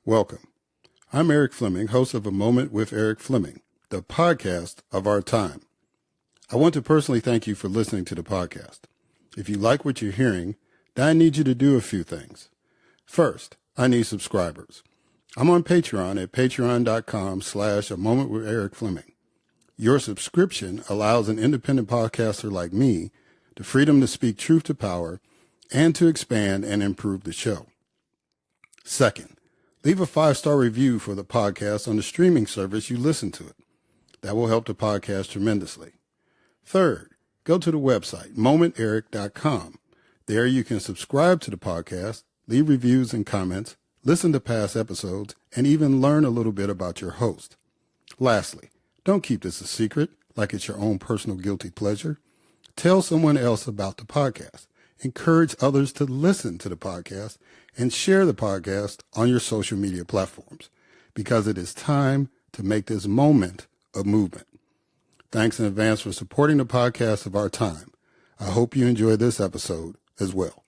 Welcome. I'm Eric Fleming, host of A Moment with Eric Fleming, the podcast of our time. I want to personally thank you for listening to the podcast. If you like what you're hearing, then I need you to do a few things. First, I need subscribers. I'm on Patreon at patreon.com/A Moment with Eric Fleming. Your subscription allows an independent podcaster like me the freedom to speak truth to power and to expand and improve the show. Second, leave a 5-star review for the podcast on the streaming service you listen to it. That will help the podcast tremendously. Third, go to the website, momenteric.com. There you can subscribe to the podcast, leave reviews and comments, listen to past episodes, and even learn a little bit about your host. Lastly, don't keep this a secret like it's your own personal guilty pleasure. Tell someone else about the podcast. Encourage others to listen to the podcast and share the podcast on your social media platforms because it is time to make this moment a movement. Thanks in advance for supporting the podcast of our time. I hope you enjoy this episode as well.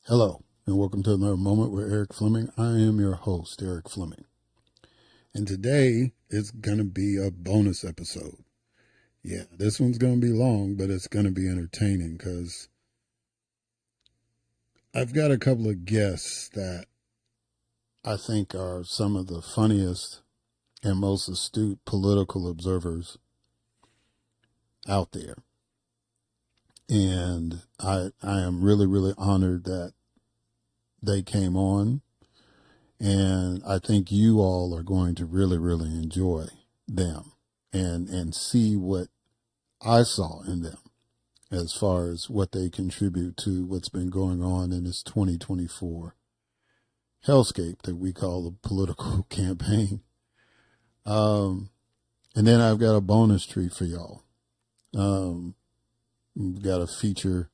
Hello, and welcome to another Moment with Eric Fleming. I am your host, Eric Fleming. And today is going to be a bonus episode. Yeah, this one's going to be long, but it's going to be entertaining because I've got a couple of guests that I think are some of the funniest and most astute political observers out there. And I am really, really honored that they came on. And I think you all are going to really, really enjoy them and see what I saw in them as far as what they contribute to what's been going on in this 2024 hellscape that we call the political campaign. And then I've got a bonus treat for y'all. We've got a feature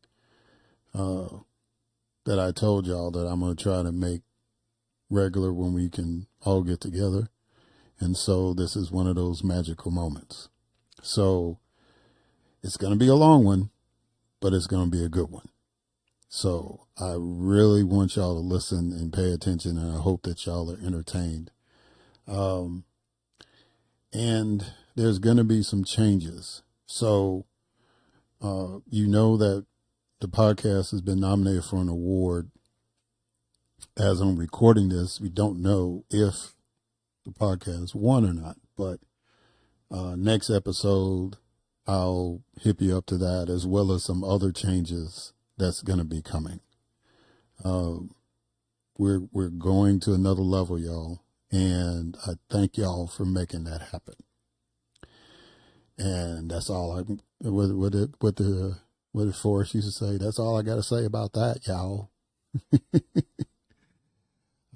that I told y'all that I'm going to try to make regular when we can all get together. And so this is one of those magical moments. So it's going to be a long one, but it's going to be a good one. So I really want y'all to listen and pay attention, and I hope that y'all are entertained. And there's going to be some changes. So you know that the podcast has been nominated for an award. As I'm recording this, we don't know if the podcast won or not, but next episode, I'll hip you up to that as well as some other changes that's going to be coming. We're going to another level, y'all, and I thank y'all for making that happen. And that's all what Forrest used to say. That's all I got to say about that, y'all.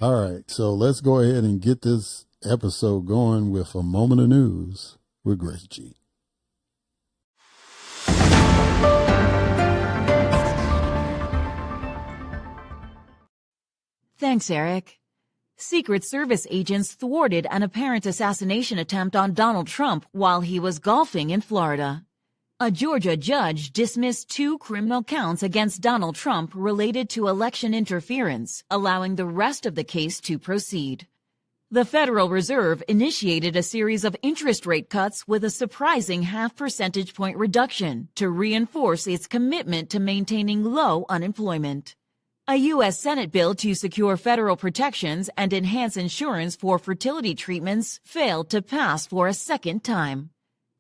All right. So let's go ahead and get this episode going with a moment of news with Grace G. Thanks, Eric. Secret Service agents thwarted an apparent assassination attempt on Donald Trump while he was golfing in Florida. A Georgia judge dismissed 2 criminal counts against Donald Trump related to election interference, allowing the rest of the case to proceed. The Federal Reserve initiated a series of interest rate cuts with a surprising 0.5 percentage point reduction to reinforce its commitment to maintaining low unemployment. A U.S. Senate bill to secure federal protections and enhance insurance for fertility treatments failed to pass for a second time.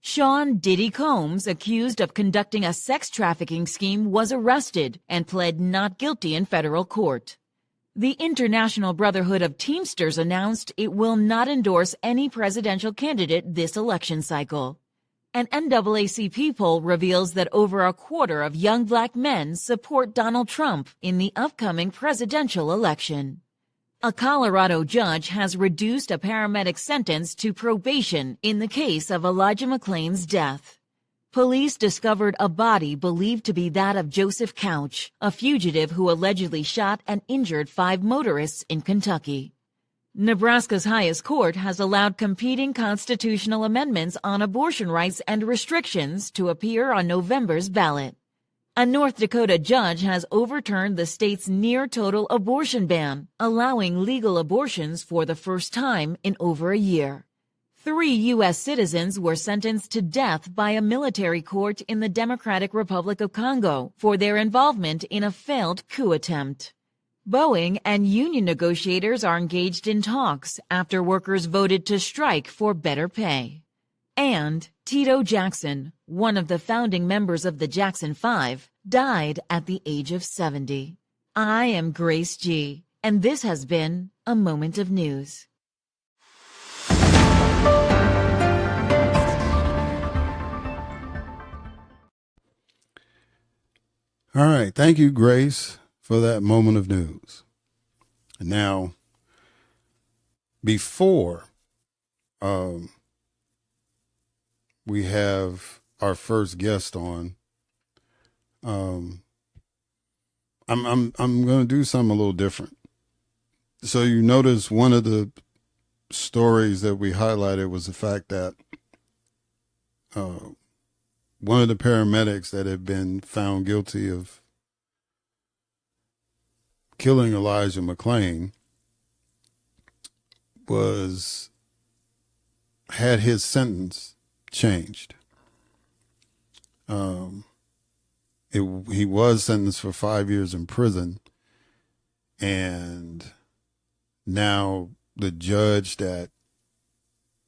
Sean Diddy Combs, accused of conducting a sex trafficking scheme, was arrested and pled not guilty in federal court. The International Brotherhood of Teamsters announced it will not endorse any presidential candidate this election cycle. An NAACP poll reveals that over a quarter of young black men support Donald Trump in the upcoming presidential election. A Colorado judge has reduced a paramedic's sentence to probation in the case of Elijah McClain's death. Police discovered a body believed to be that of Joseph Couch, a fugitive who allegedly shot and injured 5 motorists in Kentucky. Nebraska's highest court has allowed competing constitutional amendments on abortion rights and restrictions to appear on November's ballot. A North Dakota judge has overturned the state's near-total abortion ban, allowing legal abortions for the first time in over a year. 3 U.S. citizens were sentenced to death by a military court in the Democratic Republic of Congo for their involvement in a failed coup attempt. Boeing and union negotiators are engaged in talks after workers voted to strike for better pay. And Tito Jackson, one of the founding members of the Jackson 5, died at the age of 70. I am Grace G., and this has been A Moment of News. All right. Thank you, Grace, for that moment of news. Now, before we have our first guest on, I'm going to do something a little different. So you notice one of the stories that we highlighted was the fact that one of the paramedics that had been found guilty of killing Elijah McClain had his sentence changed. He was sentenced for 5 years in prison, and now the judge that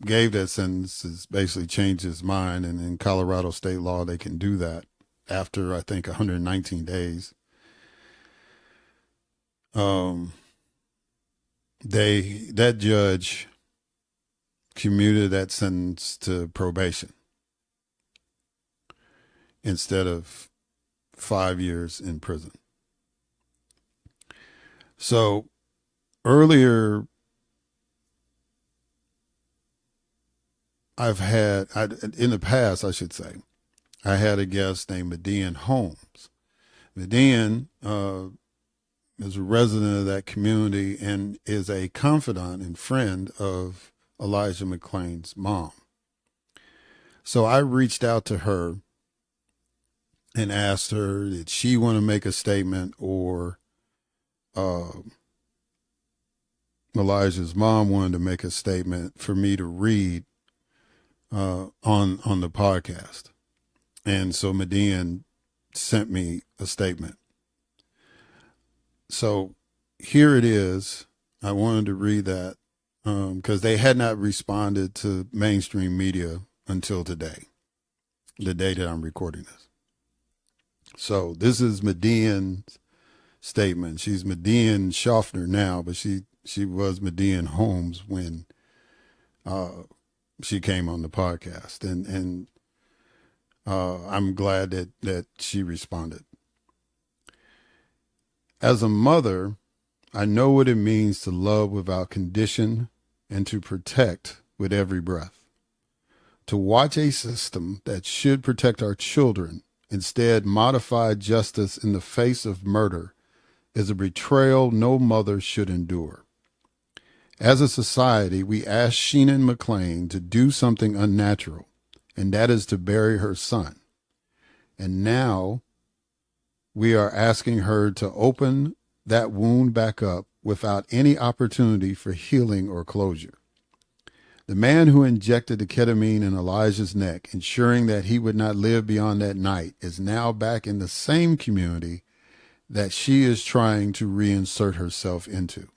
gave that sentence has basically changed his mind, and in Colorado state law they can do that after, I think, 119 days. That judge commuted that sentence to probation instead of 5 years in prison. So earlier, in the past, I should say, I had a guest named Median Holmes. Median is a resident of that community and is a confidant and friend of Elijah McClain's mom. So I reached out to her and asked her, did she want to make a statement, or Elijah's mom wanted to make a statement for me to read on the podcast. And so Median sent me a statement. So here it is. I wanted to read that because they had not responded to mainstream media until today, the day that I'm recording this. So this is Median's statement. She's Median Schaffner now, but she was Median Holmes when she came on the podcast, and I'm glad that she responded. As a mother, I know what it means to love without condition and to protect with every breath. To watch a system that should protect our children instead modify justice in the face of murder is a betrayal no mother should endure. As a society, we asked Sheenan McClain to do something unnatural, and that is to bury her son. And now we are asking her to open that wound back up without any opportunity for healing or closure. The man who injected the ketamine in Elijah's neck, ensuring that he would not live beyond that night, is now back in the same community that she is trying to reinsert herself into.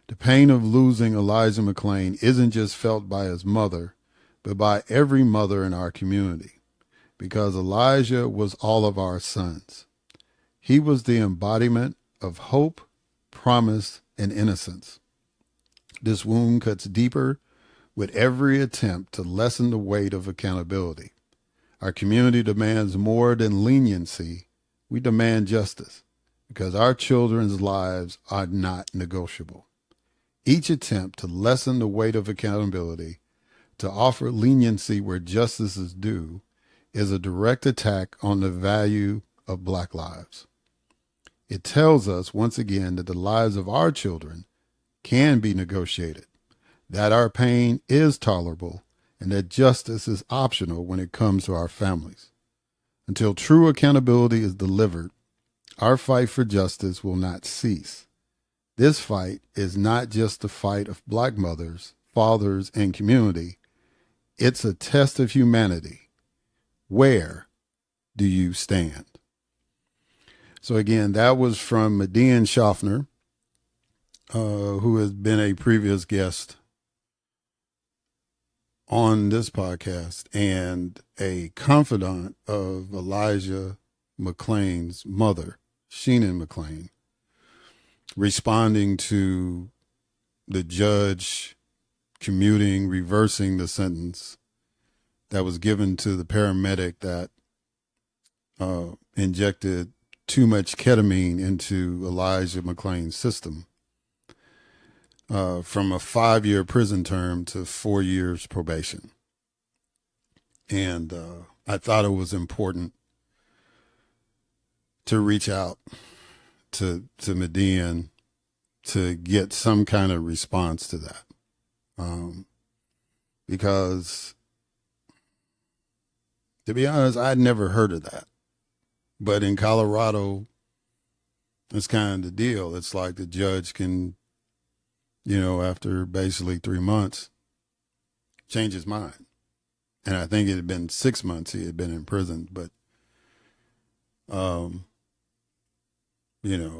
The pain of losing Elijah McClain isn't just felt by his mother, but by every mother in our community, because Elijah was all of our sons. He was the embodiment of hope, promise, and innocence. This wound cuts deeper with every attempt to lessen the weight of accountability. Our community demands more than leniency. We demand justice because our children's lives are not negotiable. Each attempt to lessen the weight of accountability, to offer leniency where justice is due, is a direct attack on the value of Black lives. It tells us once again that the lives of our children can be negotiated, that our pain is tolerable, and that justice is optional when it comes to our families. Until true accountability is delivered, our fight for justice will not cease. This fight is not just the fight of Black mothers, fathers, and community. It's a test of humanity. Where do you stand? So again, that was from Median Schaffner, who has been a previous guest on this podcast and a confidant of Elijah McClain's mother, Sheenan McClain, responding to the judge reversing the sentence that was given to the paramedic that injected too much ketamine into Elijah McClain's system, from a 5-year prison term to 4 years probation. And I thought it was important to reach out to Median to get some kind of response to that. Because to be honest, I'd never heard of that. But in Colorado, it's kind of the deal. It's like the judge can, after basically 3 months, change his mind. And I think it had been 6 months he had been in prison. But,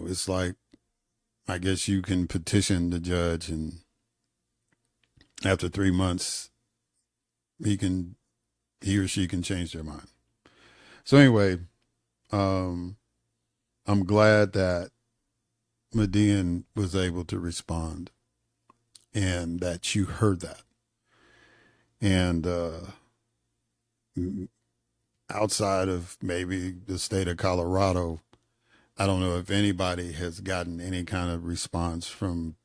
it's like, I guess you can petition the judge, and after 3 months, he or she can change their mind. So anyway, I'm glad that Median was able to respond and that you heard that. And outside of maybe the state of Colorado, I don't know if anybody has gotten any kind of response from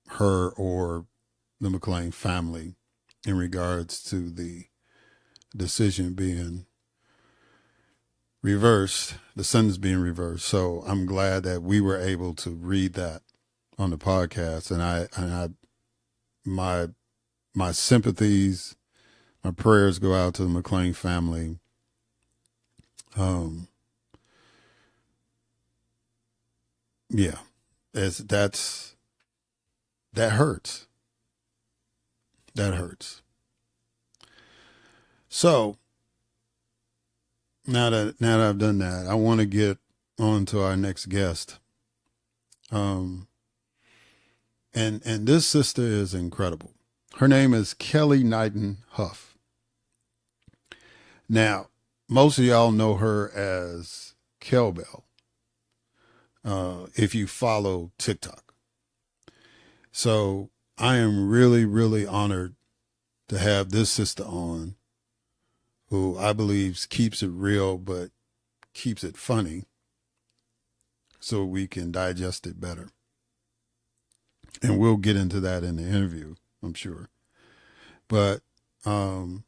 her or the McClain family in regards to the decision being reversed, the sentence being reversed. So I'm glad that we were able to read that on the podcast, and my sympathies, my prayers go out to the McClain family. Yeah, that hurts. That hurts. So now that I've done that, I want to get on to our next guest. And this sister is incredible. Her name is Kellee Knighten Hough. Now, most of y'all know her as Kelbell, if you follow TikTok. So I am really, really honored to have this sister on, who I believe keeps it real, but keeps it funny so we can digest it better. And we'll get into that in the interview, I'm sure. But, well,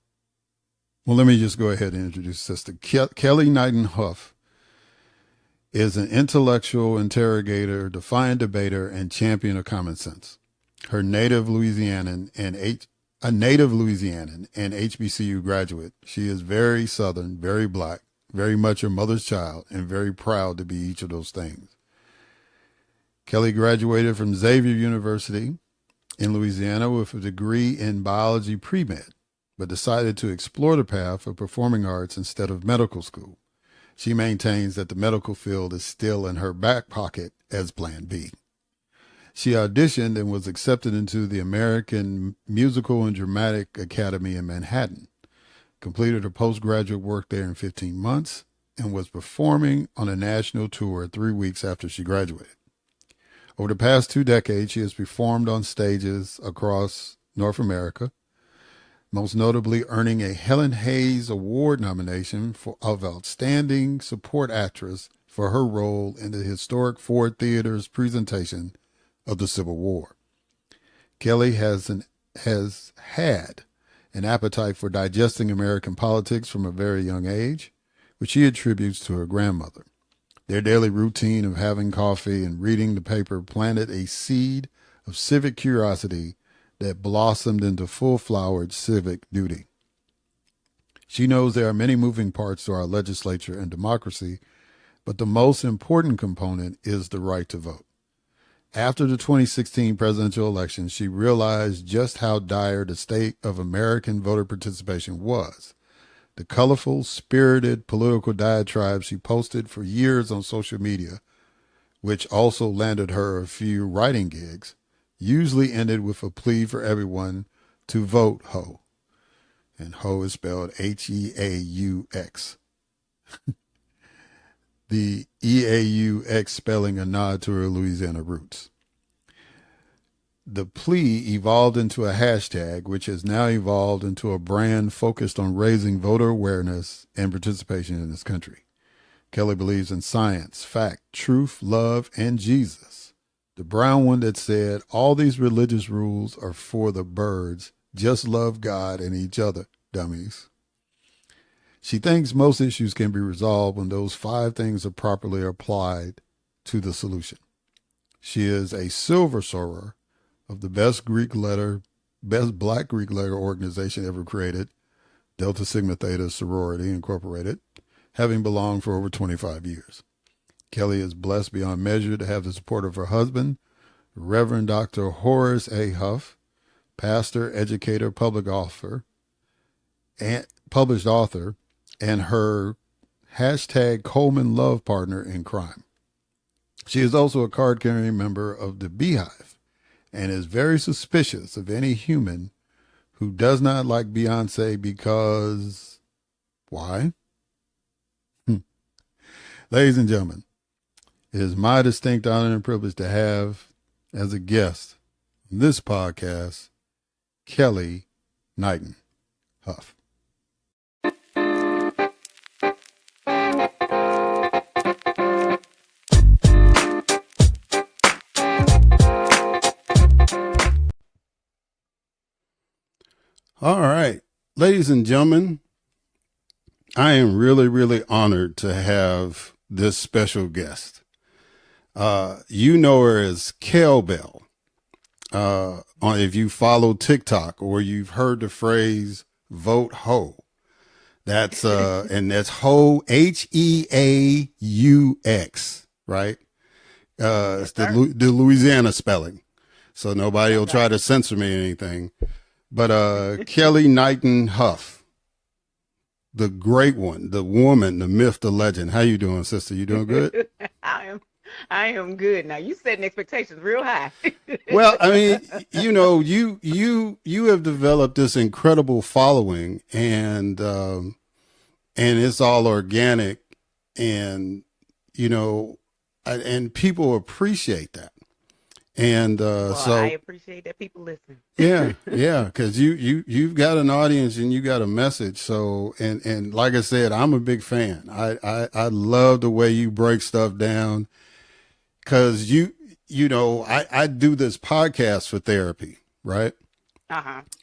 let me just go ahead and introduce Sister Kellee Knighten Hough is an intellectual interrogator, defiant debater, and champion of common sense. A native Louisianan and HBCU graduate, she is very Southern, very Black, very much her mother's child, and very proud to be each of those things. Kellee graduated from Xavier University in Louisiana with a degree in biology pre-med, but decided to explore the path of performing arts instead of medical school. She maintains that the medical field is still in her back pocket as Plan B. She auditioned and was accepted into the American Musical and Dramatic Academy in Manhattan, completed her postgraduate work there in 15 months, and was performing on a national tour 3 weeks after she graduated. Over the past 2 decades, she has performed on stages across North America, most notably earning a Helen Hayes Award nomination of Outstanding Support Actress for her role in the historic Ford Theater's presentation of the Civil War. Kellee has had an appetite for digesting American politics from a very young age, which she attributes to her grandmother. Their daily routine of having coffee and reading the paper planted a seed of civic curiosity that blossomed into full-flowered civic duty. She knows there are many moving parts to our legislature and democracy, but the most important component is the right to vote. After the 2016 presidential election, she realized just how dire the state of American voter participation was. The colorful, spirited political diatribes she posted for years on social media, which also landed her a few writing gigs, usually ended with a plea for everyone to vote Hough. And Hough is spelled H-E-A-U-X. The E-A-U-X spelling a nod to her Louisiana roots. The plea evolved into a hashtag, which has now evolved into a brand focused on raising voter awareness and participation in this country. Kellee believes in science, fact, truth, love, and Jesus. The brown one that said, all these religious rules are for the birds. Just love God and each other, dummies. She thinks most issues can be resolved when those 5 things are properly applied to the solution. She is a silver soarer of the best Black Greek letter organization ever created, Delta Sigma Theta Sorority Incorporated, having belonged for over 25 years. Kellee is blessed beyond measure to have the support of her husband, Reverend Dr. Horace A. Hough, pastor, educator, published author, and her hashtag Coleman love partner in crime. She is also a card-carrying member of the Beehive and is very suspicious of any human who does not like Beyonce because... why? Ladies and gentlemen, it is my distinct honor and privilege to have as a guest on this podcast, Kellee Knighten, Hough. All right, ladies and gentlemen, I am really, really honored to have this special guest. You know her as Kellee. If you follow TikTok or you've heard the phrase "vote Hough," that's and that's Hough, H-E-A-U-X, right? It's the Louisiana spelling, so nobody will try to censor me or anything. But Kellee Knighten Hough, the great one, the woman, the myth, the legend. How you doing, sister? You doing good? I am good. Now you setting expectations real high. Well, I mean, you know, you have developed this incredible following, and it's all organic, and you know, and people appreciate that. And so I appreciate that people listen. yeah, because you've got an audience and you got a message. So and like I said, I'm a big fan. I love the way you break stuff down, because you know I do this podcast for therapy, right?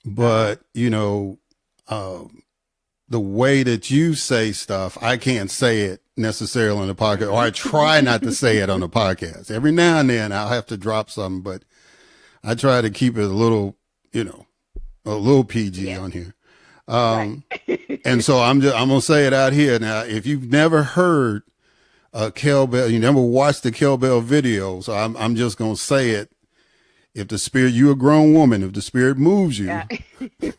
But you know, the way that you say stuff, I can't say it necessarily on the podcast, or I try not to say it on the podcast. Every now and then I'll have to drop something, but I try to keep it a little, you know, a little PG on here. Right. And so I'm gonna say it out here now. If you've never heard Kellee, you never watched the Kellee video, so I'm just gonna say it. If the spirit, you're a grown woman, if the spirit moves you,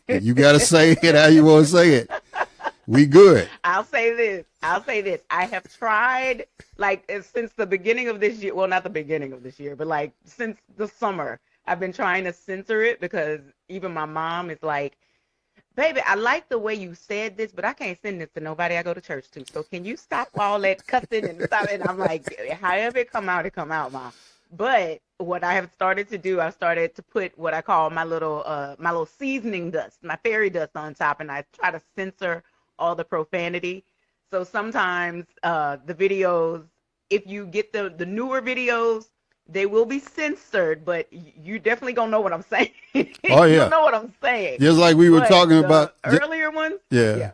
you got to say it how you want to say it. We good. I'll say this. I have tried, like, since the beginning of this year. Well, not the beginning of this year, but like since the summer, I've been trying to censor it, because even my mom is like, baby, I like the way you said this, but I can't send this to nobody I go to church to. So can you stop all that cussing and stuff? And I'm like, however it come out, Mom. But what I have started to do, I've started to put what I call my little seasoning dust, my fairy dust on top, and I try to censor all the profanity. So sometimes the videos, if you get the newer videos, they will be censored, but you definitely gonna know what I'm saying. Oh yeah, You'll know what I'm saying. just like we were But talking the about earlier ones, Yeah. yeah.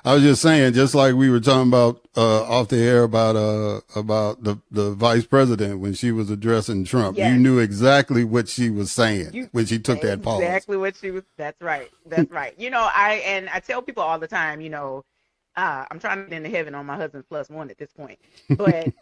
I was just saying, just like we were talking about off the air about the vice president when she was addressing Trump. You Yes. knew exactly what she was saying when she took that pause. Exactly what she was. That's right. That's right. I tell people all the time, I'm trying to get into heaven on my husband's +1 at this point, but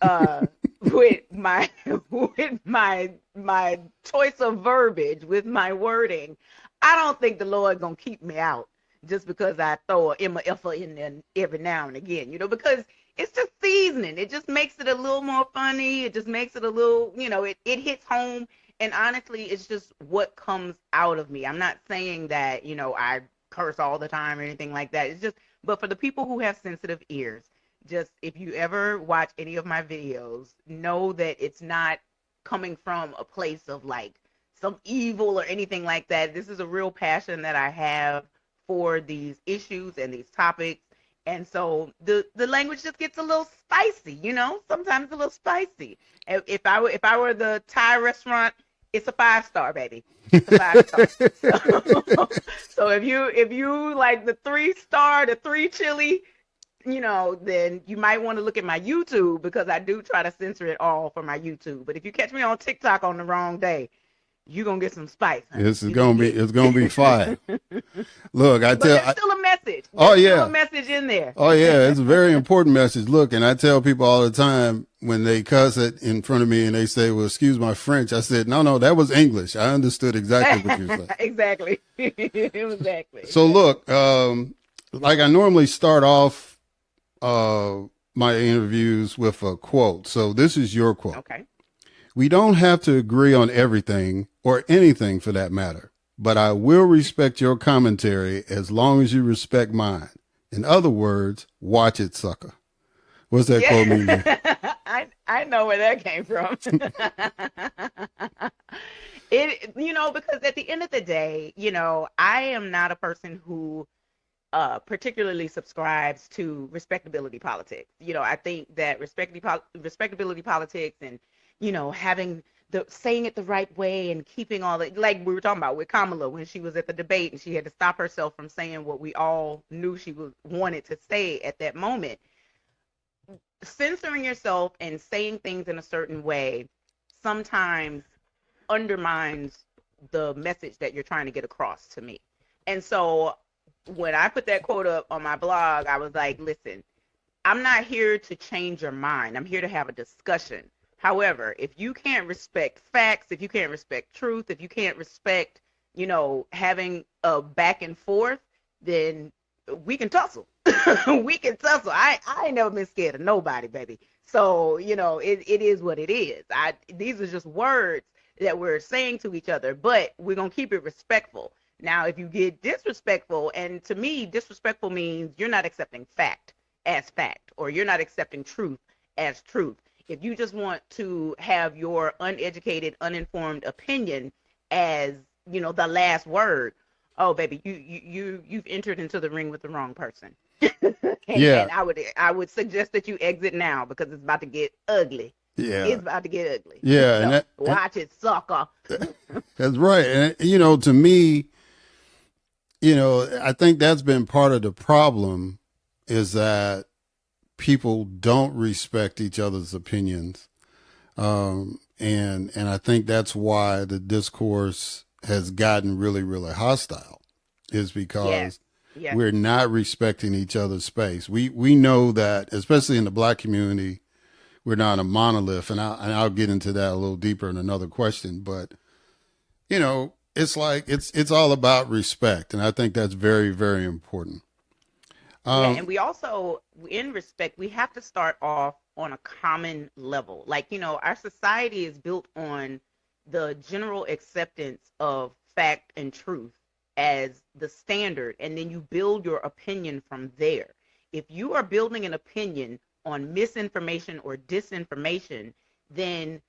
with my with my choice of verbiage, with my wording, I don't think the Lord gonna keep me out just because I throw a MF in there every now and again, because it's just seasoning. It just makes it a little more funny. It just makes it a little, it hits home. And honestly, it's just what comes out of me. I'm not saying that, I curse all the time or anything like that. It's just, but for the people who have sensitive ears, just if you ever watch any of my videos, know that it's not coming from a place of like some evil or anything like that. This is a real passion that I have for these issues and these topics. And so the language just gets a little spicy, sometimes a little spicy. If I were the Thai restaurant, it's a 5-star, baby. It's a 5-star. So if you like the 3-star, the 3 chili, then you might want to look at my YouTube, because I do try to censor it all for my YouTube. But if you catch me on TikTok on the wrong day, you're gonna get some spice. Honey. It's gonna be fire. Look, But there's still a message. There's still a message in there. Oh yeah, it's a very important message. Look, and I tell people all the time when they cuss it in front of me and they say, "Well, excuse my French," I said, "No, that was English. I understood exactly what you said." Exactly. Exactly. So look, like I normally start off my interviews with a quote. So this is your quote. Okay. We don't have to agree on everything, or anything for that matter, but I will respect your commentary as long as you respect mine. In other words, watch it, sucker. What's that quote mean? I know where that came from. Because at the end of the day, I am not a person who particularly subscribes to respectability politics. I think that respectability politics and having saying it the right way and keeping all the, like we were talking about with Kamala when she was at the debate and she had to stop herself from saying what we all knew she wanted to say at that moment. Censoring yourself and saying things in a certain way sometimes undermines the message that you're trying to get across to me. And so when I put that quote up on my blog, I was like, listen, I'm not here to change your mind. I'm here to have a discussion. However, if you can't respect facts, if you can't respect truth, if you can't respect, having a back and forth, then we can tussle. We can tussle. I ain't never been scared of nobody, baby. So, it is what it is. These are just words that we're saying to each other, but we're going to keep it respectful. Now, if you get disrespectful, and to me, disrespectful means you're not accepting fact as fact, or you're not accepting truth as truth. If you just want to have your uneducated, uninformed opinion as, the last word, oh baby, you've entered into the ring with the wrong person. And I would suggest that you exit now, because it's about to get ugly. Yeah. It's about to get ugly. Yeah. So watch it, sucker. That's right. And to me, I think that's been part of the problem, is that people don't respect each other's opinions. And I think that's why the discourse has gotten really, really hostile, is because we're not respecting each other's space. We know that, especially in the Black community, we're not a monolith, and I'll get into that a little deeper in another question. But, it's like, it's all about respect. And I think that's very, very important. And we also, in respect, we have to start off on a common level. Like, our society is built on the general acceptance of fact and truth as the standard, and then you build your opinion from there. If you are building an opinion on misinformation or disinformation, then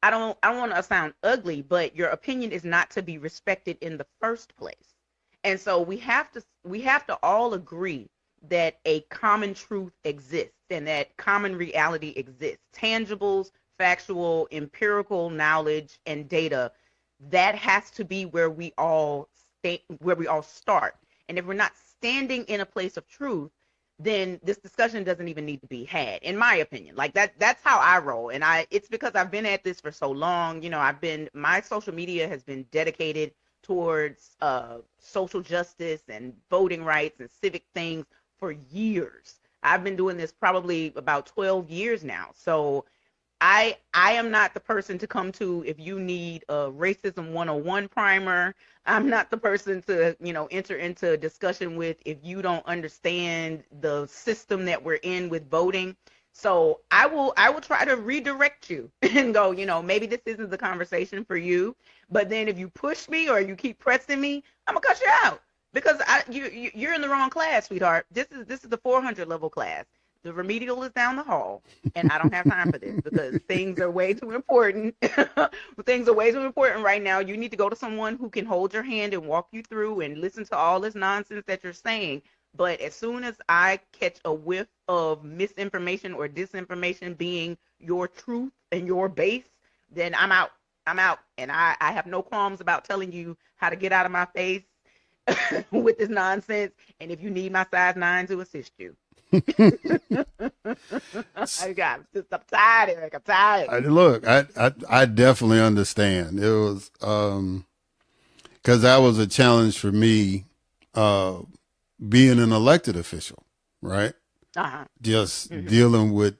I don't want to sound ugly, but your opinion is not to be respected in the first place. And so we have to all agree that a common truth exists and that common reality exists. Tangibles, factual, empirical knowledge and data, that has to be where we all start. And if we're not standing in a place of truth, then this discussion doesn't even need to be had, in my opinion. Like that's how I roll. And it's because I've been at this for so long. My social media has been dedicated towards social justice and voting rights and civic things for years. I've been doing this probably about 12 years now. So I am not the person to come to if you need a racism 101 primer. I'm not the person to, enter into a discussion with if you don't understand the system that we're in with voting. So I will try to redirect you and go, maybe this isn't the conversation for you. But then if you push me or you keep pressing me, I'm gonna cut you out because you're in the wrong class, sweetheart. This is the 400 level class. The remedial is down the hall, and I don't have time for this because things are way too important. Things are way too important right now. You need to go to someone who can hold your hand and walk you through and listen to all this nonsense that you're saying. But as soon as I catch a whiff of misinformation or disinformation being your truth and your base, then I'm out. I'm out. And I have no qualms about telling you how to get out of my face with this nonsense. And if you need my size 9 to assist you. I'm tired, Eric. I'm tired. Look, I definitely understand. It was because that was a challenge for me, being an elected official, right? Just dealing with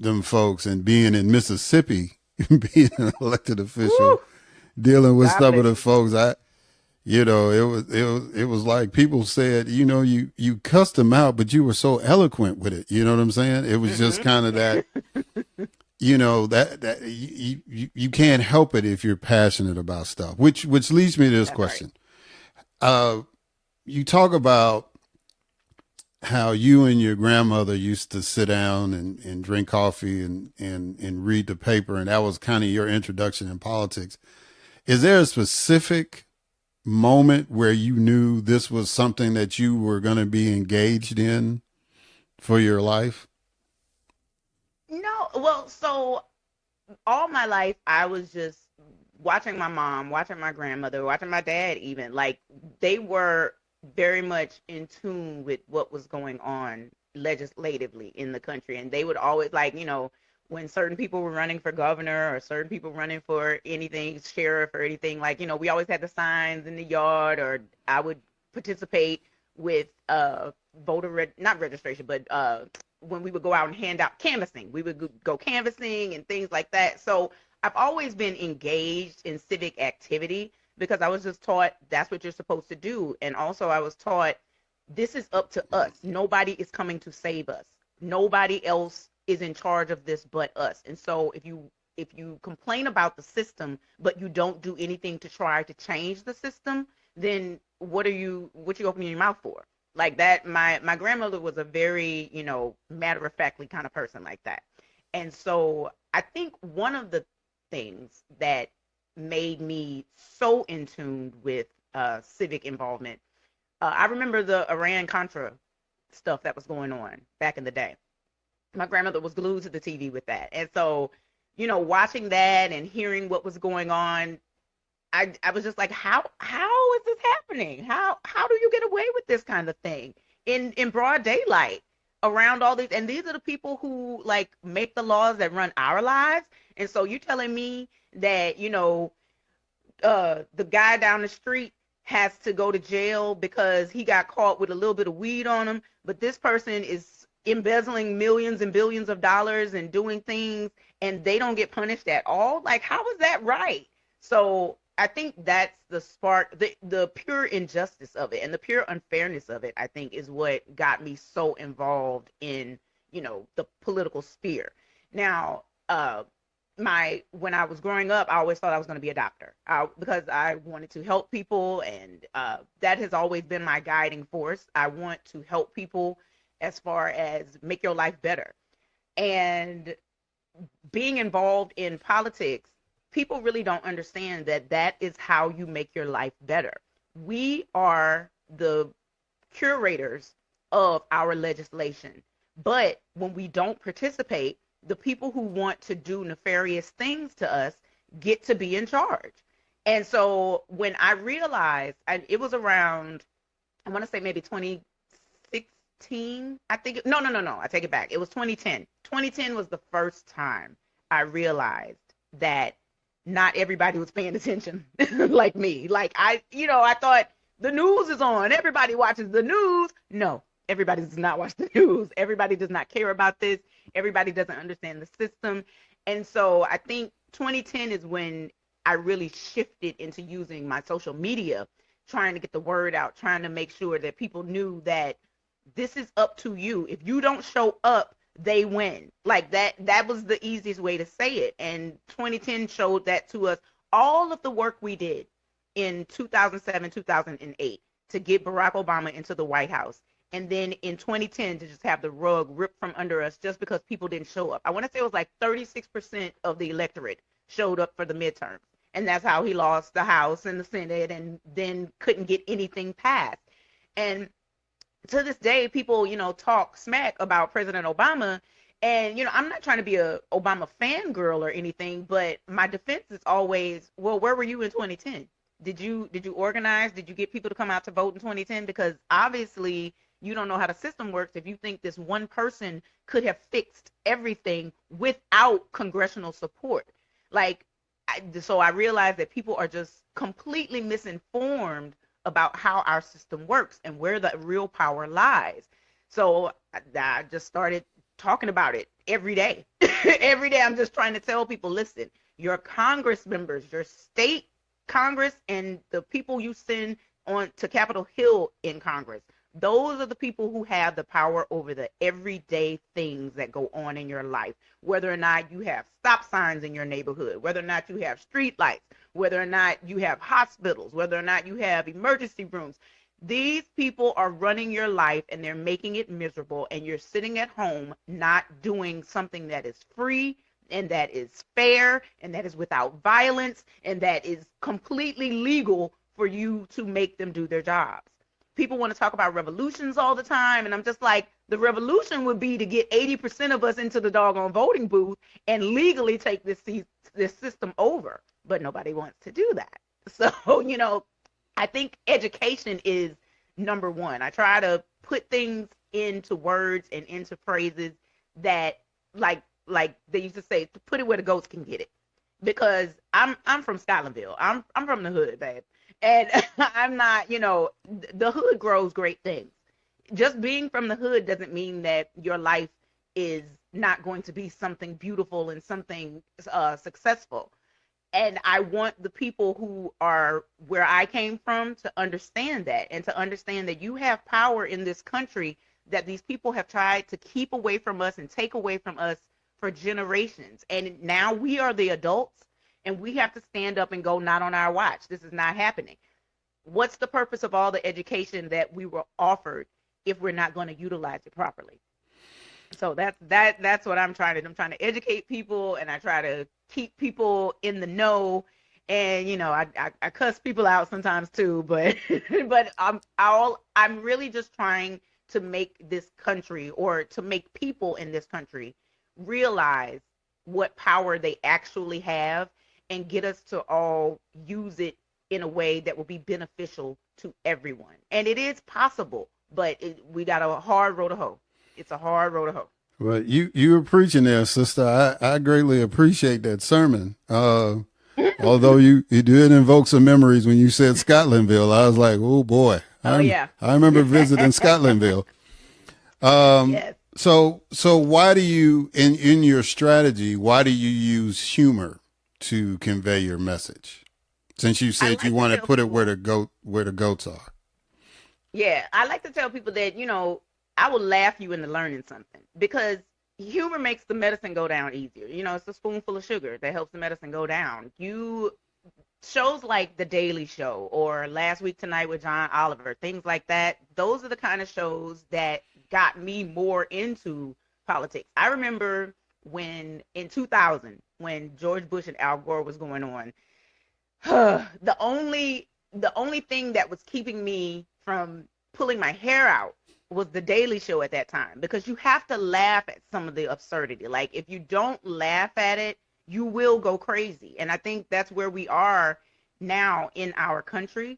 them folks and being in Mississippi, being an elected official, dealing with some of the folks. It was like people said, you cussed them out, but you were so eloquent with it. You know what I'm saying? It was just kind of that, that you can't help it if you're passionate about stuff, which leads me to this question. Right. You talk about how you and your grandmother used to sit down and drink coffee and read the paper. And that was kind of your introduction in politics. Is there a specific moment where you knew this was something that you were going to be engaged in for your life? No. Well, so all my life I was just watching my mom, watching my grandmother, watching my dad even. Like they were very much in tune with what was going on legislatively in the country. And they would always when certain people were running for governor or certain people running for anything, sheriff or anything, we always had the signs in the yard, or I would participate with not registration, but when we would go out and hand out canvassing, we would go canvassing and things like that. So I've always been engaged in civic activity because I was just taught that's what you're supposed to do. And also I was taught this is up to us. Nobody is coming to save us. Nobody else is in charge of this but us. And so if you complain about the system but you don't do anything to try to change the system, then what you opening your mouth for? Like that, my grandmother was a very, matter-of-factly kind of person like that. And so I think one of the things that made me so in tune with civic involvement, I remember the Iran-Contra stuff that was going on back in the day. My grandmother was glued to the TV with that. And so, watching that and hearing what was going on, I was just like, how is this happening? How do you get away with this kind of thing in broad daylight around all these? And these are the people who make the laws that run our lives. And so you're telling me that, the guy down the street has to go to jail because he got caught with a little bit of weed on him, but this person is embezzling millions and billions of dollars and doing things and they don't get punished at all? Like, how is that right? So I think that's the spark, the pure injustice of it and the pure unfairness of it, I think, is what got me so involved in, the political sphere. Now, when I was growing up, I always thought I was going to be a doctor because I wanted to help people. And that has always been my guiding force. I want to help people as far as make your life better. And being involved in politics people really don't understand that that is how you make your life better. We are the curators of our legislation. But when we don't participate, the people who want to do nefarious things to us get to be in charge. And so when I realized, and it was around, I want to say maybe 2016, I think. No, I take it back. It was 2010. 2010 was the first time I realized that not everybody was paying attention like me. Like I thought the news is on. Everybody watches the news. No, everybody does not watch the news. Everybody does not care about this. Everybody doesn't understand the system. And so I think 2010 is when I really shifted into using my social media, trying to get the word out, trying to make sure that people knew that this is up to you. If you don't show up, they win. Like that was the easiest way to say it. And 2010 showed that to us. All of the work we did in 2007, 2008 to get Barack Obama into the White House. And then in 2010 to just have the rug ripped from under us just because people didn't show up. I want to say it was like 36% of the electorate showed up for the midterms. And that's how he lost the House and the Senate and then couldn't get anything passed. And to this day, people, talk smack about President Obama. And, I'm not trying to be a Obama fangirl or anything, but my defense is always, well, where were you in 2010? Did you organize? Did you get people to come out to vote in 2010? Because obviously you don't know how the system works if you think this one person could have fixed everything without congressional support. So I realized that people are just completely misinformed about how our system works and where the real power lies. So I just started talking about it every day. Every day I'm just trying to tell people, listen, your Congress members, your state Congress, and the people you send on to Capitol Hill in Congress, those are the people who have the power over the everyday things that go on in your life, whether or not you have stop signs in your neighborhood, whether or not you have street lights, whether or not you have hospitals, whether or not you have emergency rooms. These people are running your life and they're making it miserable, and you're sitting at home not doing something that is free and that is fair and that is without violence and that is completely legal for you to make them do their jobs. People want to talk about revolutions all the time, and I'm just like, the revolution would be to get 80% of us into the doggone voting booth and legally take this system over, but nobody wants to do that. So, I think education is number one. I try to put things into words and into phrases that, like they used to say, to put it where the goats can get it. Because I'm from Scotlandville. I'm from the hood, babe. And I'm not, the hood grows great things. Just being from the hood doesn't mean that your life is not going to be something beautiful and something successful. And I want the people who are where I came from to understand that, and to understand that you have power in this country that these people have tried to keep away from us and take away from us for generations. And now we are the adults, and we have to stand up and go, not on our watch. This is not happening. What's the purpose of all the education that we were offered if we're not going to utilize it properly? So that's what I'm trying to do. I'm trying to educate people, and I try to keep people in the know. And I cuss people out sometimes too, but I'm really just trying to make this country, or to make people in this country, realize what power they actually have and get us to all use it in a way that will be beneficial to everyone. And it is possible, but we got a hard road to hoe. It's a hard road to hoe. Well, you were preaching there, sister. I greatly appreciate that sermon. Although you did invoke some memories when you said Scotlandville. I was like, oh boy. Yeah. I remember visiting Scotlandville. Yes. So why do you, in your strategy, why do you use humor to convey your message? Since you said you want to put it where the goats are. Yeah, I like to tell people that, I will laugh you into learning something, because humor makes the medicine go down easier. It's a spoonful of sugar that helps the medicine go down. Shows like The Daily Show or Last Week Tonight with John Oliver, things like that, those are the kind of shows that got me more into politics. I remember in 2000, when George Bush and Al Gore was going on, the only thing that was keeping me from pulling my hair out was the Daily Show at that time, because you have to laugh at some of the absurdity. Like, if you don't laugh at it, you will go crazy. And I think that's where we are now in our country.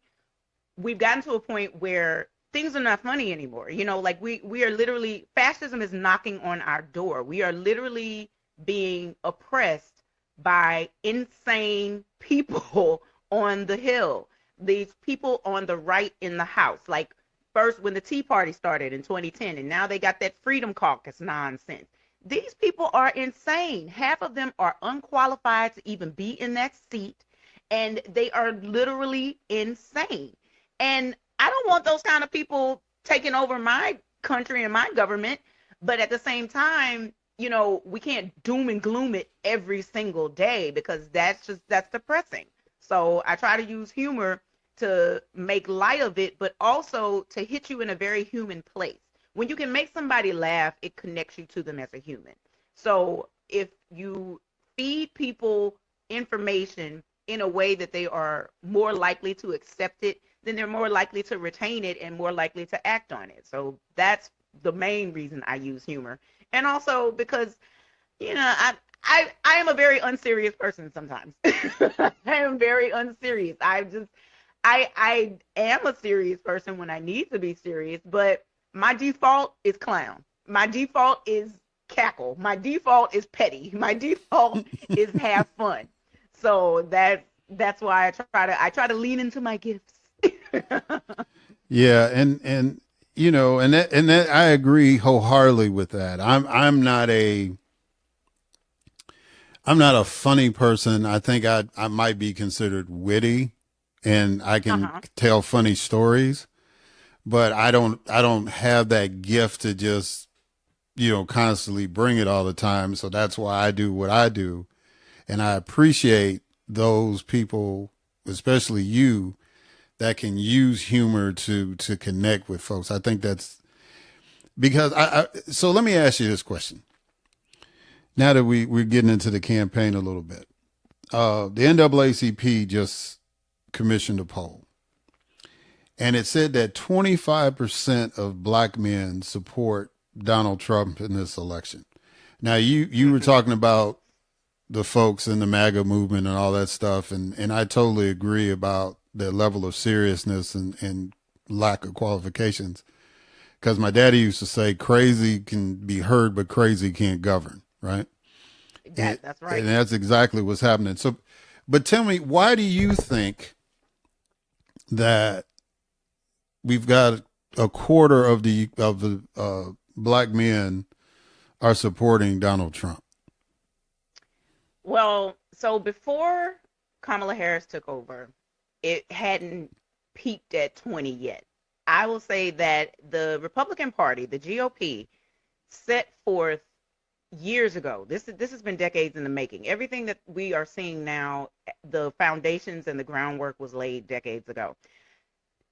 We've gotten to a point where things are not funny anymore. You know, like we are literally, fascism is knocking on our door. We are literally being oppressed by insane people on the Hill. These people on the right in the House, like first when the Tea Party started in 2010, and now they got that Freedom Caucus nonsense. These people are insane. Half of them are unqualified to even be in that seat, and they are literally insane. And I don't want those kind of people taking over my country and my government, but at the same time, you know, we can't doom and gloom it every single day, because that's depressing. So I try to use humor to make light of it, but also to hit you in a very human place. When you can make somebody laugh, it connects you to them as a human. So if you feed people information in a way that they are more likely to accept it, then they're more likely to retain it and more likely to act on it. So that's the main reason I use humor. And also because, you know, I am a very unserious person sometimes. I am very unserious. I am a serious person when I need to be serious, but my default is clown. My default is cackle. My default is petty. My default is have fun. So that's why I try to lean into my gifts. Yeah, and you know, and that I agree wholeheartedly with that. I'm not a funny person. I think I might be considered witty, and I can tell funny stories, but I don't have that gift to just, you know, constantly bring it all the time. So that's why I do what I do, and I appreciate those people, especially you, that can use humor to connect with folks. I think that's because so let me ask you this question. Now that we're getting into the campaign a little bit, the NAACP just commissioned a poll, and it said that 25% of black men support Donald Trump in this election. Now, you were talking about the folks in the MAGA movement and all that stuff, and I totally agree about the level of seriousness and lack of qualifications. Because my daddy used to say, crazy can be heard, but crazy can't govern, right? That's right. And that's exactly what's happening. So, but tell me, why do you think that we've got a quarter of the black men are supporting Donald Trump? Well, so before Kamala Harris took over, it hadn't peaked at 20 yet. I will say that the Republican Party, the GOP, set forth years ago. This has been decades in the making. Everything that we are seeing now, the foundations and the groundwork was laid decades ago.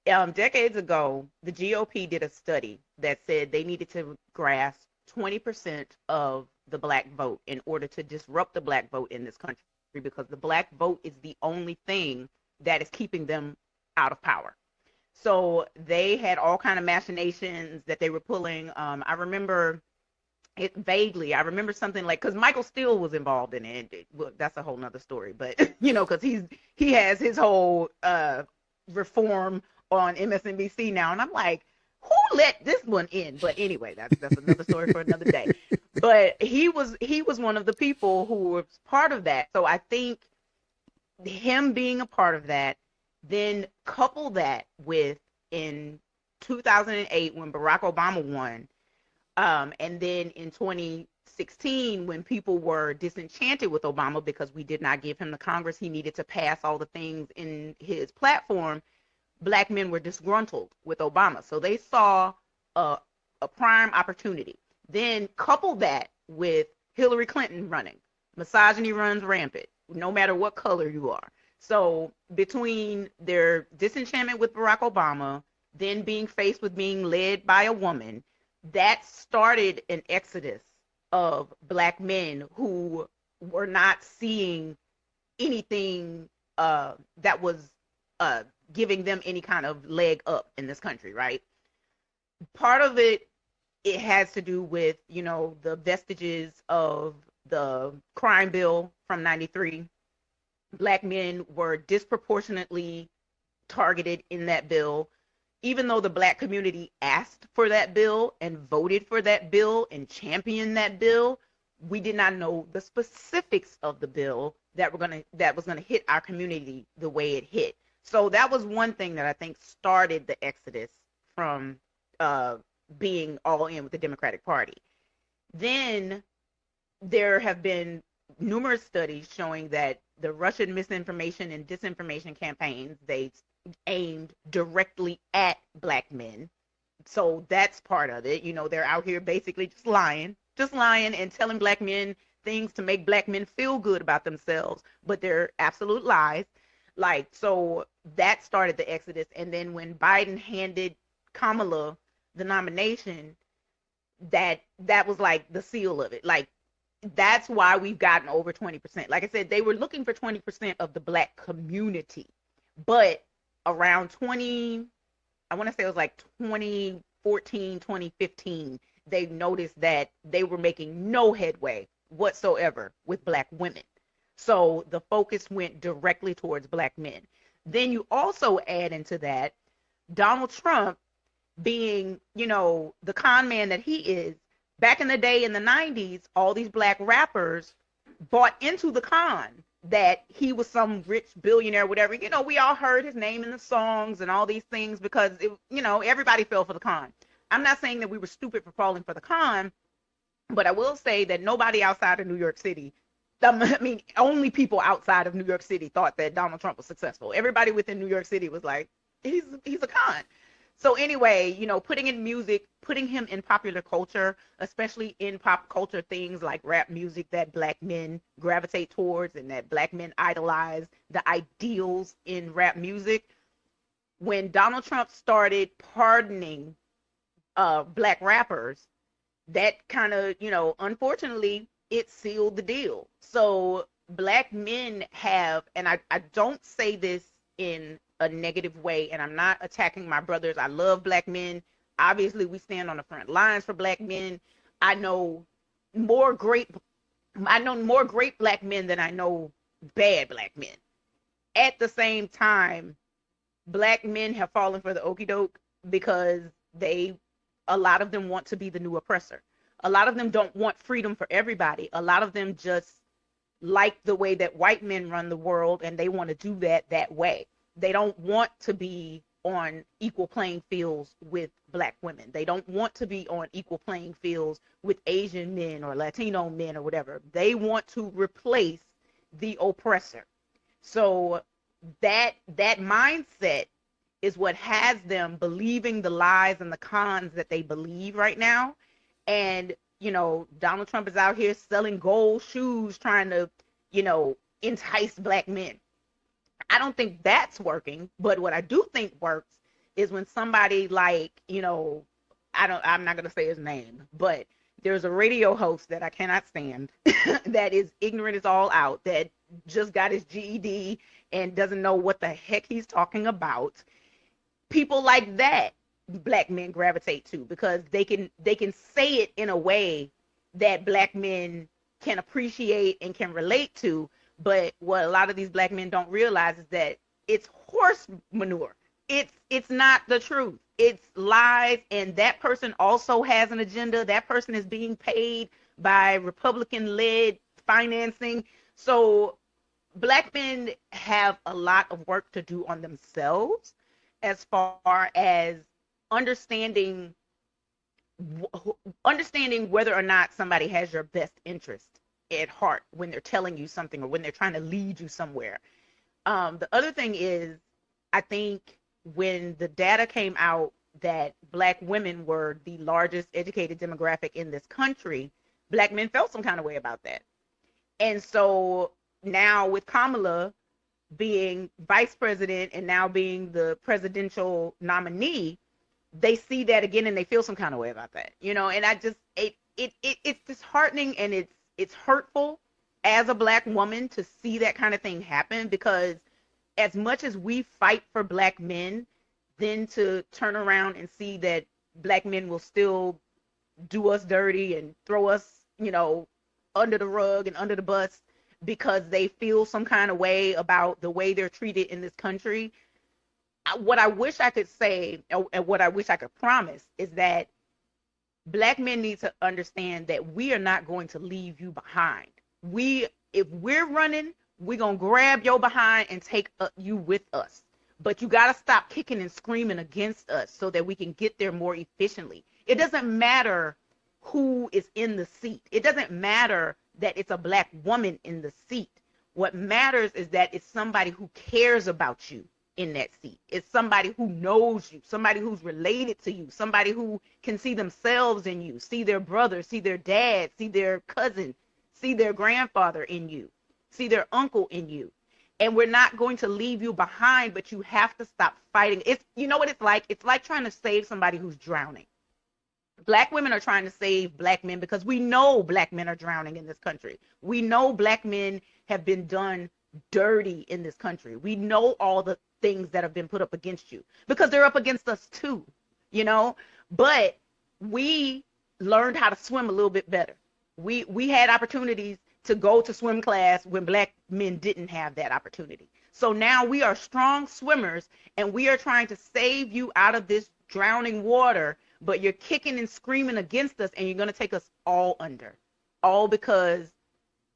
Decades ago, the GOP did a study that said they needed to grasp 20% of the black vote in order to disrupt the black vote in this country, because the black vote is the only thing that is keeping them out of power. So they had all kind of machinations that they were pulling. I remember it vaguely. I remember something like, because Michael Steele was involved in it. Well, that's a whole nother story, but you know, because he has his whole reform on MSNBC now, and I'm like, who let this one in? But anyway, that's another story for another day. But he was one of the people who was part of that. So I think him being a part of that, then couple that with in 2008 when Barack Obama won, and then in 2016 when people were disenchanted with Obama because we did not give him the Congress he needed to pass all the things in his platform, black men were disgruntled with Obama. So they saw a prime opportunity. Then couple that with Hillary Clinton running. Misogyny runs rampant, no matter what color you are. So between their disenchantment with Barack Obama, then being faced with being led by a woman, that started an exodus of black men who were not seeing anything that was giving them any kind of leg up in this country, right? Part of it has to do with, the vestiges of the crime bill from 93. Black men were disproportionately targeted in that bill. Even though the Black community asked for that bill and voted for that bill and championed that bill, we did not know the specifics of the bill that was gonna hit our community the way it hit. So that was one thing that I think started the exodus from being all in with the Democratic Party. Then there have been numerous studies showing that the Russian misinformation and disinformation campaigns, they aimed directly at Black men. So that's part of it. They're out here basically just lying and telling Black men things to make Black men feel good about themselves, but they're absolute lies. So that started the exodus. And then when Biden handed Kamala the nomination, that was like the seal of it. That's why we've gotten over 20%. Like I said, they were looking for 20% of the Black community, but around I want to say it was like 2014, 2015, they noticed that they were making no headway whatsoever with Black women. So the focus went directly towards Black men. Then you also add into that Donald Trump being, the con man that he is. Back in the day in the 90s, all these Black rappers bought into the con that he was some rich billionaire, whatever. We all heard his name in the songs and all these things because, everybody fell for the con. I'm not saying that we were stupid for falling for the con, but I will say that nobody outside of New York City, only people outside of New York City thought that Donald Trump was successful. Everybody within New York City was like, he's a con. So anyway, putting in music, putting him in popular culture, especially in pop culture things like rap music that Black men gravitate towards and that Black men idolize, the ideals in rap music. When Donald Trump started pardoning Black rappers, that kind of, unfortunately, it sealed the deal. So Black men have, and I don't say this in a negative way, and I'm not attacking my brothers. I love Black men. Obviously, we stand on the front lines for Black men. I know more great Black men than I know bad Black men. At the same time, Black men have fallen for the okie doke because a lot of them want to be the new oppressor. A lot of them don't want freedom for everybody. A lot of them just like the way that white men run the world, and they want to do that way. They don't want to be on equal playing fields with Black women. They don't want to be on equal playing fields with Asian men or Latino men or whatever. They want to replace the oppressor. So that mindset is what has them believing the lies and the cons that they believe right now. And, Donald Trump is out here selling gold shoes, trying to, entice Black men. I don't think that's working, but what I do think works is when somebody like, I'm not going to say his name, but there's a radio host that I cannot stand that is ignorant as all out, that just got his GED and doesn't know what the heck he's talking about. People like that, Black men gravitate to because they can say it in a way that Black men can appreciate and can relate to. But what a lot of these Black men don't realize is that it's horse manure. It's not the truth. It's lies, and that person also has an agenda. That person is being paid by Republican-led financing. So Black men have a lot of work to do on themselves as far as understanding whether or not somebody has your best interest at heart when they're telling you something or when they're trying to lead you somewhere. The other thing is, I think when the data came out that Black women were the largest educated demographic in this country, Black men felt some kind of way about that. And so now with Kamala being vice president and now being the presidential nominee, they see that again and they feel some kind of way about that, and I just, it's disheartening and it's hurtful as a Black woman to see that kind of thing happen, because as much as we fight for Black men, then to turn around and see that Black men will still do us dirty and throw us, under the rug and under the bus because they feel some kind of way about the way they're treated in this country. What I wish I could say, and what I wish I could promise, is that Black men need to understand that we are not going to leave you behind. If we're running, we're going to grab your behind and take you with us. But you got to stop kicking and screaming against us so that we can get there more efficiently. It doesn't matter who is in the seat. It doesn't matter that it's a Black woman in the seat. What matters is that it's somebody who cares about you in that seat. It's somebody who knows you, somebody who's related to you, somebody who can see themselves in you, see their brother, see their dad, see their cousin, see their grandfather in you, see their uncle in you. And we're not going to leave you behind, but you have to stop fighting. You know what it's like? It's like trying to save somebody who's drowning. Black women are trying to save Black men because we know Black men are drowning in this country. We know Black men have been done dirty in this country. We know all the things that have been put up against you because they're up against us too, but we learned how to swim a little bit better. We had opportunities to go to swim class when Black men didn't have that opportunity. So now we are strong swimmers and we are trying to save you out of this drowning water, but you're kicking and screaming against us and you're going to take us all under, all because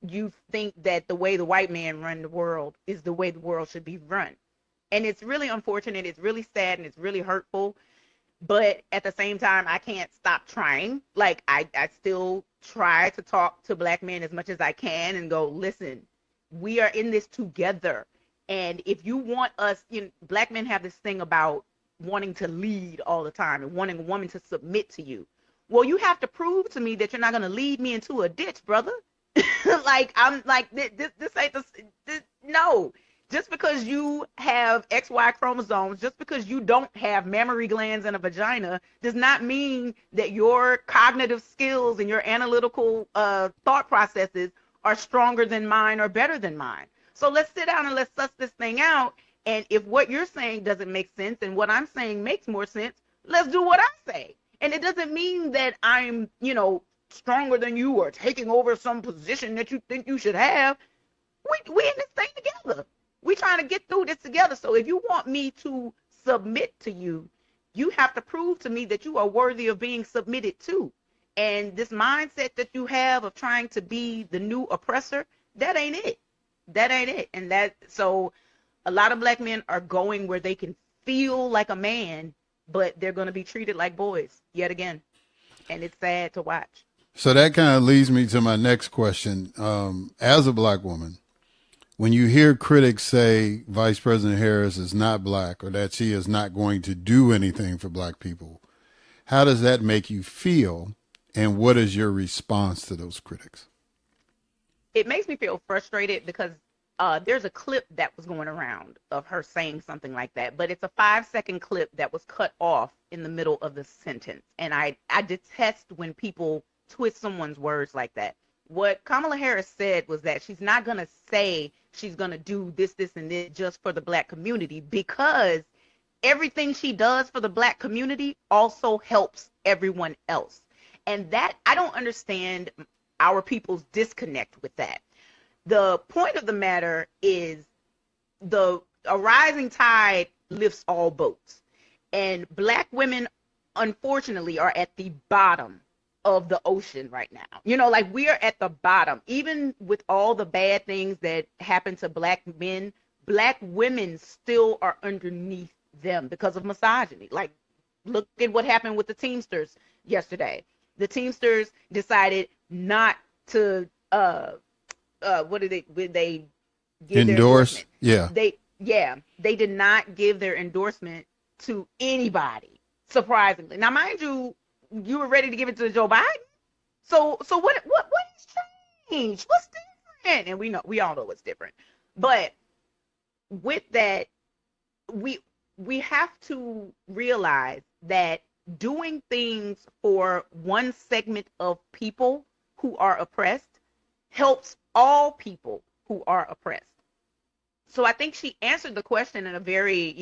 you think that the way the white man run the world is the way the world should be run. And it's really unfortunate. It's really sad and it's really hurtful. But at the same time, I can't stop trying. Like, I still try to talk to Black men as much as I can and go, listen, we are in this together. And if you want us, Black men have this thing about wanting to lead all the time and wanting a woman to submit to you. Well, you have to prove to me that you're not going to lead me into a ditch, brother. I'm like, this ain't this, no. Just because you have XY chromosomes, just because you don't have mammary glands and a vagina, does not mean that your cognitive skills and your analytical thought processes are stronger than mine or better than mine. So let's sit down and let's suss this thing out. And if what you're saying doesn't make sense and what I'm saying makes more sense, let's do what I say. And it doesn't mean that I'm, stronger than you or taking over some position that you think you should have. We in this thing together. We trying to get through this together. So if you want me to submit to you, you have to prove to me that you are worthy of being submitted to. And this mindset that you have of trying to be the new oppressor, that ain't it. That ain't it. And so a lot of Black men are going where they can feel like a man, but they're going to be treated like boys yet again. And it's sad to watch. So that kind of leads me to my next question. As a Black woman, when you hear critics say Vice President Harris is not Black or that she is not going to do anything for Black people, how does that make you feel? And what is your response to those critics? It makes me feel frustrated because there's a clip that was going around of her saying something like that, but it's a 5-second clip that was cut off in the middle of the sentence. And I detest when people twist someone's words like that. What Kamala Harris said was that she's not going to say she's going to do this, and this just for the Black community, because everything she does for the Black community also helps everyone else. And that, I don't understand our people's disconnect with that. The point of the matter is a rising tide lifts all boats. And Black women, unfortunately, are at the bottom of the ocean right now. We are at the bottom. Even with all the bad things that happen to Black men, Black women still are underneath them because of misogyny. Like, look at what happened with the Teamsters yesterday. The Teamsters decided not to what did they give endorse? Their endorsement? They did not give their endorsement to anybody, surprisingly. Now, mind you, you were ready to give it to Joe Biden. So what has changed? What's different? And we all know what's different. But with that, we have to realize that doing things for one segment of people who are oppressed helps all people who are oppressed. So I think she answered the question in a very,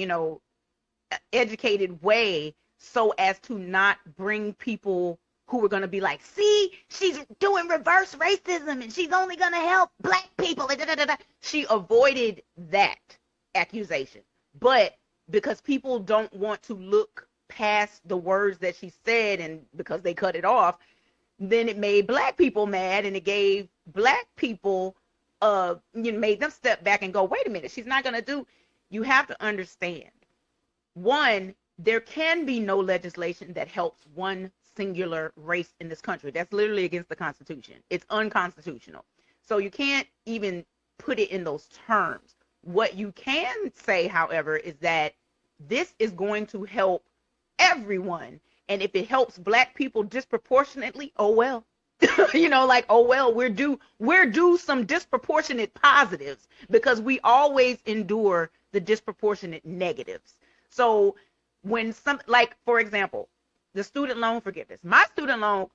educated way so as to not bring people who were going to be like, see, she's doing reverse racism and she's only going to help black people. She avoided that accusation. But because people don't want to look past the words that she said, and because they cut it off, then it made black people mad, and it gave black people, made them step back and go, wait a minute, she's not going to do. You have to understand, one, there can be no legislation that helps one singular race in this country. That's literally against the Constitution. It's unconstitutional. So you can't even put it in those terms. What you can say, however, is that this is going to help everyone. And if it helps black people disproportionately, oh well. Oh well, we're due some disproportionate positives because we always endure the disproportionate negatives. So when for example, the student loan forgiveness, my student loan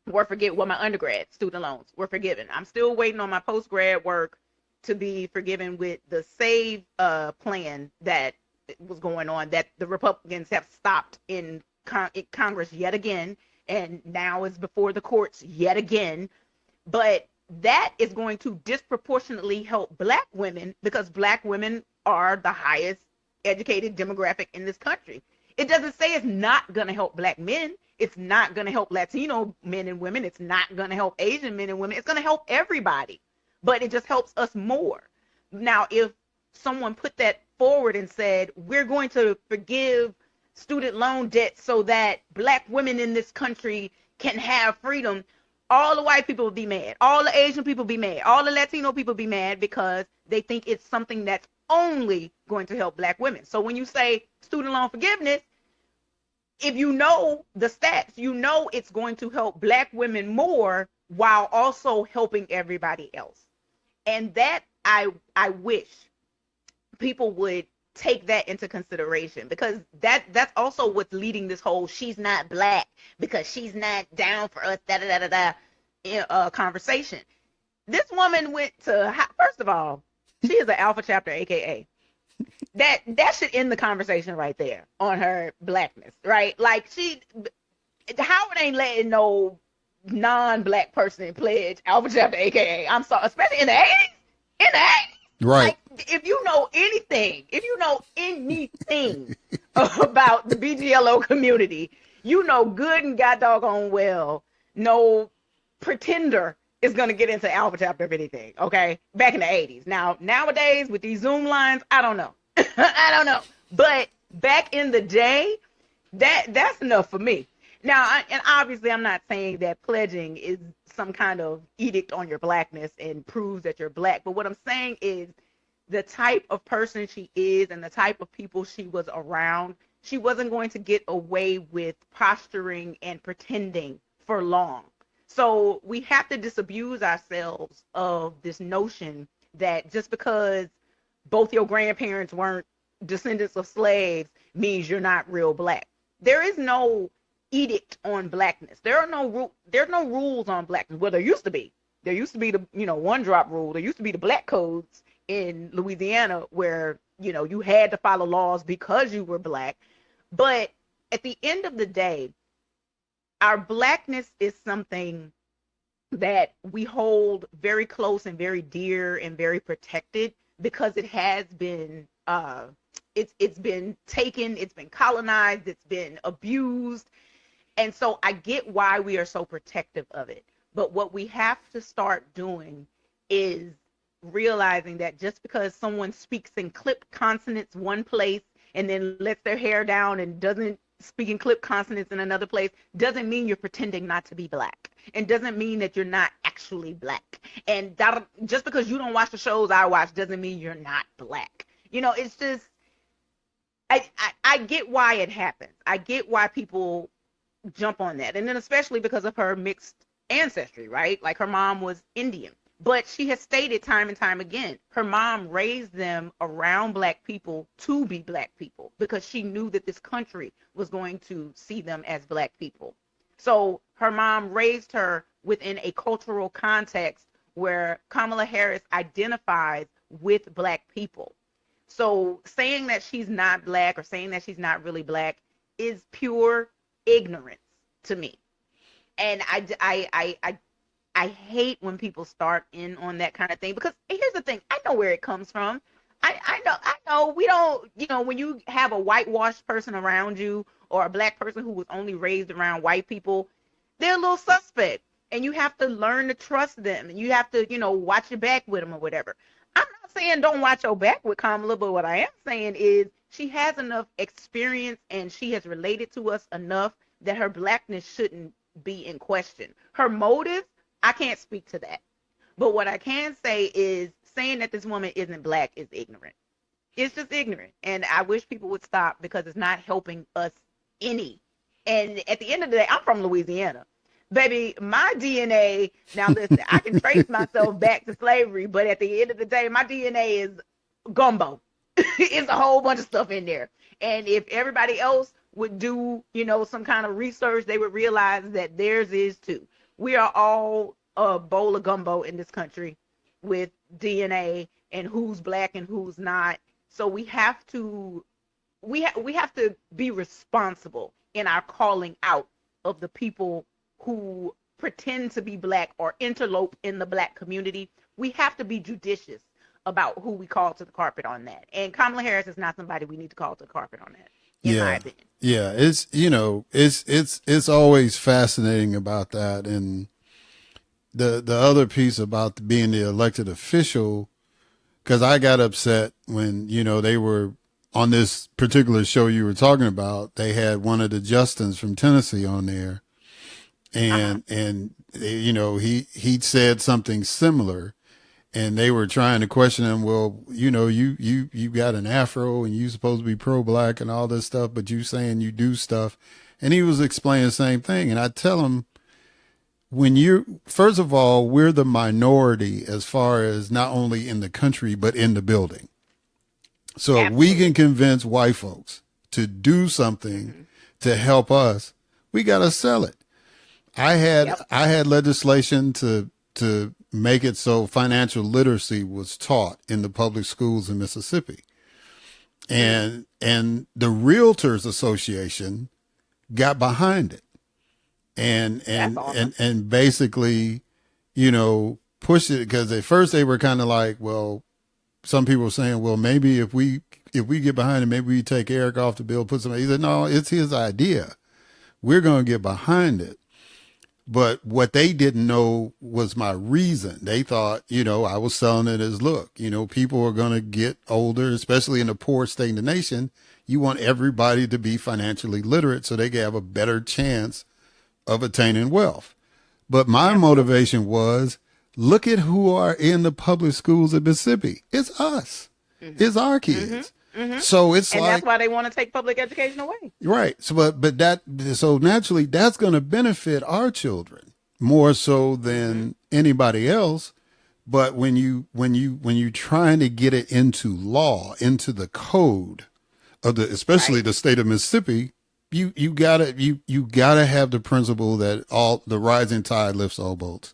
were forgiven. Well, my undergrad student loans were forgiven. I'm still waiting on my post-grad work to be forgiven with the SAVE plan that was going on, that the Republicans have stopped in Congress yet again, and now is before the courts yet again. But that is going to disproportionately help black women because black women are the highest educated demographic in this country. It doesn't say it's not going to help black men. It's not going to help Latino men and women. It's not going to help Asian men and women. It's going to help everybody, but it just helps us more. Now, if someone put that forward and said, we're going to forgive student loan debt so that black women in this country can have freedom, all the white people will be mad. All the Asian people be mad. All the Latino people be mad because they think it's something that's only going to help black women. So when you say student loan forgiveness, if you know the stats, you know it's going to help black women more while also helping everybody else. And that I wish people would take that into consideration, because that's also what's leading this whole she's not black because she's not down for us conversation. This woman went to, first of all, she is an alpha chapter, aka that should end the conversation right there on her blackness, right? Like Howard ain't letting no non-black person pledge alpha chapter, aka, I'm sorry, especially in the 80s. Right. Like, if you know anything about the BGLO community, you know good and god doggone well no pretender is going to get into alpha chapter of anything, okay? Back in the 80s. Now, nowadays, with these Zoom lines, I don't know. I don't know. But back in the day, that's enough for me. Now, and obviously, I'm not saying that pledging is some kind of edict on your blackness and proves that you're black. But what I'm saying is the type of person she is and the type of people she was around, she wasn't going to get away with posturing and pretending for long. So we have to disabuse ourselves of this notion that just because both your grandparents weren't descendants of slaves means you're not real black. There is no edict on blackness. There are no rules on blackness. Well, there used to be. There used to be the one drop rule. There used to be the black codes in Louisiana where you had to follow laws because you were black. But at the end of the day, our blackness is something that we hold very close and very dear and very protected because it has been it's been taken, it's been colonized, it's been abused. And so I get why we are so protective of it. But what we have to start doing is realizing that just because someone speaks in clipped consonants one place and then lets their hair down and doesn't speak in clipped consonants in another place doesn't mean you're pretending not to be black, and doesn't mean that you're not actually black. And just because you don't watch the shows I watch doesn't mean you're not black. It's just I get why it happens. I get why people jump on that. And then especially because of her mixed ancestry, right? Like her mom was Indian. But she has stated time and time again, her mom raised them around black people to be black people because she knew that this country was going to see them as black people. So her mom raised her within a cultural context where Kamala Harris identifies with Black people. So saying that she's not Black or saying that she's not really Black is pure ignorance to me. And I hate when people start in on that kind of thing, because here's the thing. I know where it comes from. I know we don't, when you have a whitewashed person around you or a Black person who was only raised around white people, they're a little suspect, and you have to learn to trust them, and you have to, watch your back with them or whatever. I'm not saying don't watch your back with Kamala, but what I am saying is she has enough experience and she has related to us enough that her Blackness shouldn't be in question. Her motive, I can't speak to that. But what I can say is saying that this woman isn't Black is ignorant. It's just ignorant. And I wish people would stop, because it's not helping us any. And at the end of the day, I'm from Louisiana. Baby, my DNA, now listen, I can trace myself back to slavery, but at the end of the day, my DNA is gumbo. It's a whole bunch of stuff in there. And if everybody else would do, some kind of research, they would realize that theirs is too. We are all a bowl of gumbo in this country with DNA and who's Black and who's not. So we have to be responsible in our calling out of the people who pretend to be Black or interlope in the Black community. We have to be judicious about who we call to the carpet on that. And Kamala Harris is not somebody we need to call to the carpet on that, in my opinion. Yeah, it's always fascinating about that. And the other piece about being the elected official, because I got upset when, they were on this particular show you were talking about, they had one of the Justins from Tennessee on there. And he said something similar, and they were trying to question him. Well, you got an afro and you supposed to be pro-Black and all this stuff, but you saying you do stuff. And he was explaining the same thing. And I tell him, first of all, we're the minority as far as not only in the country, but in the building. So if we can convince white folks to do something to help us, we got to sell it. I had legislation to make it so financial literacy was taught in the public schools in Mississippi. And the Realtors Association got behind it and awesome. and basically, pushed it, because at first they were kind of like, well, some people were saying, well, maybe if we get behind it, maybe we take Eric off the bill, put somebody. He said, no, it's his idea. We're going to get behind it. But what they didn't know was my reason. They thought, I was selling it as, look, people are going to get older, especially in a poor state in the nation. You want everybody to be financially literate so they can have a better chance of attaining wealth. But my motivation was, look at who are in the public schools of Mississippi. It's us. Mm-hmm. It's our kids. Mm-hmm. So it's and that's why they want to take public education away. Right. So, so naturally that's going to benefit our children more so than anybody else. But when you trying to get it into law, into the code of especially the state of Mississippi, you gotta have the principle that all the rising tide lifts all boats.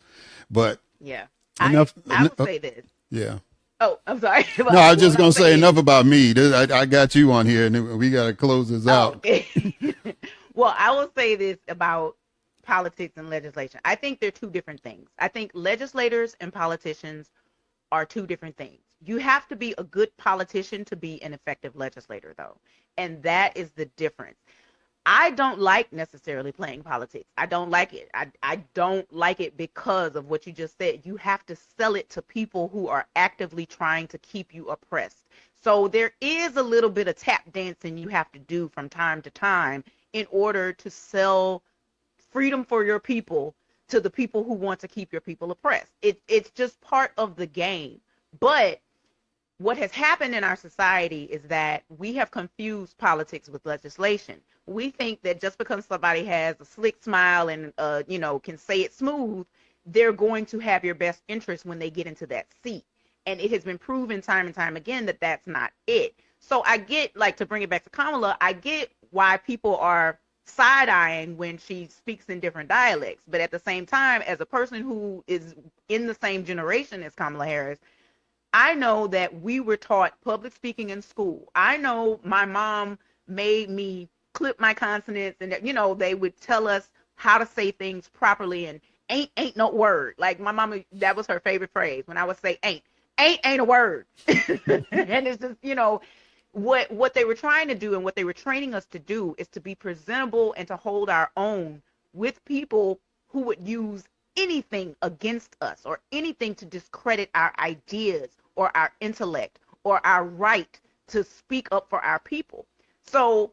But I would say this. Yeah. Oh, I'm sorry. No, I was just going to say enough about me. I got you on here, and we got to close this out. Okay. Well, I will say this about politics and legislation. I think they're two different things. I think legislators and politicians are two different things. You have to be a good politician to be an effective legislator, though. And that is the difference. I don't like necessarily playing politics. I don't like it. I don't like it because of what you just said. You have to sell it to people who are actively trying to keep you oppressed. So there is a little bit of tap dancing you have to do from time to time in order to sell freedom for your people to the people who want to keep your people oppressed. It's just part of the game. But what has happened in our society is that we have confused politics with legislation. We think that just because somebody has a slick smile and, can say it smooth, they're going to have your best interest when they get into that seat. And it has been proven time and time again that that's not it. So I get, to bring it back to Kamala, I get why people are side-eyeing when she speaks in different dialects. But at the same time, as a person who is in the same generation as Kamala Harris, I know that we were taught public speaking in school. I know my mom made me clip my consonants, and they would tell us how to say things properly, and ain't no word. Like my mama, that was her favorite phrase. When I would say ain't a word. And it's just, what they were trying to do and what they were training us to do is to be presentable and to hold our own with people who would use anything against us or anything to discredit our ideas or our intellect or our right to speak up for our people. So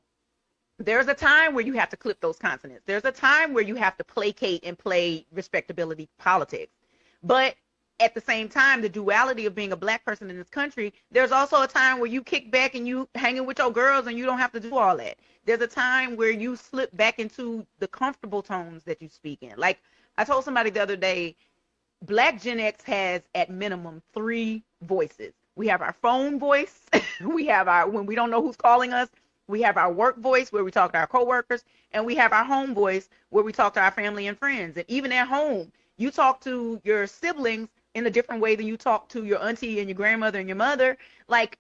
there's a time where you have to clip those consonants. There's a time where you have to placate and play respectability politics. But at the same time, the duality of being a black person in this country, there's also a time where you kick back and you hanging with your girls and you don't have to do all that. There's a time where you slip back into the comfortable tones that you speak in. Like I told somebody the other day, Black Gen X has at minimum 3 voices. We have our phone voice. We have our, when we don't know who's calling us, we have our work voice where we talk to our coworkers, and we have our home voice where we talk to our family and friends. And even at home, you talk to your siblings in a different way than you talk to your auntie and your grandmother and your mother. Like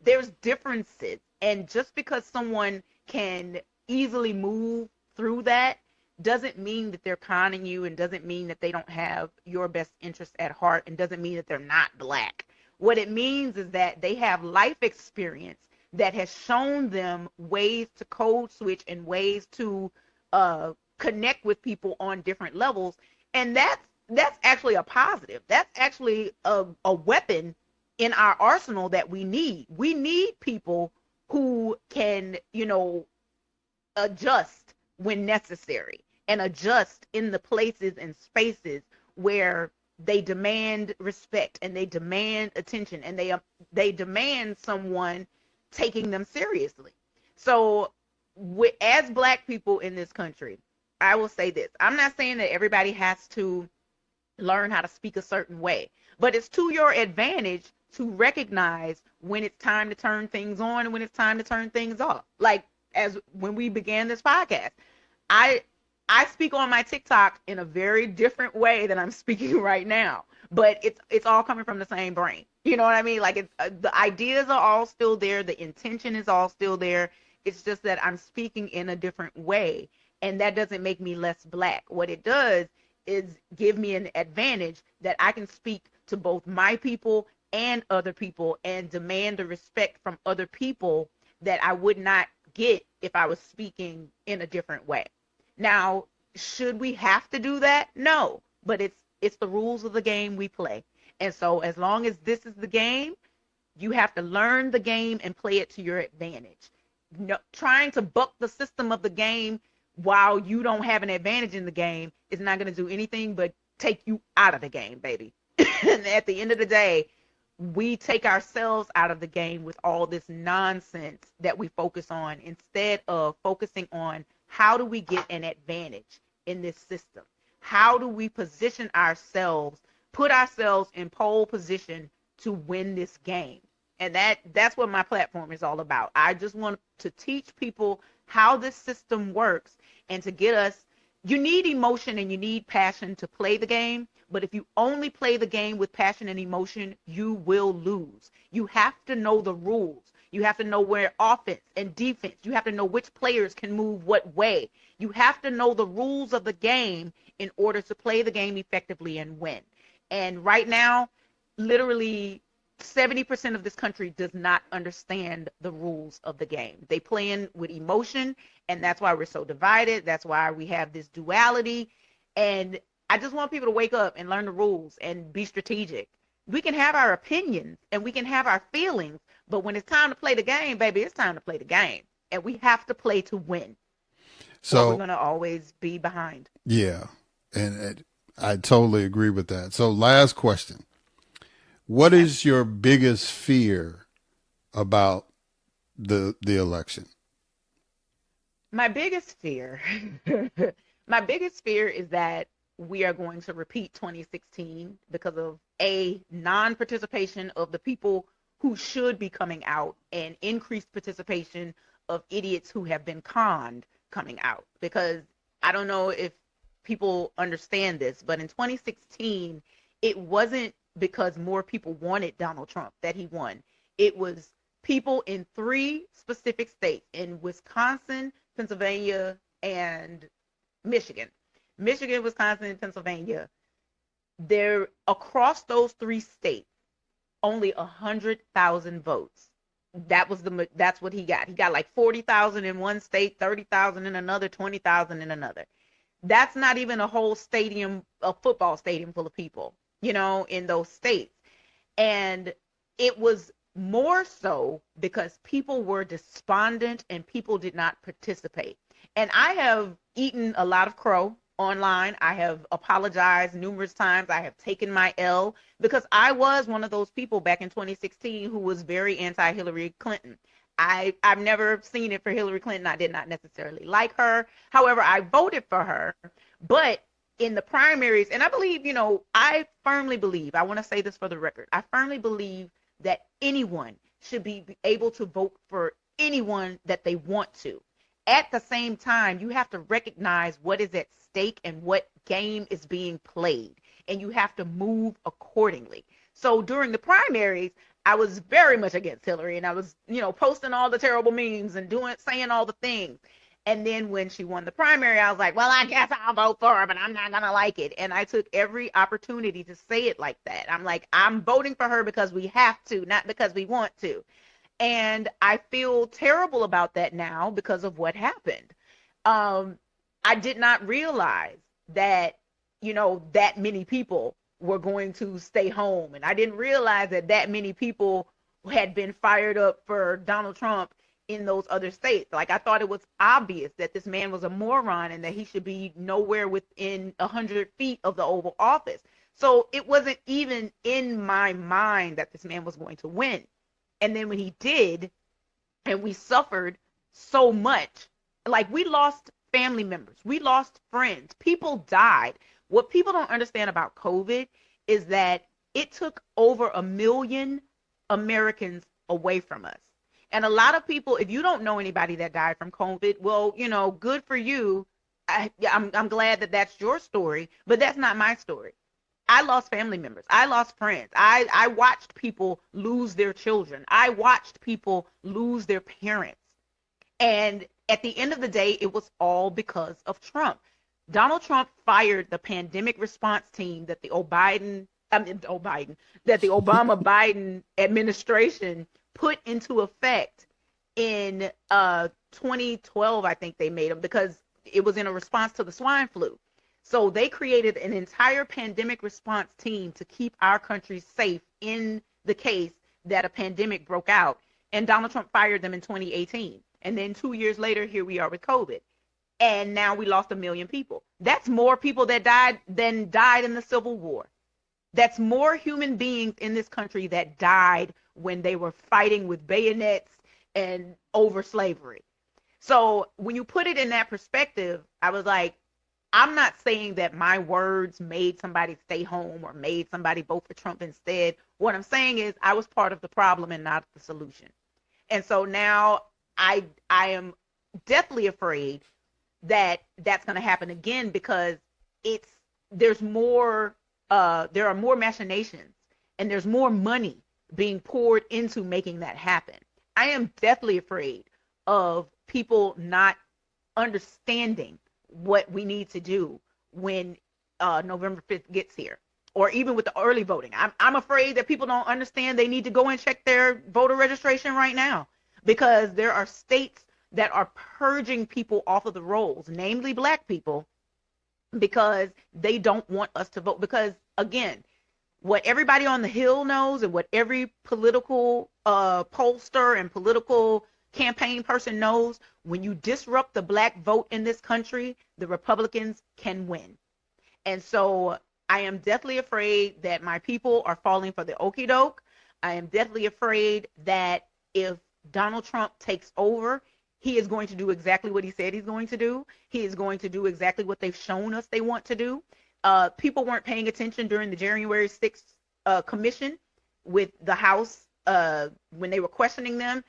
there's differences. And just because someone can easily move through that doesn't mean that they're conning you, and doesn't mean that they don't have your best interest at heart, and doesn't mean that they're not black. What it means is that they have life experience that has shown them ways to code switch and ways to connect with people on different levels. And that's actually a positive. That's actually a weapon in our arsenal that we need. We need people who can, adjust when necessary and adjust in the places and spaces where they demand respect and they demand attention and they demand someone taking them seriously. So as black people in this country, I will say this. I'm not saying that everybody has to learn how to speak a certain way, but it's to your advantage to recognize when it's time to turn things on and when it's time to turn things off. Like as when we began this podcast, I speak on my TikTok in a very different way than I'm speaking right now, but it's all coming from the same brain. You know what I mean? Like it's the ideas are all still there. The intention is all still there. It's just that I'm speaking in a different way, and that doesn't make me less black. What it does is give me an advantage that I can speak to both my people and other people and demand the respect from other people that I would not get if I was speaking in a different way. Now, should we have to do that? No, but it's the rules of the game we play. And so as long as this is the game, you have to learn the game and play it to your advantage. No, trying to buck the system of the game while you don't have an advantage in the game is not going to do anything but take you out of the game, baby. And at the end of the day, we take ourselves out of the game with all this nonsense that we focus on instead of focusing on how do we get an advantage in this system? How do we position ourselves, put ourselves in pole position to win this game? And that's what my platform is all about. I just want to teach people how this system works and to get us, you need emotion and you need passion to play the game. But if you only play the game with passion and emotion, you will lose. You have to know the rules. You have to know where offense and defense, you have to know which players can move what way. You have to know the rules of the game in order to play the game effectively and win. And right now, literally 70% of this country does not understand the rules of the game. They play in with emotion, and that's why we're so divided. That's why we have this duality. And I just want people to wake up and learn the rules and be strategic. We can have our opinions and we can have our feelings, but when it's time to play the game, baby, it's time to play the game. And we have to play to win. So we're going to always be behind. Yeah. And I totally agree with that. So last question. What is your biggest fear about the election? My biggest fear, my biggest fear is that we are going to repeat 2016 because of non-participation of the people who should be coming out and increased participation of idiots who have been conned coming out, because I don't know if people understand this, but in 2016, it wasn't because more people wanted Donald Trump that he won. It was people in 3 specific states, in Wisconsin, Pennsylvania, and Michigan. Michigan, Wisconsin, and Pennsylvania. There, across those 3 states, only 100,000 votes. That's what he got. He got like 40,000 in one state, 30,000 in another, 20,000 in another. That's not even a whole stadium, a football stadium full of people, in those states. And it was more so because people were despondent and people did not participate. And I have eaten a lot of crow online. I have apologized numerous times. I have taken my L, because I was one of those people back in 2016 who was very anti-Hillary Clinton. I've never seen it for Hillary Clinton. I did not necessarily like her. However, I voted for her. But in the primaries, and I believe, I firmly believe, I want to say this for the record, I firmly believe that anyone should be able to vote for anyone that they want to. At the same time, you have to recognize what is at stake and what game is being played, and you have to move accordingly. So during the primaries, I was very much against Hillary, and I was, posting all the terrible memes and saying all the things. And then when she won the primary, I was like, well, I guess I'll vote for her, but I'm not going to like it. And I took every opportunity to say it like that. I'm like, I'm voting for her because we have to, not because we want to. And I feel terrible about that now because of what happened. I did not realize that, that many people were going to stay home. And I didn't realize that many people had been fired up for Donald Trump in those other states. Like, I thought it was obvious that this man was a moron and that he should be nowhere within 100 feet of the Oval Office. So it wasn't even in my mind that this man was going to win. And then when he did, and we suffered so much, like, we lost family members, we lost friends, people died. What people don't understand about COVID is that it took over 1 million Americans away from us. And a lot of people, if you don't know anybody that died from COVID, well, good for you. I'm glad that that's your story, but that's not my story. I lost family members. I lost friends. I watched people lose their children. I watched people lose their parents. And at the end of the day, it was all because of Trump. Donald Trump fired the pandemic response team that the Obama-Biden administration put into effect in 2012, I think they made them, because it was in a response to the swine flu. So they created an entire pandemic response team to keep our country safe in the case that a pandemic broke out. And Donald Trump fired them in 2018. And then 2 years later, here we are with COVID. And now we lost 1 million people. That's more people that died than died in the Civil War. That's more human beings in this country that died when they were fighting with bayonets and over slavery. So when you put it in that perspective, I was like, I'm not saying that my words made somebody stay home or made somebody vote for Trump instead. What I'm saying is I was part of the problem and not the solution. And so now I am deathly afraid that that's going to happen again, because there are more machinations and there's more money being poured into making that happen. I am deathly afraid of people not understanding what we need to do when November 5th gets here, or even with the early voting. I'm afraid that people don't understand they need to go and check their voter registration right now, because there are states that are purging people off of the rolls, namely Black people, because they don't want us to vote. Because, again, what everybody on the Hill knows and what every political pollster and political campaign person knows, when you disrupt the Black vote in this country, the Republicans can win. And so I am deathly afraid that my people are falling for the okie doke. I am deathly afraid that if Donald Trump takes over, he is going to do exactly what he said he's going to do. He is going to do exactly what they've shown us they want to do. People weren't paying attention during the January 6th commission with the House when they were questioning them.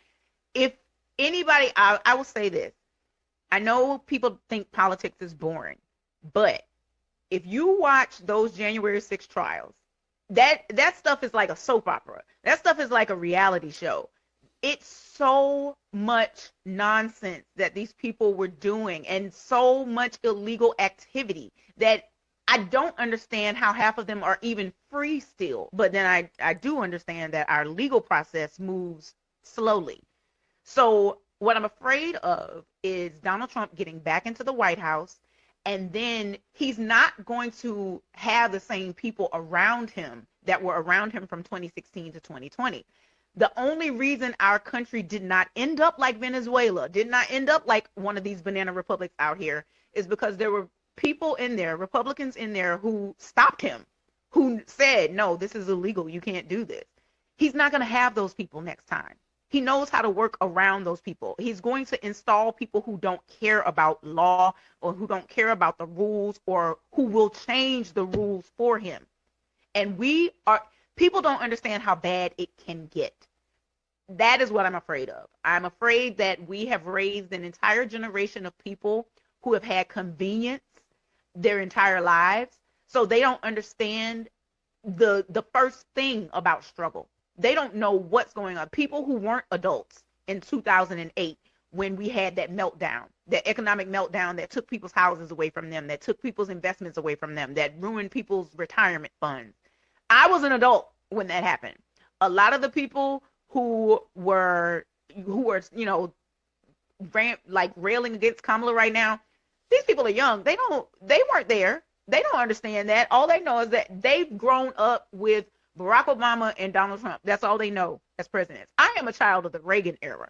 If anybody, I will say this, I know people think politics is boring, but if you watch those January 6th trials, that stuff is like a soap opera. That stuff is like a reality show. It's so much nonsense that these people were doing and so much illegal activity that I don't understand how half of them are even free still. But then I do understand that our legal process moves slowly. So what I'm afraid of is Donald Trump getting back into the White House, and then he's not going to have the same people around him that were around him from 2016 to 2020. The only reason our country did not end up like Venezuela, did not end up like one of these banana republics out here, is because there were people in there, Republicans in there, who stopped him, who said, no, this is illegal. You can't do this. He's not going to have those people next time. He knows how to work around those people. He's going to install people who don't care about law or who don't care about the rules or who will change the rules for him. And people don't understand how bad it can get. That is what I'm afraid of. I'm afraid that we have raised an entire generation of people who have had convenience their entire lives. So they don't understand the first thing about struggle. They don't know what's going on. People who weren't adults in 2008 when we had that meltdown, that economic meltdown that took people's houses away from them, that took people's investments away from them, that ruined people's retirement funds. I was an adult when that happened. A lot of the people who were, railing against Kamala right now, these people are young. They weren't there. They don't understand that. All they know is that they've grown up with Barack Obama and Donald Trump. That's all they know as presidents. I am a child of the Reagan era.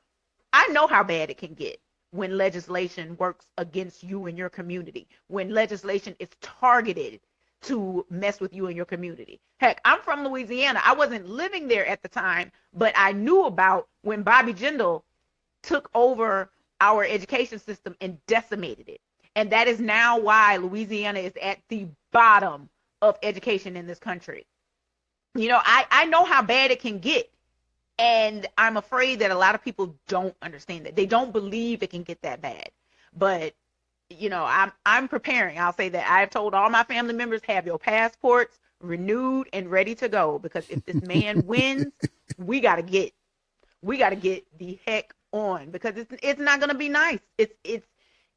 I know how bad it can get when legislation works against you and your community, when legislation is targeted to mess with you and your community. Heck, I'm from Louisiana. I wasn't living there at the time, but I knew about when Bobby Jindal took over our education system and decimated it. And that is now why Louisiana is at the bottom of education in this country. I know how bad it can get. And I'm afraid that a lot of people don't understand that. They don't believe it can get that bad. But, I'm preparing. I'll say that. I've told all my family members, have your passports renewed and ready to go. Because if this man wins, we got to get the heck on. Because it's not going to be nice.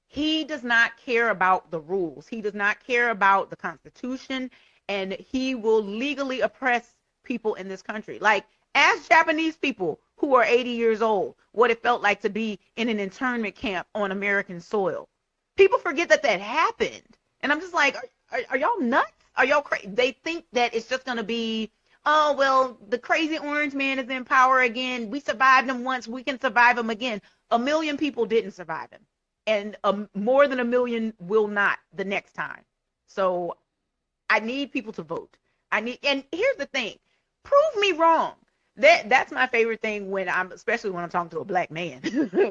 He does not care about the rules. He does not care about the Constitution. And he will legally oppress people in this country. Like, ask Japanese people who are 80 years old what it felt like to be in an internment camp on American soil. People forget that happened. And I'm just like, are y'all nuts? Are y'all crazy? They think that it's just going to be, oh, well, the crazy orange man is in power again. We survived him once. We can survive him again. 1 million people didn't survive him. And more than 1 million will not the next time. So I need people to vote. And here's the thing. Prove me wrong. That's my favorite thing especially when I'm talking to a black man,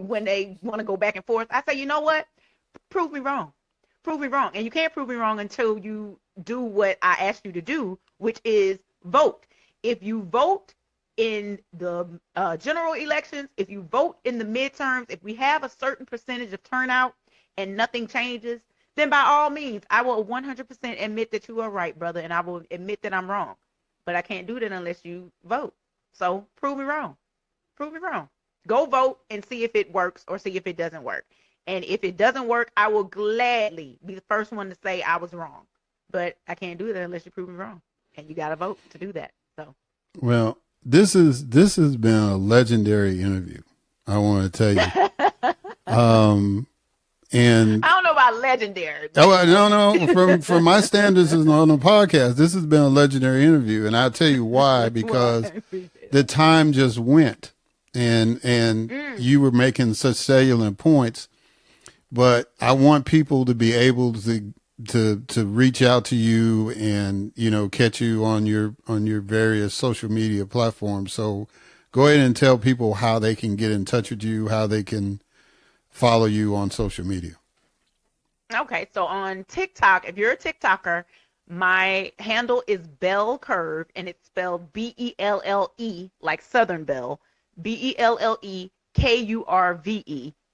when they want to go back and forth. I say, you know what? Prove me wrong. Prove me wrong. And you can't prove me wrong until you do what I asked you to do, which is vote. If you vote in the general elections, if you vote in the midterms, if we have a certain percentage of turnout and nothing changes, then by all means, I will 100% admit that you are right, brother, and I will admit that I'm wrong. But I can't do that unless you vote. So prove me wrong. Prove me wrong. Go vote and see if it works or see if it doesn't work. And if it doesn't work, I will gladly be the first one to say I was wrong. But I can't do that unless you prove me wrong. And you got to vote to do that. So. Well, this has been a legendary interview, I want to tell you. And I don't know about legendary. No. From my standards on the podcast, this has been a legendary interview, and I'll tell you why. Because the time just went, and you were making such salient points. But I want people to be able to reach out to you and catch you on your various social media platforms. So go ahead and tell people how they can get in touch with you, how they can follow you on social media. Okay, so on TikTok, if you're a TikToker, my handle is Bell Curve, and it's spelled Belle, like Southern Belle, BelleKurve.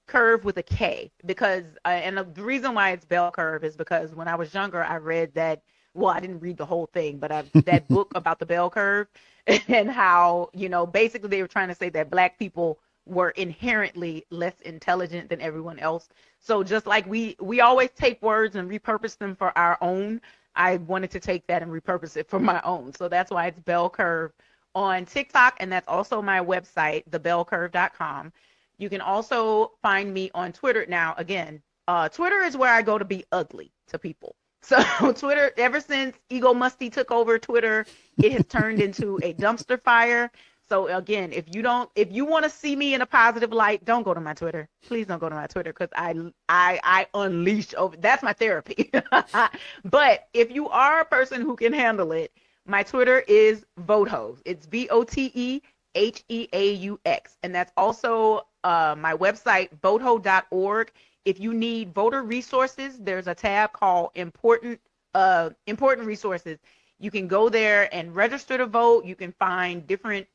curve with a K, because and the reason why it's bell curve is because when I was younger, I read that. Well, I didn't read the whole thing, but that book about the bell curve and how, basically they were trying to say that Black people were inherently less intelligent than everyone else. So just like we always take words and repurpose them for our own, I wanted to take that and repurpose it for my own. So that's why it's bell curve on TikTok, and that's also my website, thebellcurve.com. You can also find me on Twitter. Now, again, Twitter is where I go to be ugly to people. So Twitter, ever since Ego Musty took over Twitter, it has turned into a dumpster fire. So again, if you want to see me in a positive light, don't go to my Twitter. Please don't go to my Twitter, because I unleash over. That's my therapy. But if you are a person who can handle it, my Twitter is Votehouse. It's VOTEHEAUX, and that's also my website, voteho.org. If you need voter resources, there's a tab called important resources. You can go there and register to vote. You can find different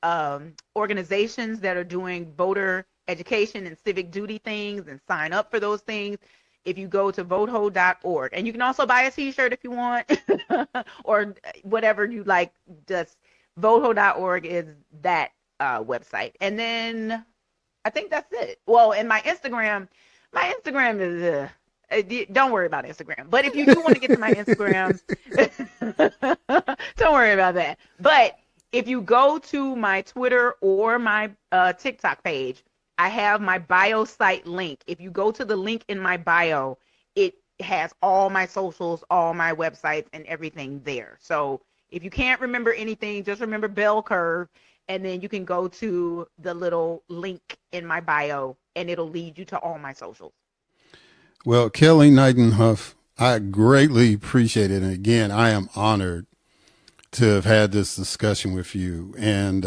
organizations that are doing voter education and civic duty things and sign up for those things if you go to voteho.org. And you can also buy a t-shirt if you want or whatever you like. Just voteho.org is that website. And then I think that's it. Well, and my Instagram is don't worry about Instagram. But if you do want to get to my Instagram, don't worry about that. But if you go to my Twitter or my TikTok page, I have my bio site link. If you go to the link in my bio, it has all my socials, all my websites, and everything there. So if you can't remember anything, just remember bell curve, and then you can go to the little link in my bio, and it'll lead you to all my socials. Well, Kellee, Knighten, Hough, I greatly appreciate it. And again, I am honored to have had this discussion with you. And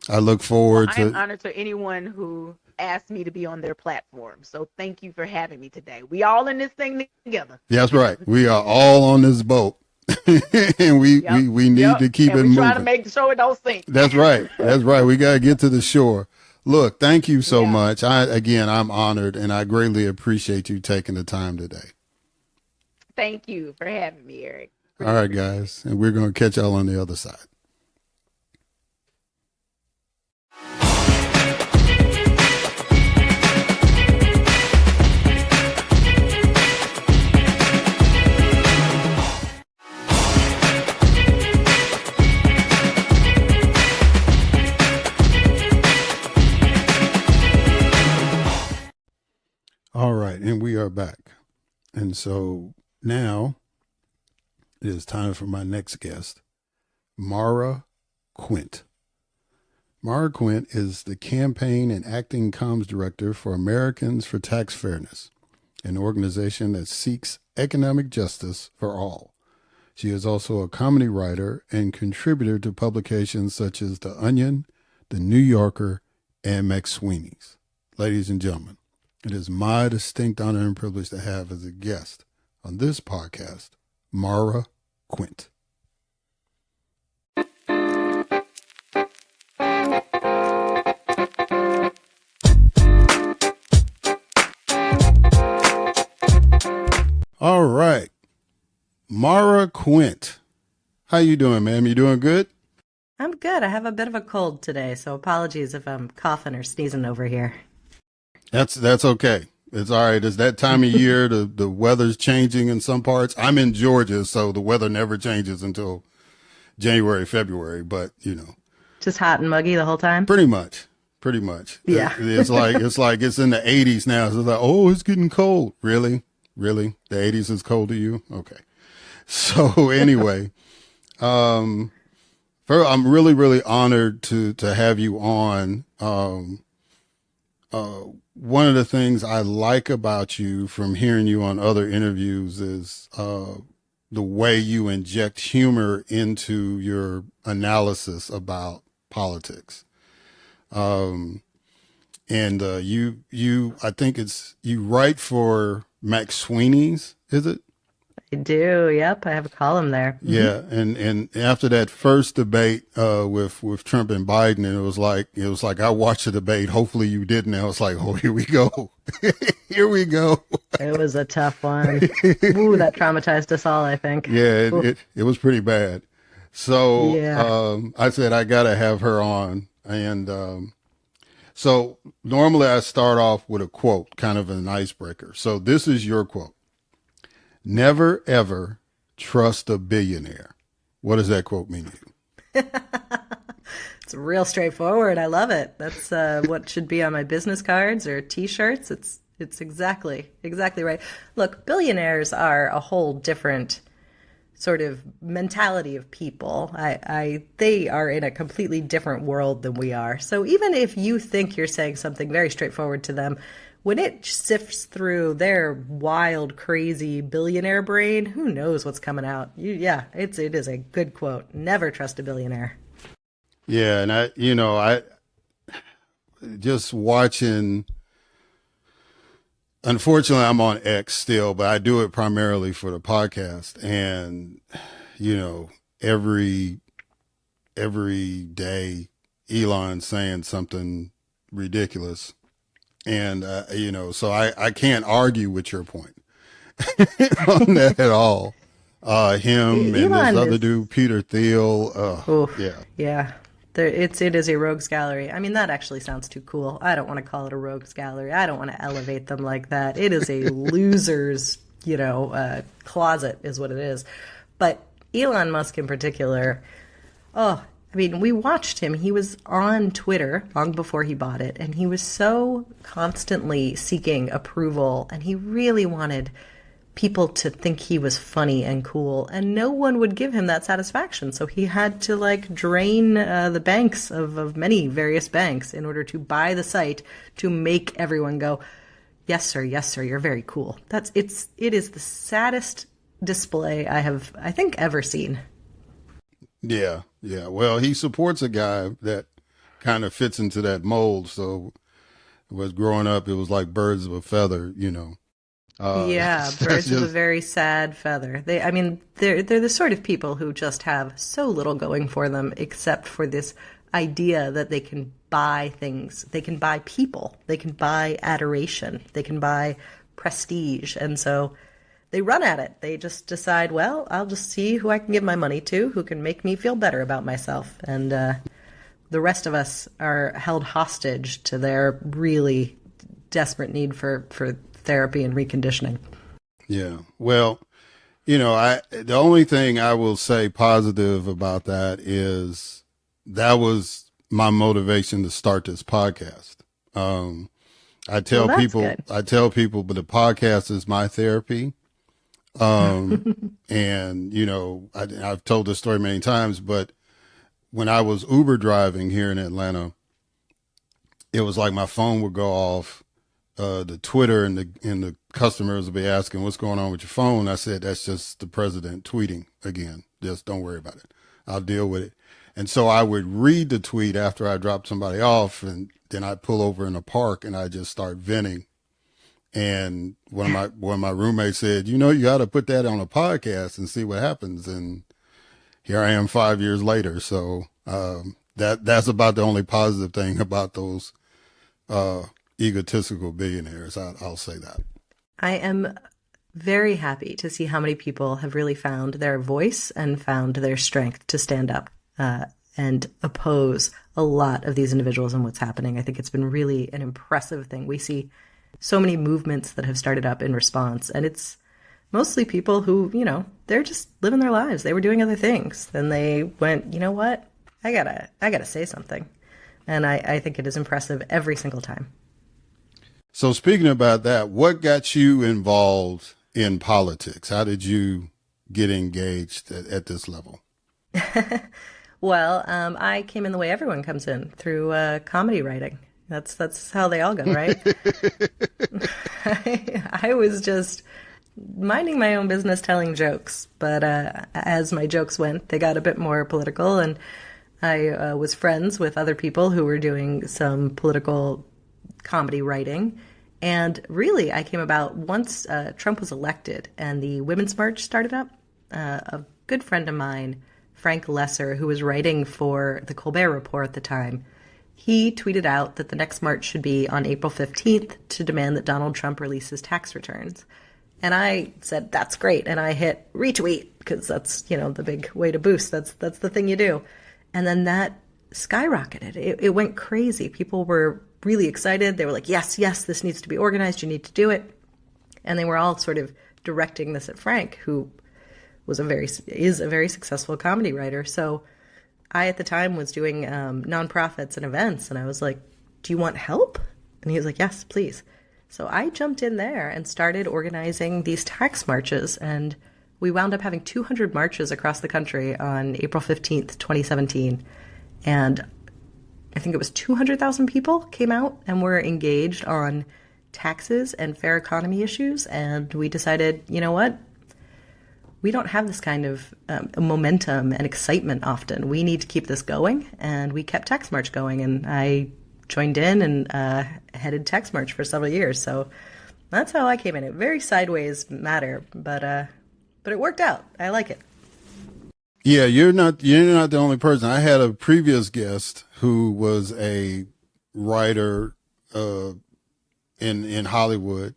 I look forward to. I am honored to anyone who asked me to be on their platform. So thank you for having me today. We all in this thing together. That's right. We are all on this boat. And we need to keep it moving. Try to make sure it don't sink. That's right. That's right. We got to get to the shore. Look, thank you so much. I'm honored, and I greatly appreciate you taking the time today. Thank you for having me, Eric. All right, guys, and we're going to catch y'all on the other side. All right, and we are back. And so now it is time for my next guest, Maura Quint. Maura Quint is the campaign and acting comms director for Americans for Tax Fairness, an organization that seeks economic justice for all. She is also a comedy writer and contributor to publications such as The Onion, The New Yorker, and McSweeney's. Ladies and gentlemen, it is my distinct honor and privilege to have as a guest on this podcast, Maura Quint. All right. Maura Quint. How you doing, ma'am? You doing good? I'm good. I have a bit of a cold today, so apologies if I'm coughing or sneezing over here. That's okay. It's all right. It's that time of year. The weather's changing in some parts. I'm in Georgia, so the weather never changes until January, February. But Just hot and muggy the whole time? Pretty much. Yeah. It's like it's in the 80s now. So it's like, oh, it's getting cold. Really? The 80s is cold to you? Okay. So anyway, I'm really, really honored to have you on. One of the things I like about you from hearing you on other interviews is the way you inject humor into your analysis about politics. And I think you write for McSweeney's, is it? I do. Yep, I have a column there. Yeah, and after that first debate with Trump and Biden, and it was like I watched the debate. Hopefully you didn't. I was like, oh, here we go, here we go. It was a tough one. Ooh, that traumatized us all, I think. Yeah, it was pretty bad. So Yeah. I said I gotta have her on, and so normally I start off with a quote, kind of an icebreaker. So this is your quote: "Never ever trust a billionaire." What does that quote mean to you? It's real straightforward. I love it. That's what should be on my business cards or T-shirts. It's exactly right. Look, billionaires are a whole different sort of mentality of people. They are in a completely different world than we are. So even if you think you're saying something very straightforward to them, when it sifts through their wild, crazy billionaire brain, who knows what's coming out? It is a good quote. Never trust a billionaire. Yeah, and I just watching. Unfortunately, I'm on X still, but I do it primarily for the podcast. And, every day Elon's saying something ridiculous. And, so I can't argue with your point on that at all. Him and Elon this other is, dude, Peter Thiel. oof, Yeah. yeah. It is a rogues gallery. I mean, that actually sounds too cool. I don't want to call it a rogues gallery. I don't want to elevate them like that. It is a loser's, closet is what it is. But Elon Musk in particular, oh, I mean, we watched him. He was on Twitter long before he bought it, and he was so constantly seeking approval, and he really wanted people to think he was funny and cool, and no one would give him that satisfaction. So he had to drain the banks of many various banks in order to buy the site to make everyone go, yes sir, you're very cool. It is the saddest display I have, I think, ever seen. Yeah. Yeah. Well, he supports a guy that kind of fits into that mold. So it was growing up, it was like birds of a feather, Yeah, birds of a very sad feather. They're the sort of people who just have so little going for them, except for this idea that they can buy things. They can buy people. They can buy adoration. They can buy prestige. And so they run at it. They just decide, well, I'll just see who I can give my money to, who can make me feel better about myself. And the rest of us are held hostage to their really desperate need for therapy and reconditioning. Yeah. Well, the only thing I will say positive about that is that was my motivation to start this podcast. I tell people, good. but the podcast is my therapy. And, I've told this story many times, but when I was Uber driving here in Atlanta, it was like my phone would go off. The Twitter and the customers will be asking, what's going on with your phone? I said, that's just the president tweeting again. Just don't worry about it. I'll deal with it. And so I would read the tweet after I dropped somebody off, and then I'd pull over in a park and I just start venting. And one of my roommates said, you got to put that on a podcast and see what happens. And here I am 5 years later. So, that's about the only positive thing about those, egotistical billionaires. I'll say that. I am very happy to see how many people have really found their voice and found their strength to stand up and oppose a lot of these individuals and what's happening. I think it's been really an impressive thing. We see so many movements that have started up in response, and it's mostly people who, they're just living their lives. They were doing other things. Then they went, you know what? I gotta say something. And I think it is impressive every single time. So speaking about that, what got you involved in politics? How did you get engaged at this level? Well, I came in the way everyone comes in, through comedy writing. That's how they all go, right? I was just minding my own business, telling jokes. But as my jokes went, they got a bit more political, and I was friends with other people who were doing some political comedy writing. And really, I came about once Trump was elected and the Women's March started up. A good friend of mine, Frank Lesser, who was writing for the Colbert Report at the time, he tweeted out that the next march should be on April 15th to demand that Donald Trump release his tax returns. And I said, that's great. And I hit retweet because that's, the big way to boost. That's the thing you do. And then that skyrocketed. It went crazy. People were really excited. They were like, yes, this needs to be organized. You need to do it. And they were all sort of directing this at Frank, who is a very successful comedy writer. So I, at the time, was doing nonprofits and events, and I was like, do you want help? And he was like, yes, please. So I jumped in there and started organizing these tax marches, and we wound up having 200 marches across the country on April 15th, 2017. And I think it was 200,000 people came out and were engaged on taxes and fair economy issues, and we decided, you know what? We don't have this kind of momentum and excitement often. We need to keep this going, and we kept Tax March going, and I joined in and headed Tax March for several years. So that's how I came in. It very sideways matter, but it worked out. I like it. Yeah, you're not the only person. I had a previous guest who was a writer in Hollywood,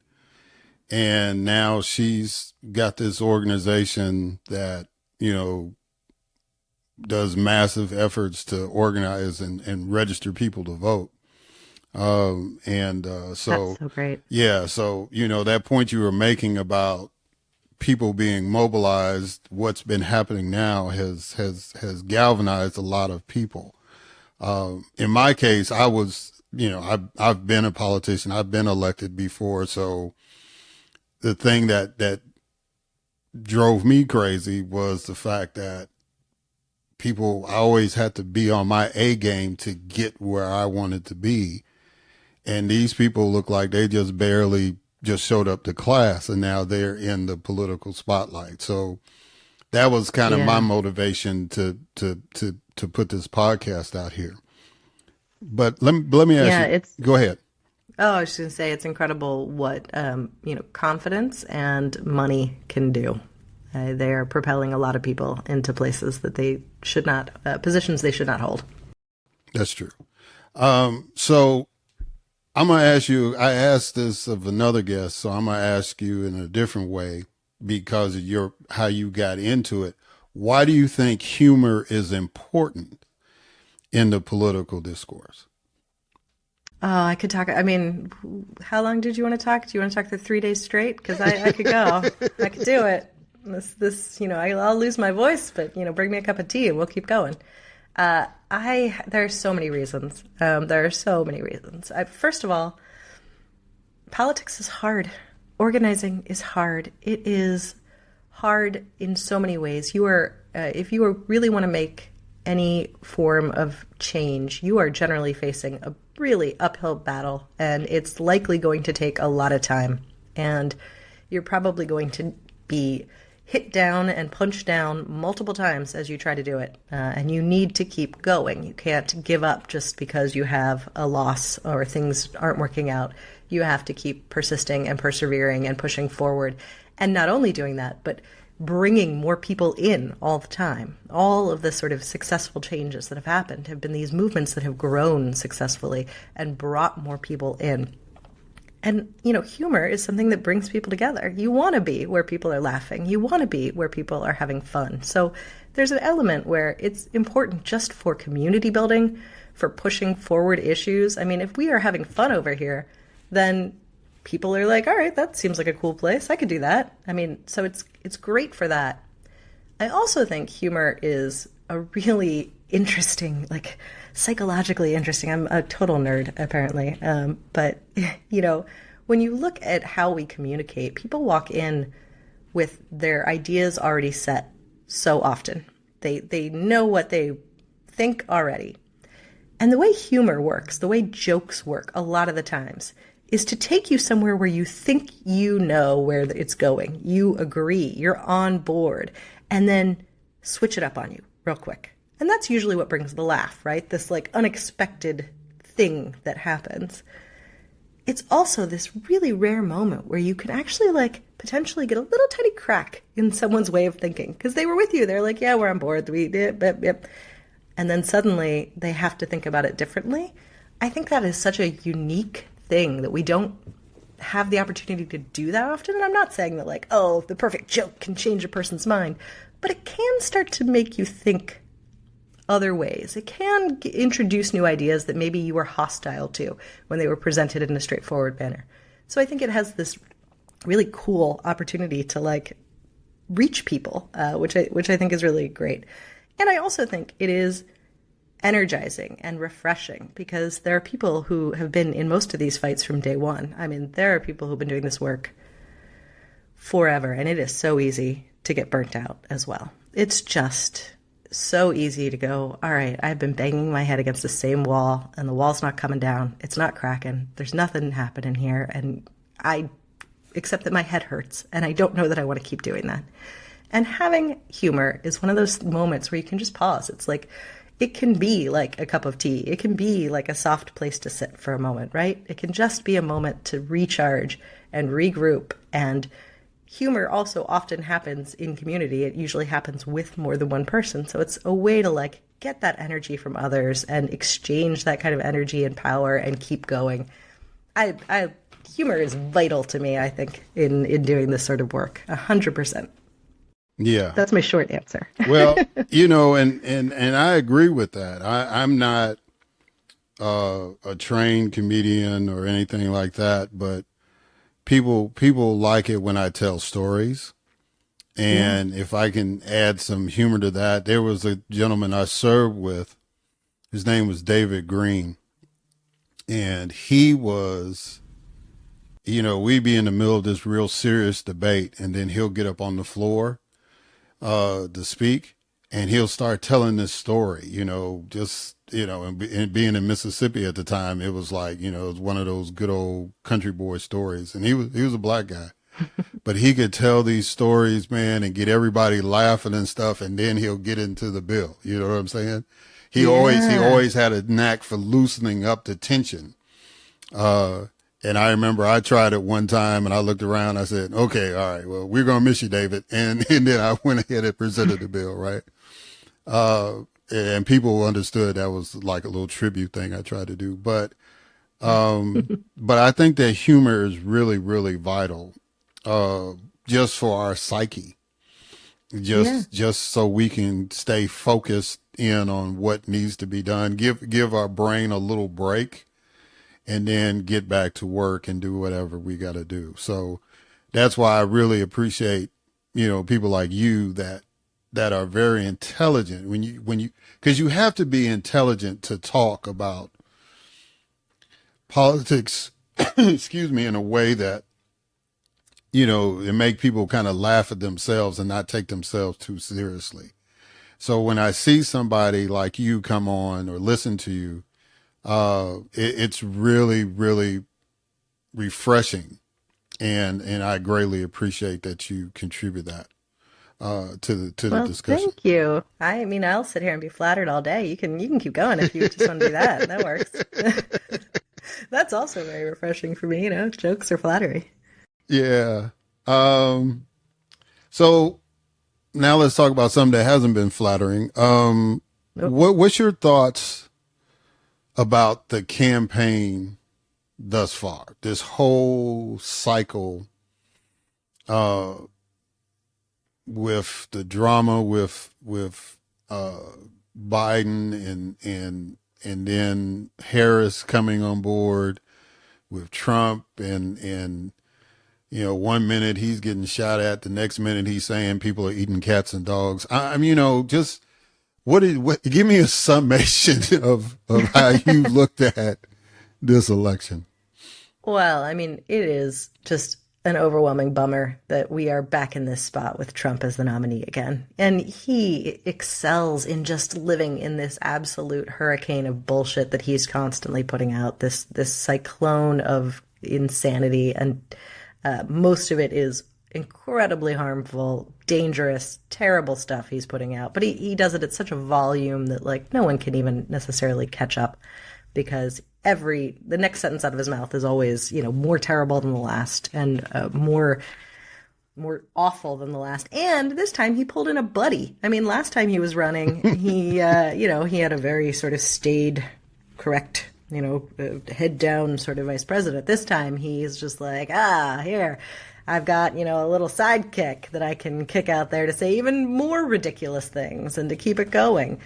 and now she's got this organization that, does massive efforts to organize and register people to vote. So That's so great. Yeah. So, that point you were making about people being mobilized, what's been happening now has galvanized a lot of people. In my case, I was, I've been a politician. I've been elected before. So the thing that drove me crazy was the fact that I always had to be on my A game to get where I wanted to be. And these people look like they just barely just showed up to class, and now they're in the political spotlight. So that was kind of my motivation to put this podcast out here. But let me ask you. Go ahead. Oh, I was just going to say, it's incredible what, confidence and money can do. They are propelling a lot of people into places that they should not, positions they should not hold. That's true. So I'm going to ask you, I asked this of another guest, so I'm going to ask you in a different way because of how you got into it. Why do you think humor is important in the political discourse? Oh, I could talk. I mean, how long did you want to talk? Do you want to talk for 3 days straight? Because I could go. I could do it. I'll lose my voice, but, bring me a cup of tea and we'll keep going. There are so many reasons. First of all, politics is hard. Organizing is hard. It is hard in so many ways. If you really want to make any form of change, you are generally facing a really uphill battle, and it's likely going to take a lot of time. And you're probably going to be hit down and punched down multiple times as you try to do it. And you need to keep going. You can't give up just because you have a loss or things aren't working out. You have to keep persisting and persevering and pushing forward. And not only doing that, but bringing more people in all the time. All of the sort of successful changes that have happened have been these movements that have grown successfully and brought more people in. And, humor is something that brings people together. You want to be where people are laughing. You want to be where people are having fun. So there's an element where it's important just for community building, for pushing forward issues. I mean, if we are having fun over here, then people are like, all right, that seems like a cool place. I could do that. I mean, so it's great for that. I also think humor is a really interesting, psychologically interesting. I'm a total nerd, apparently. But, when you look at how we communicate, people walk in with their ideas already set so often. They know what they think already. And the way humor works, the way jokes work a lot of the times, is to take you somewhere where you think you know where it's going. You agree, you're on board, and then switch it up on you real quick. And that's usually what brings the laugh, right? This unexpected thing that happens. it's also this really rare moment where you can actually like potentially get a little tiny crack in someone's way of thinking because they were with you. They're like, yeah, we're on board. Yep. And then suddenly they have to think about it differently. I think that is such a unique thing that we don't have the opportunity to do that often. And I'm not saying that like, oh, the perfect joke can change a person's mind, but it can start to make you think other ways. It can introduce new ideas that maybe you were hostile to when they were presented in a straightforward manner. So I think it has this really cool opportunity to like reach people, which I think is really great. And I also think it is energizing and refreshing because there are people who have been in most of these fights from day one. I mean, there are people who've been doing this work forever, and it is so easy to get burnt out as well. It's just so easy to go, all right, I've been banging my head against the same wall and the wall's not coming down. It's not cracking. There's nothing happening here. And except that my head hurts and I don't know that I want to keep doing that. And having humor is one of those moments where you can just pause. It's like, it can be like a cup of tea. It can be like a soft place to sit for a moment, right? It can just be a moment to recharge and regroup. And humor also often happens in community. It usually happens with more than one person. So it's a way to like get that energy from others and exchange that kind of energy and power and keep going. Humor is vital to me, I think, in doing this sort of work. 100%. Yeah. That's my short answer. Well, and I agree with that. I'm not a trained comedian or anything like that, but people like it when I tell stories. And if I can add some humor to that, there was a gentleman I served with, his name was David Green. And he was, we'd be in the middle of this real serious debate, and then he'll get up on the floor to speak, and he'll start telling this story, and being in Mississippi at the time, it was like, it was one of those good old country boy stories. And he was a black guy, but he could tell these stories, man, and get everybody laughing and stuff. And then he'll get into the bill. You know what I'm saying? He always had a knack for loosening up the tension. And I remember I tried it one time and I looked around, I said, okay, all right, well, we're going to miss you, David. And then I went ahead and presented the bill, right? And people understood that was like a little tribute thing I tried to do. But I think that humor is really, really vital, just for our psyche, just so we can stay focused in on what needs to be done, give our brain a little break, and then get back to work and do whatever we got to do. So that's why I really appreciate, people like you that are very intelligent because you have to be intelligent to talk about politics, excuse me, in a way that, it make people kind of laugh at themselves and not take themselves too seriously. So when I see somebody like you come on or listen to you, it's really, really refreshing. And I greatly appreciate that you contribute that, to the discussion. Thank you. I mean, I'll sit here and be flattered all day. You can keep going if you just want to do that. That works. That's also very refreshing for me, jokes are flattery. Yeah. So now let's talk about something that hasn't been flattering. What's your thoughts about the campaign thus far? This whole cycle, with the drama with Biden and then Harris coming on board with Trump and 1 minute he's getting shot at, the next minute he's saying people are eating cats and dogs. I mean, just give me a summation of how you looked at this election. Well, I mean, it is just an overwhelming bummer that we are back in this spot with Trump as the nominee again. And he excels in just living in this absolute hurricane of bullshit that he's constantly putting out, this cyclone of insanity. And most of it is incredibly harmful, dangerous, terrible stuff he's putting out. But he does it at such a volume that, like, no one can even necessarily catch up because the next sentence out of his mouth is always, more terrible than the last and more awful than the last. And this time he pulled in a buddy. I mean, last time he was running, he had a very sort of staid, correct, head down sort of vice president. This time he's just like, here, I've got, a little sidekick that I can kick out there to say even more ridiculous things and to keep it going.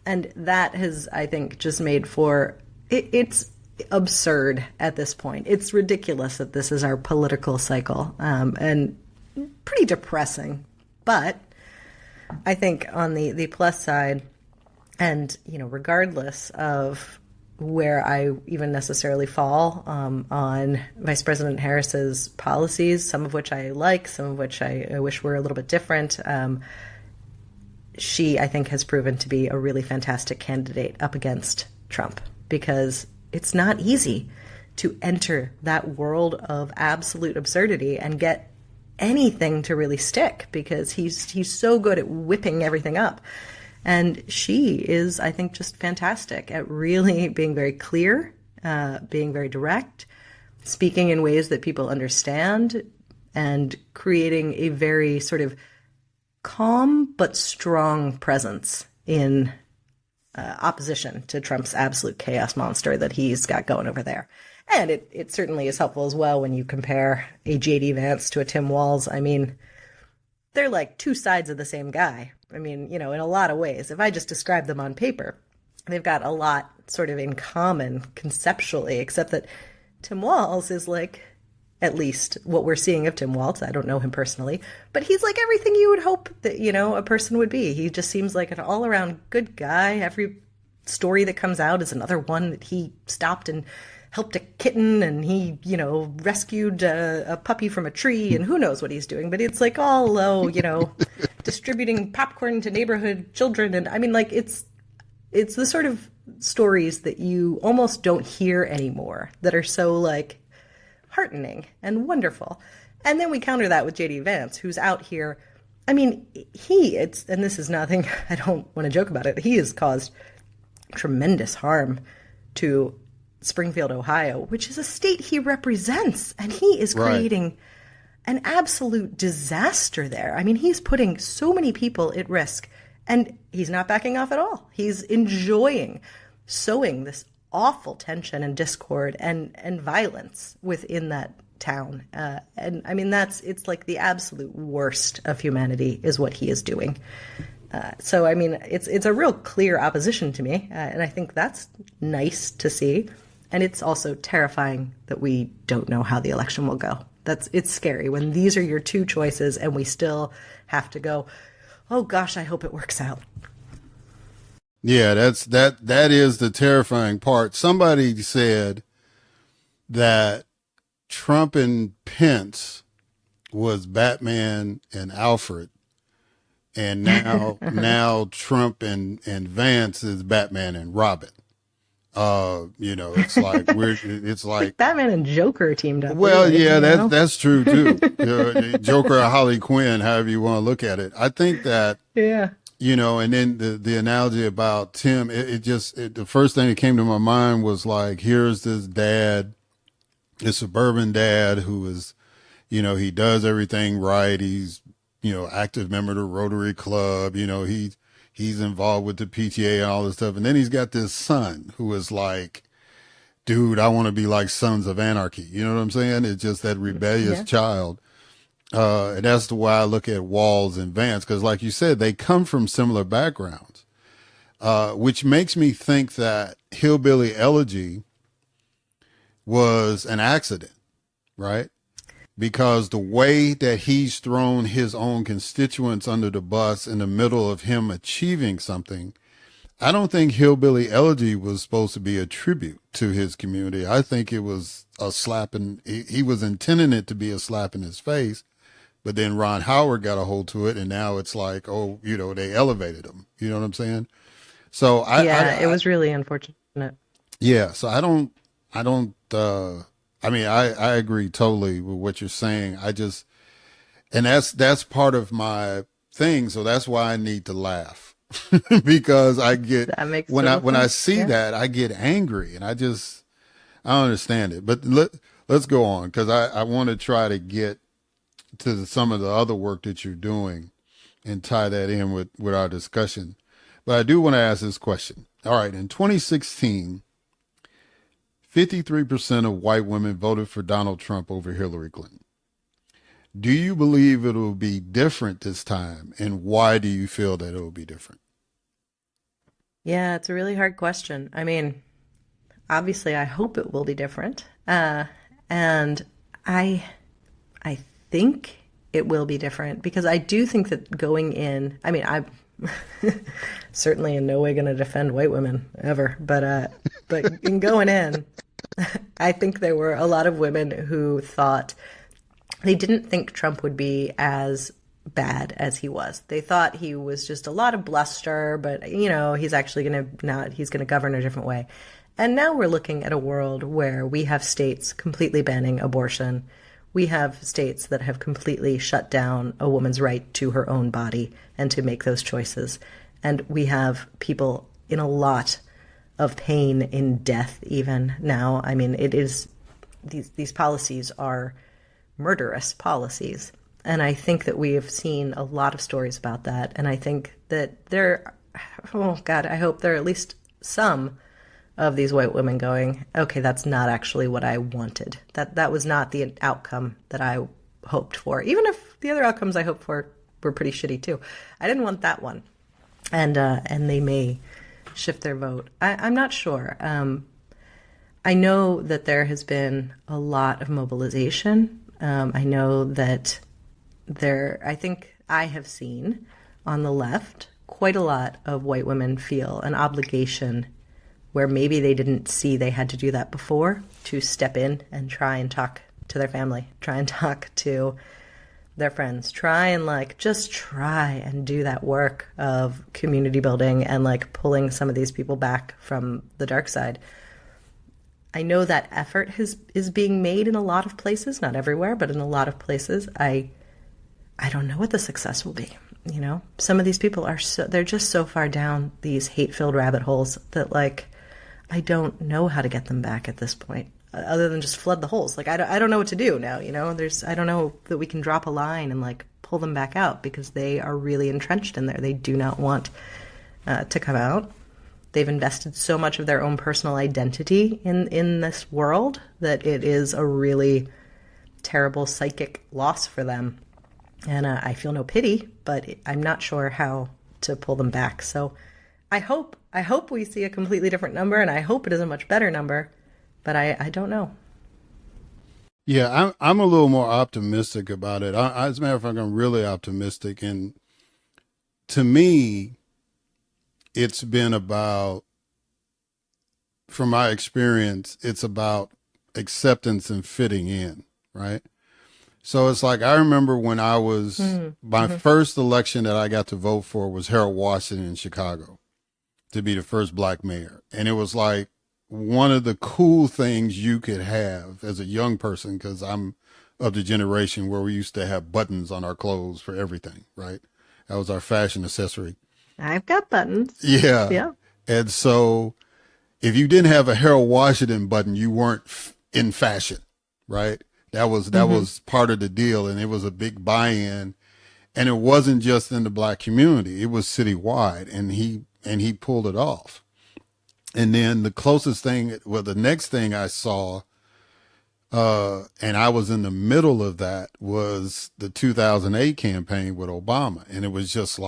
And that has, I think, just made for, it's absurd at this point. It's ridiculous that this is our political cycle, and pretty depressing. But I think on the plus side, and, regardless of where I even necessarily fall on Vice President Harris's policies, some of which I like, some of which I wish were a little bit different, she, I think, has proven to be a really fantastic candidate up against Trump, because it's not easy to enter that world of absolute absurdity and get anything to really stick, because he's so good at whipping everything up. And she is, I think, just fantastic at really being very clear, being very direct, speaking in ways that people understand, and creating a very sort of calm but strong presence in opposition to Trump's absolute chaos monster that he's got going over there. And it certainly is helpful as well when you compare a J.D. Vance to a Tim Walz. I mean, they're like two sides of the same guy. I mean, in a lot of ways. If I just describe them on paper, they've got a lot sort of in common conceptually, except that Tim Walz is like, at least what we're seeing of Tim Walz, I don't know him personally, but he's like everything you would hope that, a person would be. He just seems like an all-around good guy. Every story that comes out is another one that he stopped and helped a kitten, and he, rescued a puppy from a tree, and who knows what he's doing. But it's like all low, distributing popcorn to neighborhood children. And I mean, like, it's the sort of stories that you almost don't hear anymore that are so, like, heartening and wonderful. And then we counter that with J.D. Vance, who's out here. I mean, and this is nothing, I don't want to joke about it, he has caused tremendous harm to Springfield, Ohio, which is a state he represents, and he is creating an absolute disaster there. I mean, he's putting so many people at risk, and he's not backing off at all. He's enjoying sowing this awful tension and discord and violence within that town. And I mean, it's like the absolute worst of humanity is what he is doing. So, I mean, it's a real clear opposition to me. And I think that's nice to see. And it's also terrifying that we don't know how the election will go. It's scary when these are your two choices and we still have to go, oh gosh, I hope it works out. Yeah, that is the terrifying part. Somebody said that Trump and Pence was Batman and Alfred, and now Trump and Vance is Batman and Robin. It's like it's like Batman and Joker teamed up. Well, really, yeah, that's true too. Joker or Harley Quinn, however you want to look at it. I think that and then the analogy about Tim, the first thing that came to my mind was like, here's this dad, this suburban dad who is, he does everything right. He's, active member of the Rotary Club. He's involved with the PTA and all this stuff. And then he's got this son who is like, dude, I want to be like Sons of Anarchy. You know what I'm saying? It's just that rebellious child. And that's the way I look at Walz and Vance, because like you said, they come from similar backgrounds, which makes me think that Hillbilly Elegy was an accident, right? Because the way that he's thrown his own constituents under the bus in the middle of him achieving something, I don't think Hillbilly Elegy was supposed to be a tribute to his community. I think it was a slap he was intending it to be a slap in his face. But then Ron Howard got a hold to it, and now it's like, they elevated him. You know what I'm saying? So it was really unfortunate. Yeah. So I agree totally with what you're saying. And that's part of my thing. So that's why I need to laugh. because I get, That makes when total I sense. see Yeah. that, I get angry, and I don't understand it. But let's go on, because I want to try to get to some of the other work that you're doing and tie that in with our discussion. But I do want to ask this question. All right, in 2016, 53% of white women voted for Donald Trump over Hillary Clinton. Do you believe it will be different this time? And why do you feel that it will be different? Yeah, it's a really hard question. I mean, obviously, I hope it will be different. And I think it will be different because I do think that going in, I mean, I'm certainly in no way going to defend white women ever, but in going in, I think there were a lot of women who thought they didn't think Trump would be as bad as he was. They thought he was just a lot of bluster, but he's actually he's going to govern a different way. And now we're looking at a world where we have states completely banning abortion. We have states that have completely shut down a woman's right to her own body and to make those choices. And we have people in a lot of pain, in death even now. I mean, it is these policies are murderous policies. And I think that we have seen a lot of stories about that. And I think that oh God, I hope there are at least some of these white women going, okay, that's not actually what I wanted. That was not the outcome that I hoped for. Even if the other outcomes I hoped for were pretty shitty too. I didn't want that one. And they may shift their vote. I'm not sure. I know that there has been a lot of mobilization. I know that I think I have seen on the left quite a lot of white women feel an obligation where maybe they didn't see they had to do that before, to step in and try and talk to their family, try and talk to their friends, try and do that work of community building and pulling some of these people back from the dark side. I know that effort is being made in a lot of places, not everywhere, but in a lot of places. I don't know what the success will be. Some of these people they're just so far down these hate-filled rabbit holes that I don't know how to get them back at this point, other than just flood the holes. I don't know what to do now. I don't know that we can drop a line and pull them back out because they are really entrenched in there. They do not want to come out. They've invested so much of their own personal identity in this world that it is a really terrible psychic loss for them. And I feel no pity, but I'm not sure how to pull them back. So I hope we see a completely different number, and I hope it is a much better number, but I don't know. Yeah, I'm a little more optimistic about it. As a matter of fact, I'm really optimistic. And to me, it's been about, from my experience, it's about acceptance and fitting in, right? So it's I remember when I was, my first election that I got to vote for was Harold Washington in Chicago to be the first black mayor. And it was one of the cool things you could have as a young person, because I'm of the generation where we used to have buttons on our clothes for everything, right? That was our fashion accessory. I've got buttons. Yeah. Yeah. And so if you didn't have a Harold Washington button, you weren't in fashion, right? That was part of the deal, and it was a big buy-in, and it wasn't just in the black community; it was citywide, and he pulled it off. And then the next thing I saw, and I was in the middle of that, was the 2008 campaign with Obama, and it was just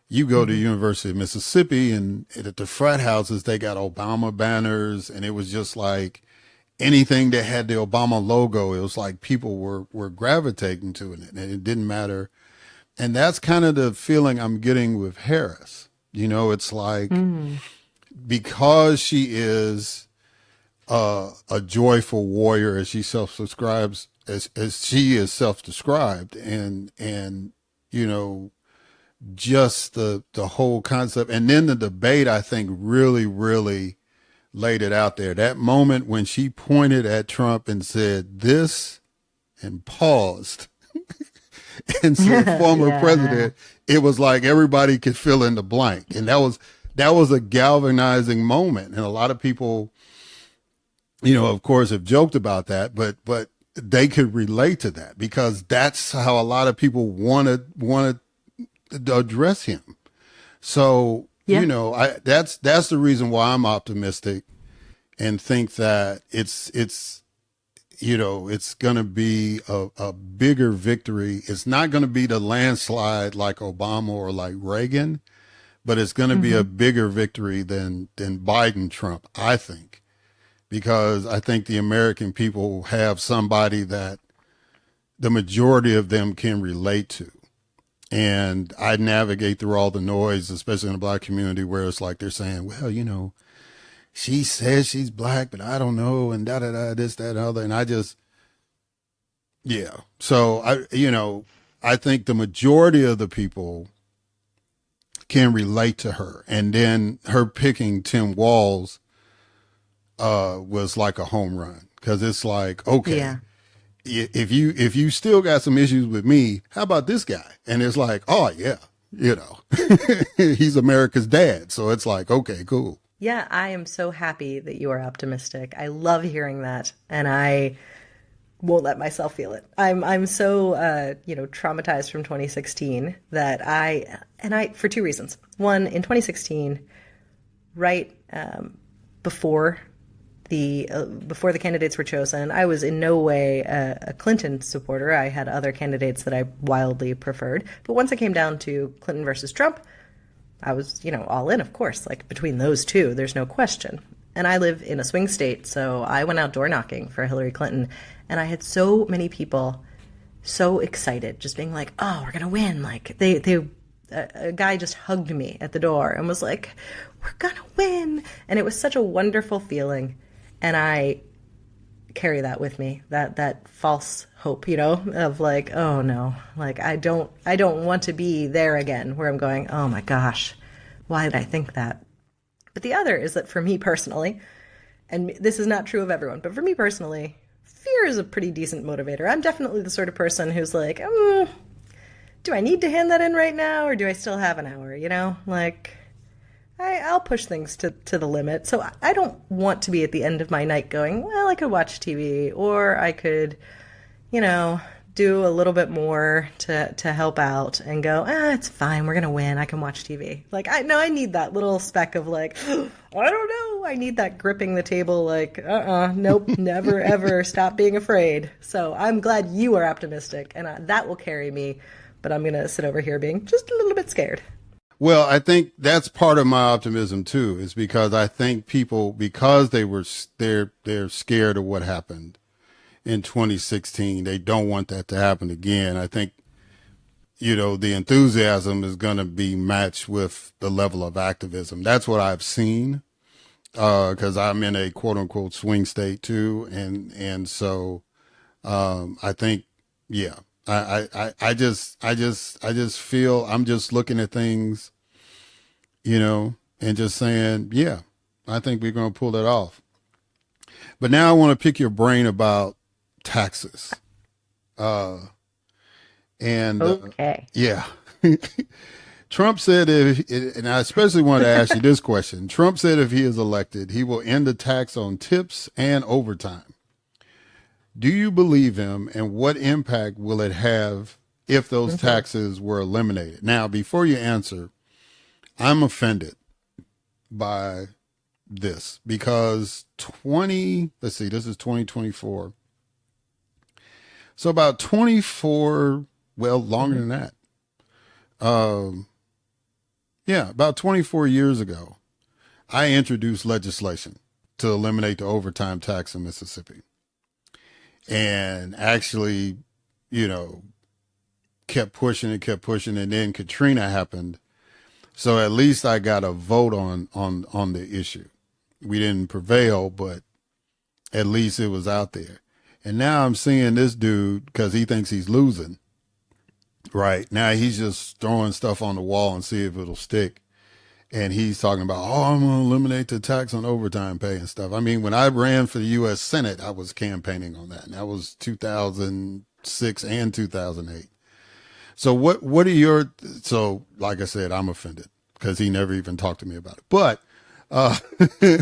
you go to University of Mississippi, and at the frat houses they got Obama banners, and it was just anything that had the Obama logo, it was people were gravitating to it, and it didn't matter. And that's kind of the feeling I'm getting with Harris. It's because she is a joyful warrior, as she self-describes, as she is self-described, and just the whole concept. And then the debate, I think, really, really laid it out there. That moment when she pointed at Trump and said this and paused and said, former president, it was like everybody could fill in the blank. And that was a galvanizing moment. And a lot of people, of course, have joked about that, but they could relate to that because that's how a lot of people wanted to address him. So, that's the reason why I'm optimistic and think that it's going to be a bigger victory. It's not going to be the landslide like Obama or like Reagan, but it's going to be a bigger victory than Biden, Trump, I think, because I think the American people have somebody that the majority of them can relate to. And I navigate through all the noise, especially in the Black community, where it's like they're saying, well, she says she's Black, but I don't know, and da-da-da, this, that, and other. And I just, yeah. So, I think the majority of the people can relate to her. And then her picking Tim Walz was like a home run, because it's like, okay. Yeah. If you still got some issues with me, how about this guy? And it's like, oh yeah, he's America's dad. So it's like, okay, cool. Yeah, I am so happy that you are optimistic. I love hearing that, and I won't let myself feel it. I'm so traumatized from 2016 that I for two reasons. One, in 2016, right before the candidates were chosen, I was in no way a Clinton supporter. I had other candidates that I wildly preferred. But once it came down to Clinton versus Trump, I was, all in, of course. Like, between those two, there's no question. And I live in a swing state, so I went out door knocking for Hillary Clinton. And I had so many people so excited, just being like, oh, we're going to win. Like, a guy just hugged me at the door and was like, we're going to win. And it was such a wonderful feeling. And I carry that with me, that false hope, of like, oh no, like I don't want to be there again where I'm going, oh my gosh, why did I think that? But the other is that for me personally, and this is not true of everyone, but for me personally, fear is a pretty decent motivator. I'm definitely the sort of person who's like, do I need to hand that in right now, or do I still have an hour? Like, I'll push things to the limit. So I don't want to be at the end of my night going, well, I could watch TV, or I could, do a little bit more to help out and go, it's fine. We're going to win. I can watch TV. Like, I need that little speck of like, I don't know. I need that gripping the table like, nope, never, ever stop being afraid. So I'm glad you are optimistic, and that will carry me. But I'm going to sit over here being just a little bit scared. Well, I think that's part of my optimism too, is because I think people, because they're scared of what happened in 2016, they don't want that to happen again. I think, the enthusiasm is going to be matched with the level of activism. That's what I've seen, because I'm in a quote unquote swing state too. And so, I think, yeah. I just feel I'm just looking at things, and just saying, yeah, I think we're going to pull it off. But now I want to pick your brain about taxes. Okay. Yeah. Trump said and I especially want to ask you this question. Trump said if he is elected, he will end the tax on tips and overtime. Do you believe him, and what impact will it have if those taxes were eliminated? Now, before you answer, I'm offended by this because this is 2024. So about 24, well, longer than that. About 24 years ago, I introduced legislation to eliminate the overtime tax in Mississippi. And actually, kept pushing, and then Katrina happened. So at least I got a vote on the issue. We didn't prevail, but at least it was out there. And now I'm seeing this dude, because he thinks he's losing. Right now, he's just throwing stuff on the wall and see if it'll stick. And he's talking about, I'm going to eliminate the tax on overtime pay and stuff. I mean, when I ran for the U.S. Senate, I was campaigning on that. And that was 2006 and 2008. So what are your, so like I said, I'm offended because he never even talked to me about it. But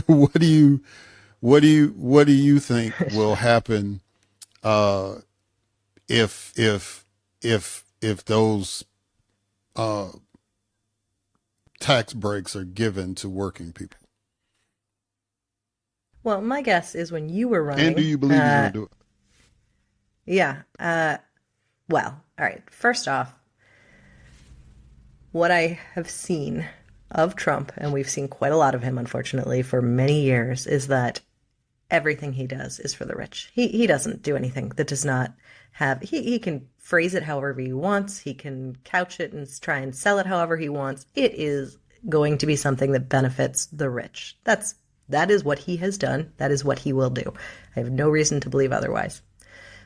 what do you think will happen if those tax breaks are given to working people? Well, my guess is when you were running. And do you believe he's going to do it? Yeah. Well, all right. First off, what I have seen of Trump, and we've seen quite a lot of him, unfortunately, for many years, is that everything he does is for the rich. He doesn't do anything that does not have, he can phrase it however he wants. He can couch it and try and sell it however he wants. It is going to be something that benefits the rich. That is what he has done. That is what he will do. I have no reason to believe otherwise.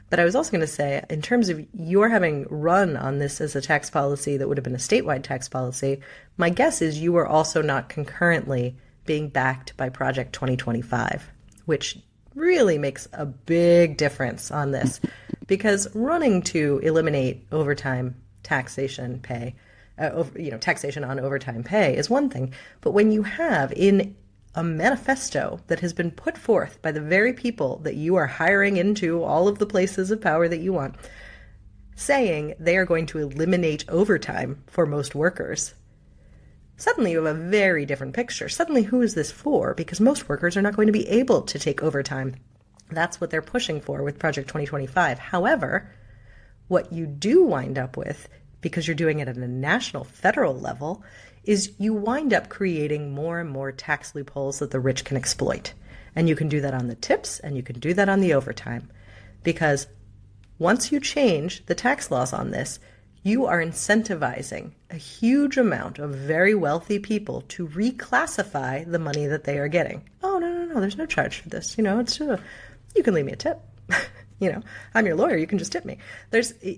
But I was also going to say, in terms of your having run on this as a tax policy that would have been a statewide tax policy, my guess is you were also not concurrently being backed by Project 2025, which really makes a big difference on this. Because running to eliminate overtime taxation pay, taxation on overtime pay is one thing. But when you have in a manifesto that has been put forth by the very people that you are hiring into all of the places of power that you want, saying they are going to eliminate overtime for most workers, suddenly you have a very different picture. Suddenly, who is this for? Because most workers are not going to be able to take overtime. That's what they're pushing for with Project 2025. However, what you do wind up with, because you're doing it at a national, federal level, is you wind up creating more and more tax loopholes that the rich can exploit. And you can do that on the tips, and you can do that on the overtime. Because once you change the tax laws on this, you are incentivizing a huge amount of very wealthy people to reclassify the money that they are getting. Oh, no, there's no charge for this. It's you can leave me a tip. I'm your lawyer, you can just tip me.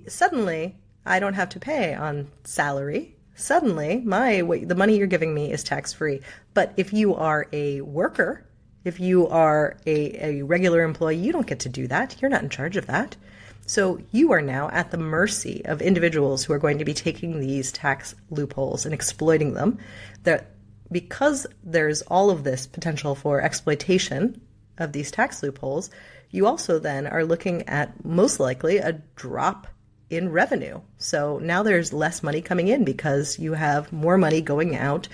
Suddenly, I don't have to pay on salary. Suddenly, the money you're giving me is tax-free. But if you are a worker, if you are a regular employee, you don't get to do that. You're not in charge of that. So you are now at the mercy of individuals who are going to be taking these tax loopholes and exploiting them. Because there's all of this potential for exploitation of these tax loopholes, you also then are looking at most likely a drop in revenue. So now there's less money coming in because you have more money going out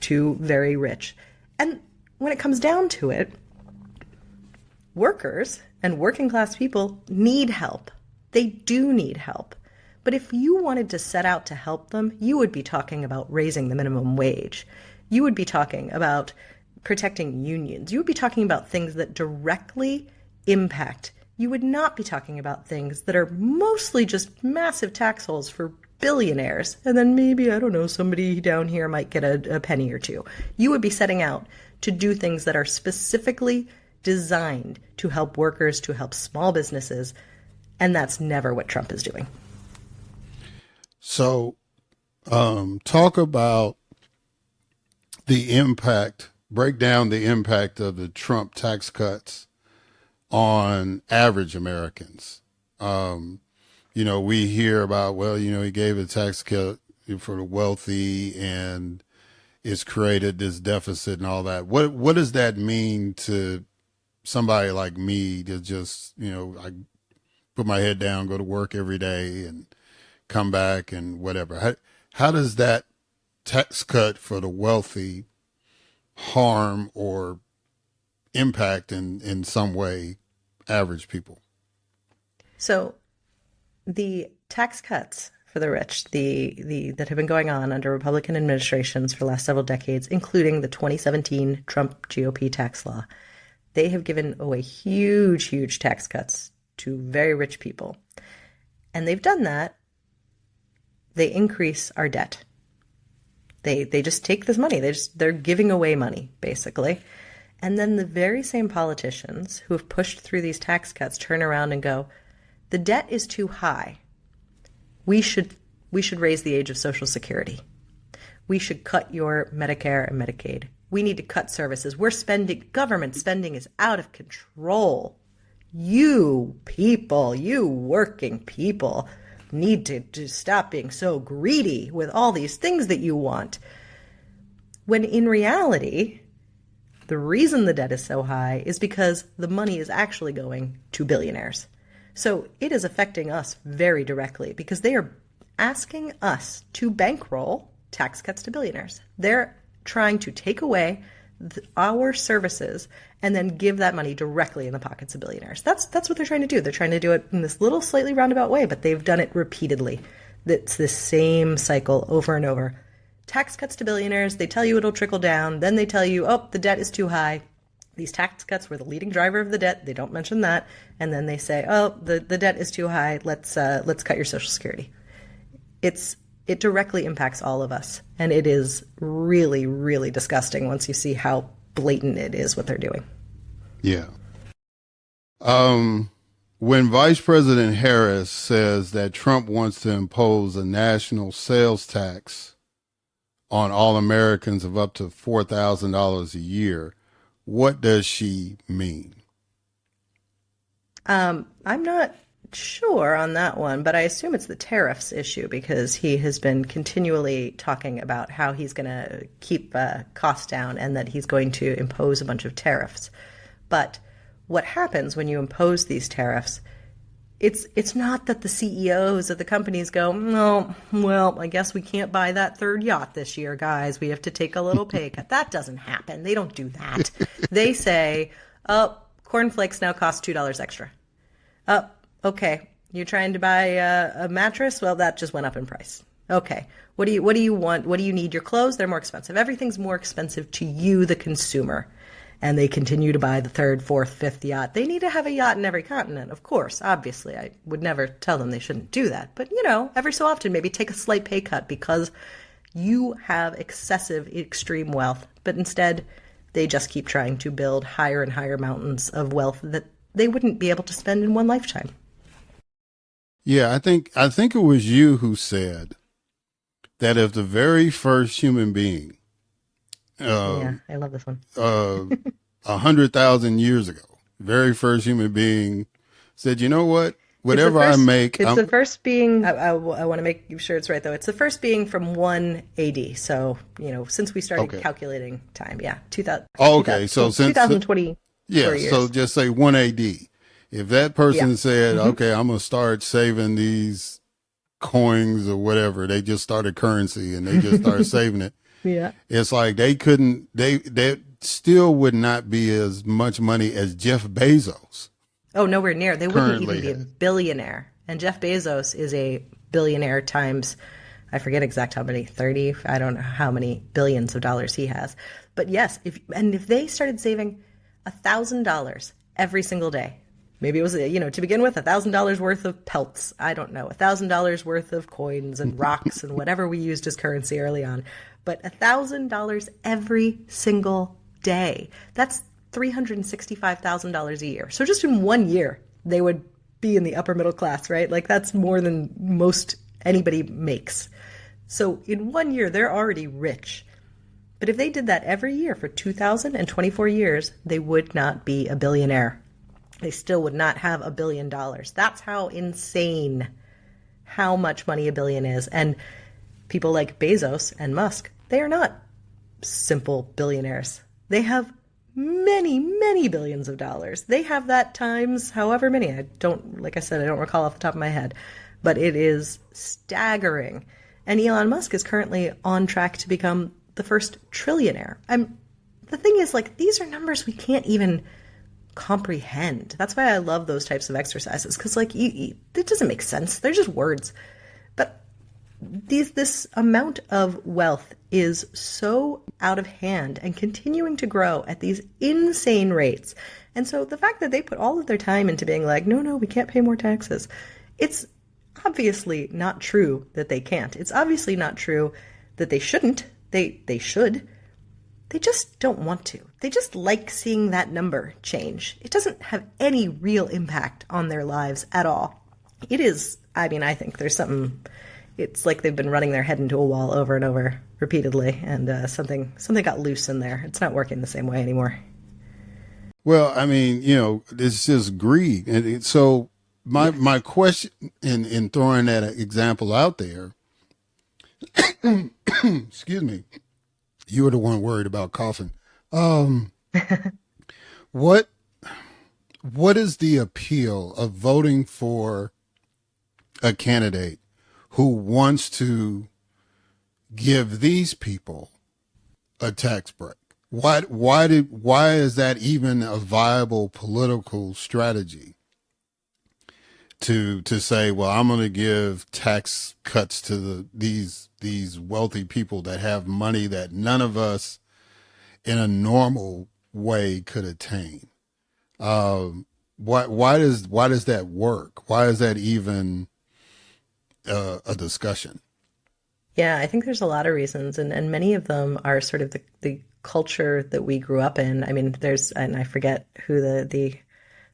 to very rich. And when it comes down to it, workers and working class people need help. They do need help. But if you wanted to set out to help them, you would be talking about raising the minimum wage. You would be talking about protecting unions. You would be talking about things that directly impact. You would not be talking about things that are mostly just massive tax holes for billionaires. And then maybe, I don't know, somebody down here might get a penny or two. You would be setting out to do things that are specifically designed to help workers, to help small businesses. And that's never what Trump is doing. So talk about the impact, break down the impact of the Trump tax cuts on average Americans. We hear about, he gave a tax cut for the wealthy and it's created this deficit and all that. What does that mean to somebody like me to just, I put my head down, go to work every day and come back and whatever? How does that tax cut for the wealthy harm or impact in some way average people? So the tax cuts for the rich, that have been going on under Republican administrations for the last several decades, including the 2017 Trump GOP tax law, they have given away huge tax cuts to very rich people. And they've done that. They increase our debt. They just take this money. They're giving away money, basically. And then the very same politicians who have pushed through these tax cuts turn around and go, the debt is too high. We should raise the age of Social Security. We should cut your Medicare and Medicaid. We need to cut services. Government spending is out of control. You people, you working people, need to stop being so greedy with all these things that you want. When in reality, the reason the debt is so high is because the money is actually going to billionaires. So it is affecting us very directly because they are asking us to bankroll tax cuts to billionaires. They're trying to take away our services and then give that money directly in the pockets of billionaires. That's what they're trying to do. They're trying to do it in this little slightly roundabout way, but they've done it repeatedly. It's this same cycle over and over. Tax cuts to billionaires, they tell you it'll trickle down, then they tell you, oh, the debt is too high. These tax cuts were the leading driver of the debt. They don't mention that. And then they say, oh, the debt is too high. Let's cut your Social Security. It directly impacts all of us. And it is really, really disgusting once you see how blatant it is what they're doing. Yeah. When Vice President Harris says that Trump wants to impose a national sales tax on all Americans of up to $4,000 a year, what does she mean? I'm not sure on that one, but I assume it's the tariffs issue because he has been continually talking about how he's going to keep costs down and that he's going to impose a bunch of tariffs. But what happens when you impose these tariffs, it's not that the CEOs of the companies go, no, well, I guess we can't buy that third yacht this year, guys. We have to take a little pay cut. That doesn't happen. They don't do that. They say, oh, cornflakes now cost $2 extra. Oh, okay. You're trying to buy a mattress? Well, that just went up in price. Okay. What do you want? What do you need? Your clothes? They're more expensive. Everything's more expensive to you, the consumer. And they continue to buy the third, fourth, fifth yacht. They need to have a yacht in every continent, of course, obviously. I would never tell them they shouldn't do that. But, every so often, maybe take a slight pay cut because you have excessive, extreme wealth. But instead, they just keep trying to build higher and higher mountains of wealth that they wouldn't be able to spend in one lifetime. Yeah, I think it was you who said that if the very first human being, yeah, I love this one. 100,000 years ago, very first human being said, you know what? Whatever I make, it's the first being. I want to make sure it's right though. It's the first being from 1 AD. So since we started calculating time, 2000. Oh, okay, so since 2020. Yeah, years. so just say 1 AD. If that person said, okay, I'm gonna start saving these coins or whatever, they just started currency and they just started saving it. Yeah. It's like they still would not be as much money as Jeff Bezos. Oh, nowhere near. They wouldn't even be a billionaire. And Jeff Bezos is a billionaire times, I forget exact how many, 30, I don't know how many billions of dollars he has. But yes, if they started saving $1,000 every single day, maybe it was, to begin with, $1,000 worth of pelts. I don't know, $1,000 worth of coins and rocks and whatever we used as currency early on. But $1,000 every single day. That's $365,000 a year. So just in 1 year, they would be in the upper middle class, right? Like that's more than most anybody makes. So in 1 year, they're already rich. But if they did that every year for 2,024 years, they would not be a billionaire. They still would not have $1 billion. That's how insane how much money a billion is. And people like Bezos and Musk, they are not simple billionaires. They have many, many billions of dollars. They have that times however many. Like I said, I don't recall off the top of my head, but it is staggering. And Elon Musk is currently on track to become the first trillionaire. The thing is, like, these are numbers we can't even comprehend. That's why I love those types of exercises, because, like, it doesn't make sense. They're just words. But this amount of wealth is so out of hand and continuing to grow at these insane rates. And so the fact that they put all of their time into being like, no, we can't pay more taxes. It's obviously not true that they can't. It's obviously not true that they shouldn't. They should. They just don't want to. They just like seeing that number change. It doesn't have any real impact on their lives at all. It is, I think there's something, it's like they've been running their head into a wall over and over repeatedly, and something got loose in there. It's not working the same way anymore. Well, it's just greed. And so my question in throwing that example out there, excuse me, you were the one worried about coughing. What is the appeal of voting for a candidate who wants to give these people a tax break? Why is that even a viable political strategy to say, well, I'm going to give tax cuts to these wealthy people that have money that none of us in a normal way could attain? Why does that work? Why is that even a discussion? Yeah, I think there's a lot of reasons, and many of them are sort of the culture that we grew up in. I mean, and I forget who the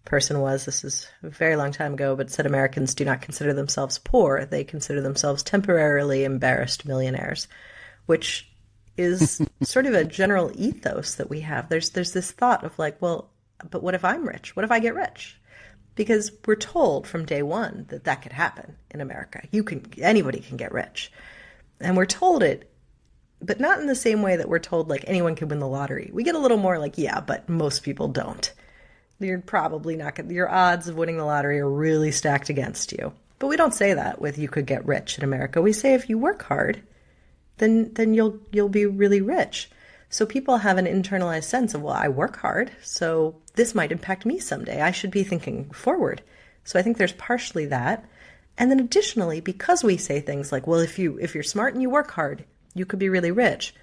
person was. This is a very long time ago, but said Americans do not consider themselves poor. They consider themselves temporarily embarrassed millionaires, which is sort of a general ethos that we have. There's this thought of like, well, but what if I'm rich? What if I get rich? Because we're told from day one that could happen in America. Anybody can get rich. And we're told it, but not in the same way that we're told like anyone can win the lottery. We get a little more like, yeah, but most people don't. You're probably not going to, your odds of winning the lottery are really stacked against you. But we don't say that with you could get rich in America. We say if you work hard, then you'll be really rich. So people have an internalized sense of, well, I work hard, so this might impact me someday. I should be thinking forward. So I think there's partially that. And then additionally, because we say things like, well, if you're smart and you work hard, you could be really rich.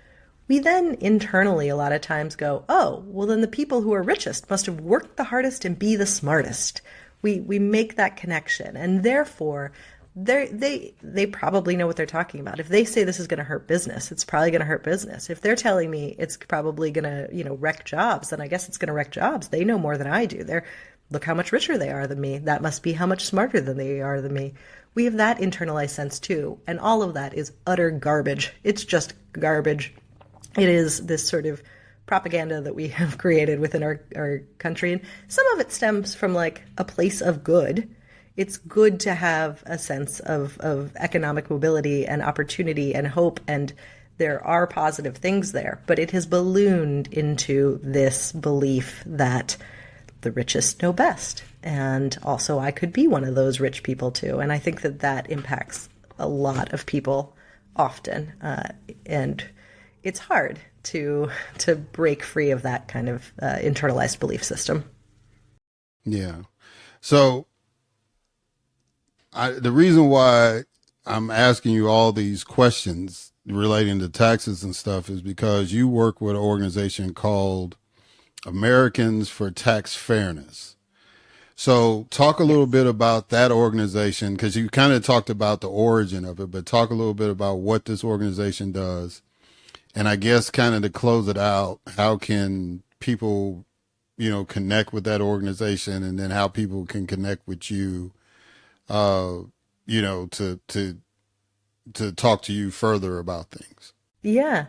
We then internally a lot of times go, oh, well, then the people who are richest must have worked the hardest and be the smartest. We make that connection. And therefore, they probably know what they're talking about. If they say this is going to hurt business, it's probably going to hurt business. If they're telling me it's probably going to, wreck jobs, then I guess it's going to wreck jobs. They know more than I do. Look how much richer they are than me. That must be how much smarter than they are than me. We have that internalized sense too. And all of that is utter garbage. It's just garbage. It is this sort of propaganda that we have created within our country. And some of it stems from like a place of good. It's good to have a sense of economic mobility and opportunity and hope, and there are positive things there. But it has ballooned into this belief that the richest know best. And also I could be one of those rich people too. And I think that impacts a lot of people often. And it's hard to break free of that kind of internalized belief system. Yeah. So the reason why I'm asking you all these questions relating to taxes and stuff is because you work with an organization called Americans for Tax Fairness. So talk a little bit about that organization, because you kind of talked about the origin of it, but talk a little bit about what this organization does. And I guess kind of to close it out, how can people, connect with that organization, and then how people can connect with you, to talk to you further about things. Yeah.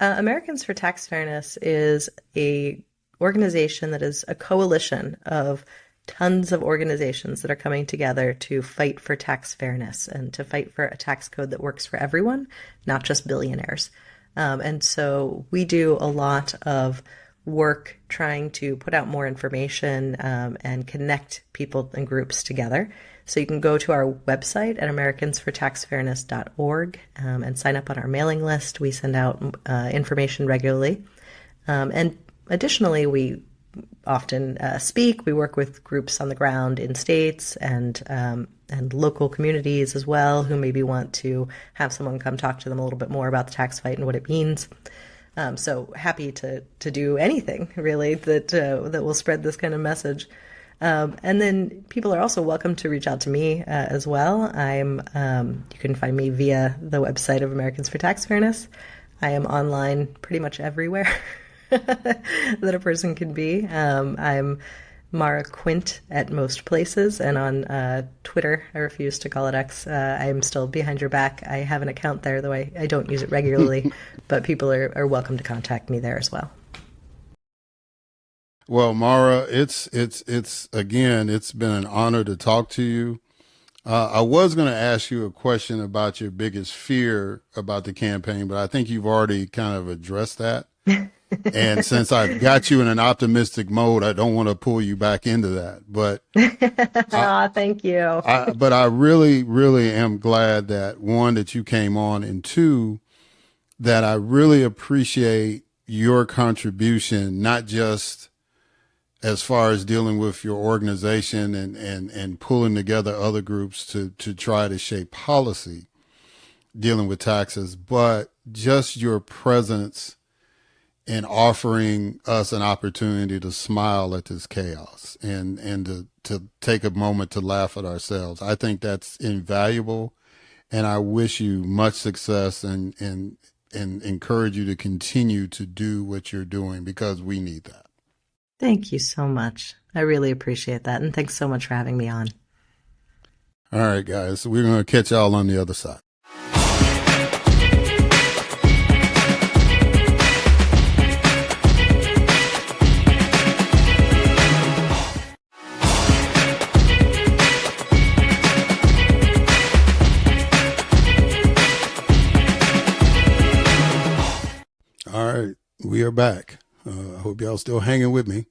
Americans for Tax Fairness is a organization that is a coalition of tons of organizations that are coming together to fight for tax fairness and to fight for a tax code that works for everyone, not just billionaires. And so we do a lot of work trying to put out more information and connect people and groups together. So you can go to our website at americansfortaxfairness.org and sign up on our mailing list. We send out information regularly. And additionally, we often speak. We work with groups on the ground in states and local communities as well, who maybe want to have someone come talk to them a little bit more about the tax fight and what it means. So happy to do anything really that will spread this kind of message. And then people are also welcome to reach out to me as well. You can find me via the website of Americans for Tax Fairness. I am online pretty much everywhere that a person can be. I'm Maura Quint at most places, and on Twitter, I refuse to call it X. I am still behind your back. I have an account there, though I don't use it regularly, but people are welcome to contact me there as well. Well, Maura, again, it's been an honor to talk to you. I was going to ask you a question about your biggest fear about the campaign, but I think you've already kind of addressed that. And since I've got you in an optimistic mode, I don't want to pull you back into that. But Thank you. but I really, really am glad that one, that you came on, and two, that I really appreciate your contribution, not just as far as dealing with your organization and pulling together other groups to try to shape policy dealing with taxes, but just your presence in offering us an opportunity to smile at this chaos and to take a moment to laugh at ourselves. I think that's invaluable, and I wish you much success and encourage you to continue to do what you're doing, because we need that. Thank you so much. I really appreciate that. And thanks so much for having me on. All right, guys. So we're going to catch y'all on the other side. All right. We are back. I hope y'all still hanging with me.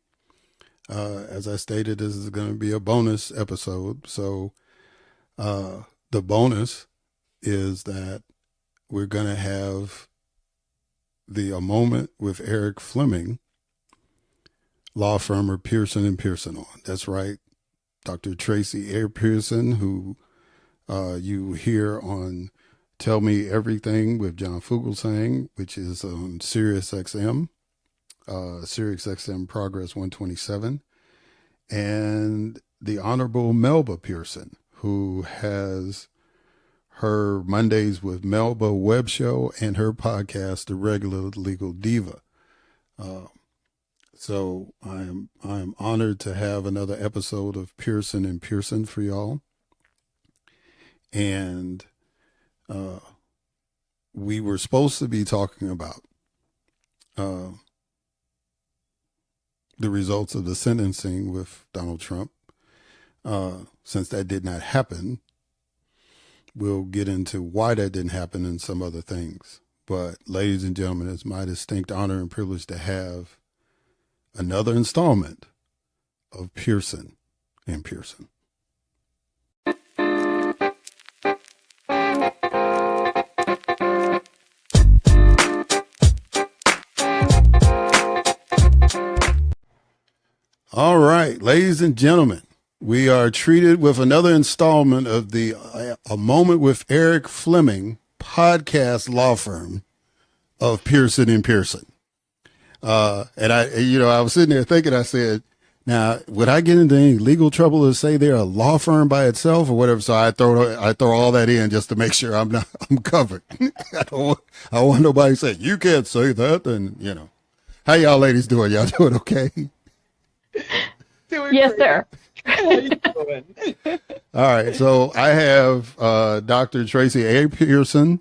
As I stated, this is going to be a bonus episode. So the bonus is that we're going to have a moment with Eric Fleming, law firm of Pearson and Pearson on. That's right. Dr. Tracy A. Pearson, who you hear on Tell Me Everything with John Fugelsang, which is on Sirius XM. Sirius XM Progress 127, and the Honorable Melba Pearson, who has her Mondays with Melba web show and her podcast, The Regular Legal Diva. So I am honored to have another episode of Pearson and Pearson for y'all. And we were supposed to be talking about the results of the sentencing with Donald Trump. Since that did not happen, we'll get into why that didn't happen and some other things. But ladies and gentlemen, it's my distinct honor and privilege to have another installment of Pearson and Pearson. All right, ladies and gentlemen, we are treated with another installment of the A Moment with Eric Fleming podcast law firm of Pearson and Pearson. And I was sitting there thinking, I said, now, would I get into any legal trouble to say they're a law firm by itself or whatever? So I throw all that in just to make sure I'm covered. I want nobody to say, you can't say that. And, how y'all ladies doing? Y'all doing okay? Yes, sir. How you doing? All right. So I have Dr. Tracy A. Pearson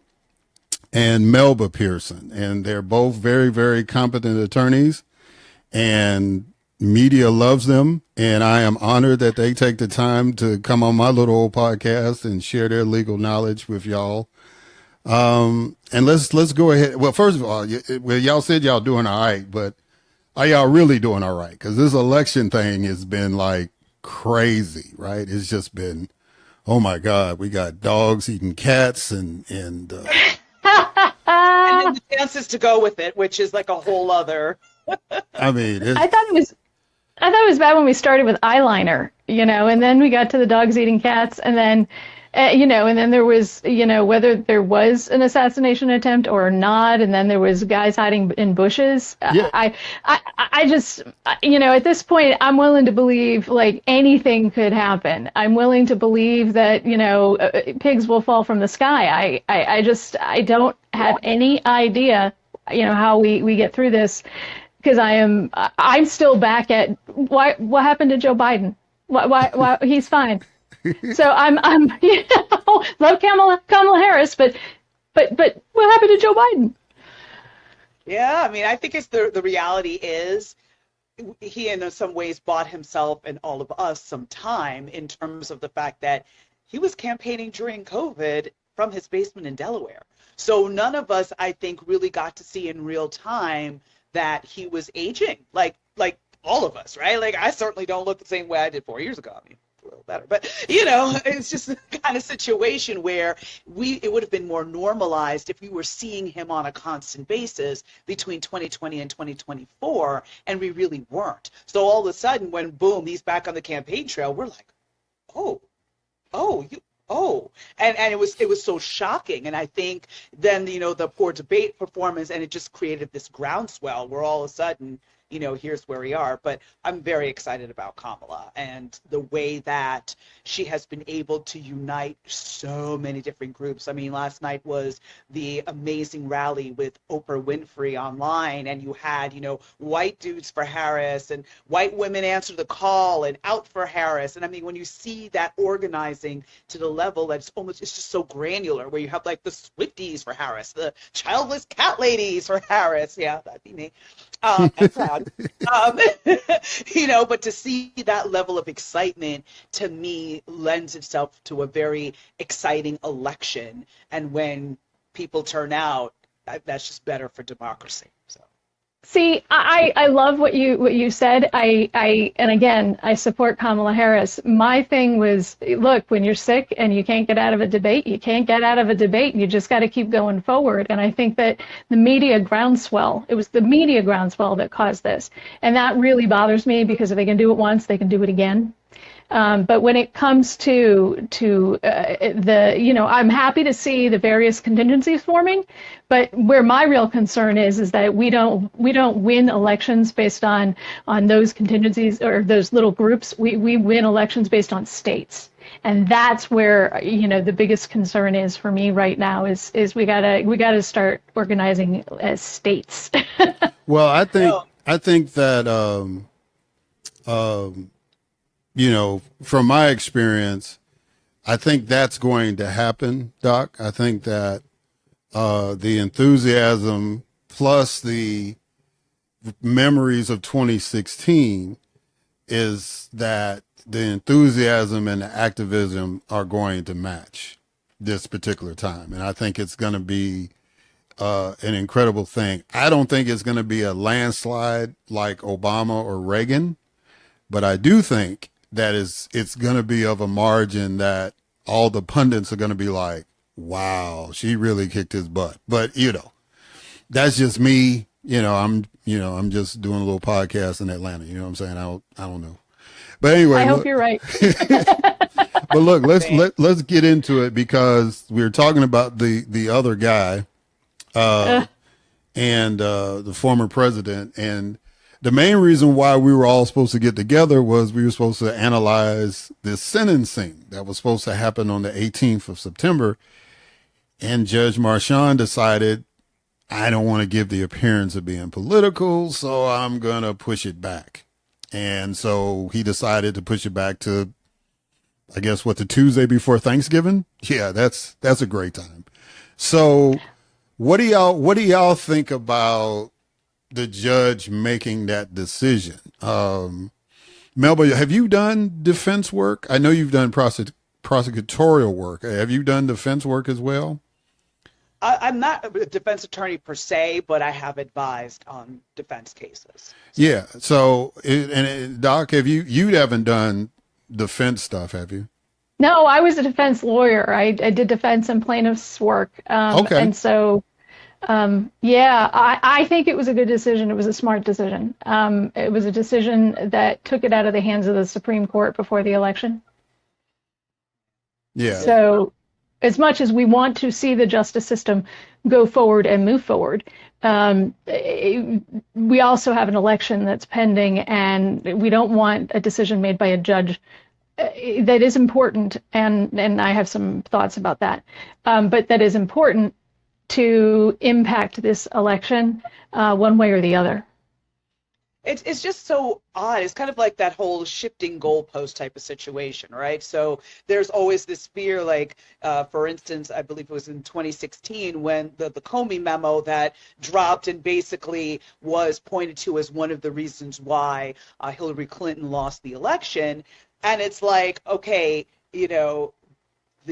and Melba Pearson, and they're both very, very competent attorneys, and media loves them. And I am honored that they take the time to come on my little old podcast and share their legal knowledge with y'all. And let's go ahead. Well, first of all, y'all said y'all doing all right, but are y'all really doing all right? Because this election thing has been like crazy, right? It's just been, oh my God, we got dogs eating cats and and then the dances to go with it, which is like a whole other. I mean, I thought it was bad when we started with eyeliner, and then we got to the dogs eating cats, and then, and then there was, whether there was an assassination attempt or not, and then there was guys hiding in bushes. Yeah. I just, at this point, I'm willing to believe like anything could happen. I'm willing to believe that, pigs will fall from the sky. I don't have any idea, how we get through this, because I'm still back at what happened to Joe Biden? Why he's fine. So I'm love Kamala Harris, but what happened to Joe Biden? Yeah, I mean, I think it's the reality is he in some ways bought himself and all of us some time in terms of the fact that he was campaigning during COVID from his basement in Delaware. So none of us, I think, really got to see in real time that he was aging, like all of us, right? Like I certainly don't look the same way I did 4 years ago. I mean, a little better, but it's just the kind of situation where it would have been more normalized if we were seeing him on a constant basis between 2020 and 2024, and we really weren't. So all of a sudden, when boom, he's back on the campaign trail, we're like, oh, and it was so shocking. And I think then the poor debate performance, and it just created this groundswell where all of a sudden, here's where we are. But I'm very excited about Kamala and the way that she has been able to unite so many different groups. I mean, last night was the amazing rally with Oprah Winfrey online, and you had, white dudes for Harris and white women answer the call and out for Harris. And I mean, when you see that organizing to the level that it's just so granular, where you have like the Swifties for Harris, the childless cat ladies for Harris. Yeah, that'd be me. I'm proud. But to see that level of excitement, to me, lends itself to a very exciting election. And when people turn out, that's just better for democracy. So. See, I love what you said. And again, I support Kamala Harris. My thing was, look, when you're sick and you can't get out of a debate, you can't get out of a debate. You just got to keep going forward. And I think that it was the media groundswell that caused this. And that really bothers me, because if they can do it once, they can do it again. But when it comes to I'm happy to see the various contingencies forming, but where my real concern is that we don't win elections based on those contingencies or those little groups. We win elections based on states. And that's where, the biggest concern is for me right now is we gotta start organizing as states. Well, I think that, from my experience, I think that's going to happen, Doc. I think that the enthusiasm plus the memories of 2016 is that the enthusiasm and the activism are going to match this particular time. And I think it's going to be an incredible thing. I don't think it's going to be a landslide like Obama or Reagan, but I do think that it's going to be of a margin that all the pundits are going to be like, wow, she really kicked his butt. But, that's just me. I'm just doing a little podcast in Atlanta. You know what I'm saying? I don't know. But anyway, I hope you're right. But look, let's get into it, because we were talking about the other guy, and the former president. And the main reason why we were all supposed to get together was we were supposed to analyze this sentencing that was supposed to happen on the 18th of September. And Judge Marchand decided, I don't want to give the appearance of being political, so I'm going to push it back. And so he decided to push it back to, I guess, the Tuesday before Thanksgiving? Yeah, that's a great time. So what do y'all think about the judge making that decision? Melba, have you done defense work? I know you've done prosecutorial work. Have you done defense work as well? I'm not a defense attorney per se, but I have advised on defense cases. Yeah. So, Doc, you haven't done defense stuff, have you? No, I was a defense lawyer. I did defense and plaintiffs work. Okay. And so, I think it was a good decision. It was a smart decision. It was a decision that took it out of the hands of the Supreme Court before the election. Yeah. So, as much as we want to see the justice system go forward and move forward, we also have an election that's pending, and we don't want a decision made by a judge that is important, and I have some thoughts about that, but that is important to impact this election one way or the other. It's just so odd. It's kind of like that whole shifting goalpost type of situation, right? So there's always this fear, like, for instance, I believe it was in 2016 when the Comey memo that dropped and basically was pointed to as one of the reasons why Hillary Clinton lost the election. And it's like, okay, the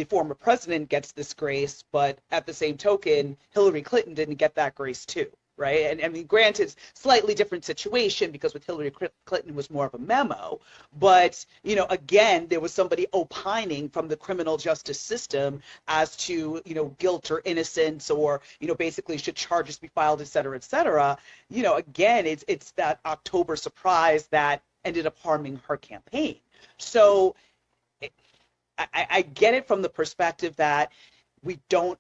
former president gets this grace, but at the same token, Hillary Clinton didn't get that grace too. Right. And I mean, granted, slightly different situation because with Hillary Clinton was more of a memo. But, again, there was somebody opining from the criminal justice system as to, guilt or innocence or, basically should charges be filed, et cetera, et cetera. Again, it's that October surprise that ended up harming her campaign. So I get it from the perspective that we don't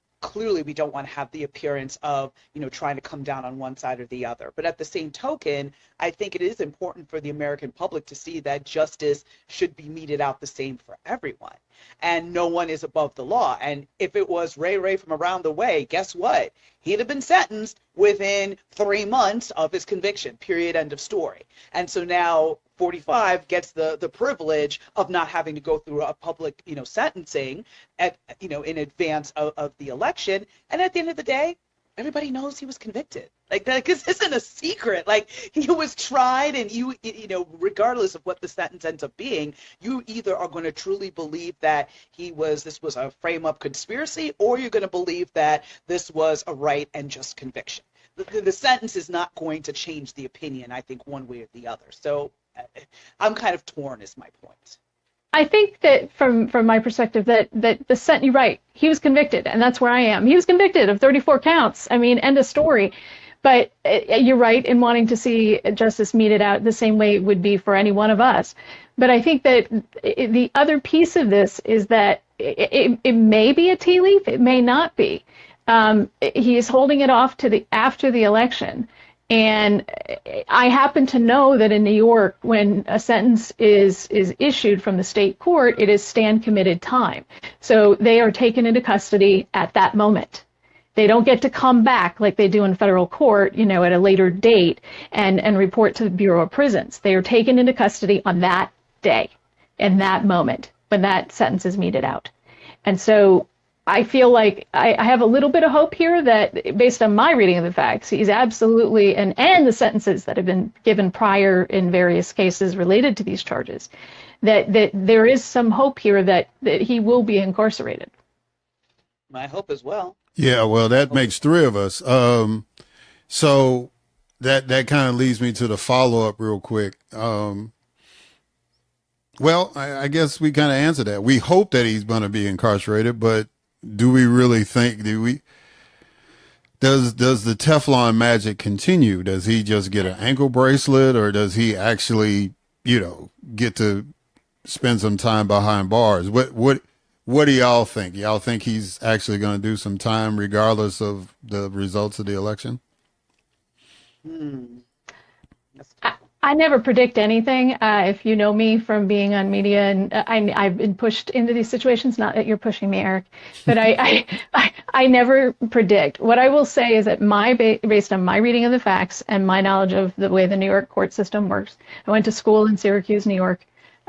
want to have the appearance of, trying to come down on one side or the other. But at the same token, I think it is important for the American public to see that justice should be meted out the same for everyone. And no one is above the law. And if it was Ray from around the way, guess what? He'd have been sentenced within 3 months of his conviction, period, end of story. And so now 45 gets the privilege of not having to go through a public, sentencing in advance of the election. And at the end of the day, everybody knows he was convicted. Like, that, this isn't a secret. Like, he was tried, and regardless of what the sentence ends up being, you either are going to truly believe that this was a frame-up conspiracy, or you're going to believe that this was a right and just conviction. The sentence is not going to change the opinion, I think, one way or the other. So I'm kind of torn, is my point. I think that from my perspective that the sentence, you're right, he was convicted, and that's where I am. He was convicted of 34 counts. I mean, end of story. But you're right in wanting to see justice meted out the same way it would be for any one of us. But I think that the other piece of this is that it may be a tea leaf, it may not be. He is holding it off to after the election. And I happen to know that in New York, when a sentence is issued from the state court, it is stand committed time. So they are taken into custody at that moment. They don't get to come back like they do in federal court, at a later date and report to the Bureau of Prisons. They are taken into custody on that day, in that moment, when that sentence is meted out. And so I feel like I have a little bit of hope here that, based on my reading of the facts, he's absolutely, and the sentences that have been given prior in various cases related to these charges, that there is some hope here that he will be incarcerated. My hope as well. Yeah, well, that makes three of us. So that kind of leads me to the follow-up real quick. Well, I guess we kind of answered that. We hope that he's going to be incarcerated, but do we really think, does the Teflon magic continue? Does he just get an ankle bracelet, or does he actually, get to spend some time behind bars? What do y'all think? Y'all think he's actually going to do some time regardless of the results of the election? I never predict anything. If you know me from being on media, and I've been pushed into these situations, not that you're pushing me, Eric, but I never predict. What I will say is that based on my reading of the facts and my knowledge of the way the New York court system works, I went to school in Syracuse, New York,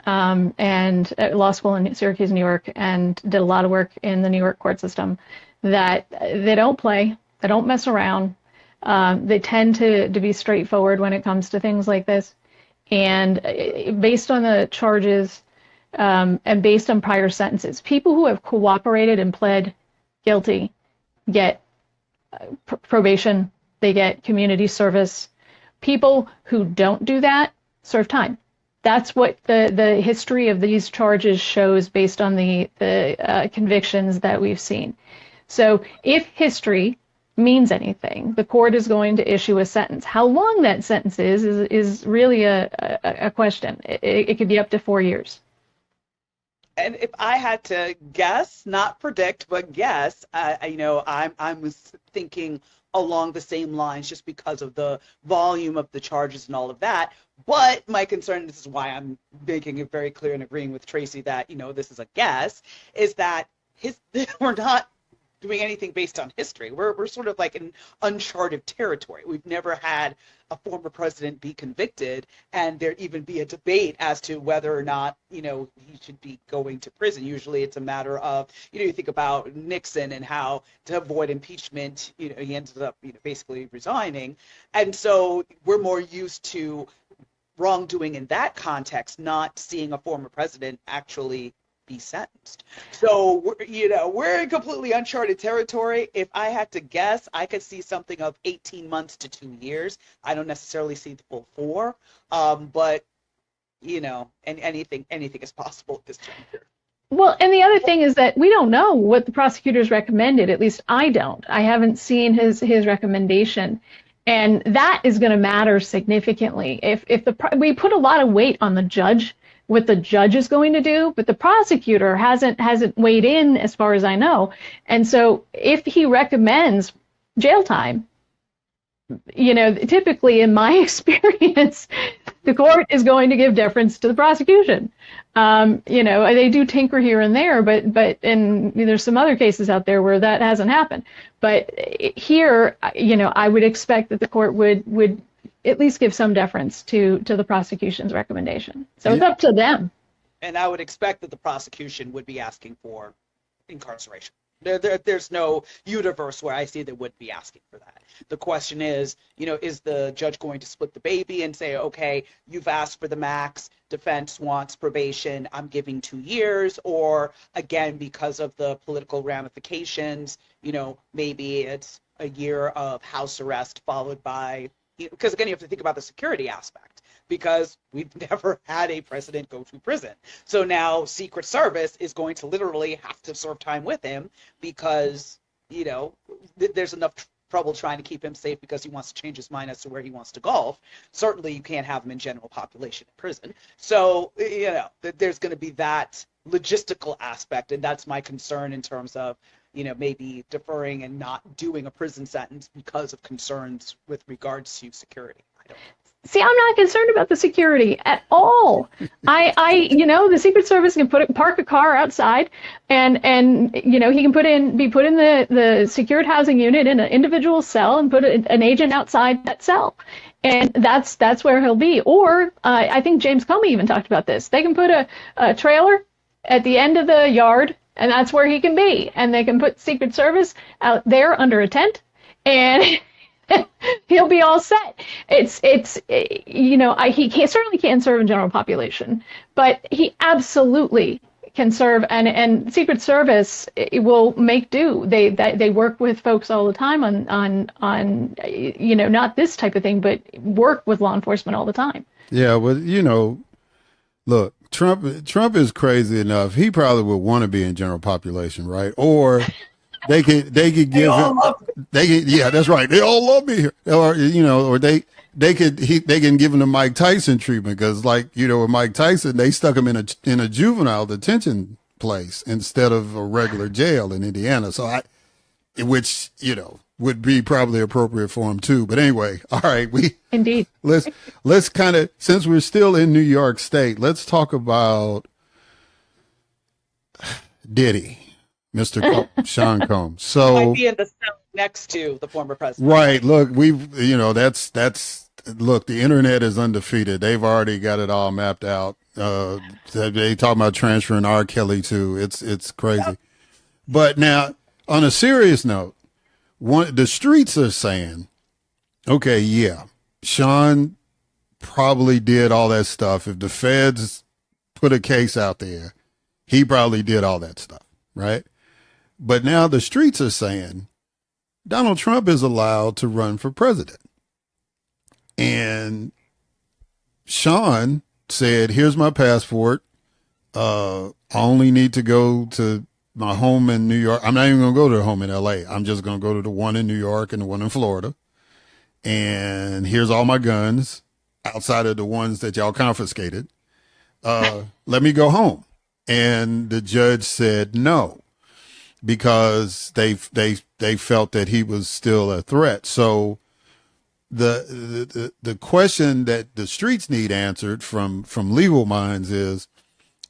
and law school in Syracuse, New York, and did a lot of work in the New York court system, that they don't play, they don't mess around. They tend to be straightforward when it comes to things like this. And based on the charges and based on prior sentences, people who have cooperated and pled guilty get probation, they get community service. People who don't do that serve time. That's what the history of these charges shows based on the convictions that we've seen. So if history means anything, the court is going to issue a sentence. How long that sentence is really a question. It could be up to 4 years. And if I had to guess, not predict, but guess, I was thinking along the same lines just because of the volume of the charges and all of that. But my concern, this is why I'm making it very clear and agreeing with Tracy that, this is a guess, is that we're not doing anything based on history. We're sort of like in uncharted territory. We've never had a former president be convicted and there even be a debate as to whether or not, he should be going to prison. Usually it's a matter of, you think about Nixon and how to avoid impeachment, he ended up, basically resigning. And so we're more used to wrongdoing in that context, not seeing a former president actually be sentenced. So, we're in completely uncharted territory. If I had to guess, I could see something of 18 months to 2 years. I don't necessarily see the full 4, but, and anything is possible at this juncture. Well, and the other thing is that we don't know what the prosecutors recommended. At least I don't. I haven't seen his recommendation. And that is going to matter significantly. If we put a lot of weight on the judge, what the judge is going to do, but the prosecutor hasn't weighed in as far as I know. And so if he recommends jail time, typically in my experience, the court is going to give deference to the prosecution. They do tinker here and there, but there's some other cases out there where that hasn't happened. But here, I would expect that the court would at least give some deference to the prosecution's recommendation. So it's up to them. And I would expect that the prosecution would be asking for incarceration. There's no universe where I see they would be asking for that. The question is, is the judge going to split the baby and say, okay, you've asked for the max, defense wants probation, I'm giving 2 years, or again, because of the political ramifications, maybe it's a year of house arrest followed by, because again, you have to think about the security aspect, because we've never had a president go to prison. So now Secret Service is going to literally have to serve time with him because, there's enough trouble trying to keep him safe because he wants to change his mind as to where he wants to golf. Certainly you can't have him in general population in prison. So, there's going to be that logistical aspect, and that's my concern in terms of, maybe deferring and not doing a prison sentence because of concerns with regards to security. I don't know. See, I'm not concerned about the security at all. The Secret Service can park a car outside, and he can be put in the secured housing unit in an individual cell and put an agent outside that cell, and that's where he'll be. Or I think James Comey even talked about this. They can put a trailer at the end of the yard, and that's where he can be. And they can put Secret Service out there under a tent, and he'll be all set. He certainly can't serve in general population, but he absolutely can serve, and Secret Service will make do. They work with folks all the time on not this type of thing, but work with law enforcement all the time. Yeah, well, look, Trump is crazy enough. He probably would want to be in general population, right? Or they could give him. Yeah, that's right. They all love me here. Or or they can give him the Mike Tyson treatment because, with Mike Tyson, they stuck him in a juvenile detention place instead of a regular jail in Indiana. So which would be probably appropriate for him too. But anyway, all right, indeed let's kind of, since we're still in New York State, let's talk about Diddy. Mr. Sean Combs. So might be in the cell next to the former president. Right. Look, look, the internet is undefeated. They've already got it all mapped out. They talk about transferring R. Kellee too. It's crazy. Yep. But now, on a serious note, the streets are saying, okay, yeah, Sean probably did all that stuff. If the feds put a case out there, he probably did all that stuff, right? But now the streets are saying Donald Trump is allowed to run for president. And Sean said, here's my passport. I only need to go to my home in New York. I'm not even going to go to the home in LA. I'm just going to go to the one in New York and the one in Florida. And here's all my guns outside of the ones that y'all confiscated. Let me go home. And the judge said no, because they felt that he was still a threat. So the question that the streets need answered from legal minds is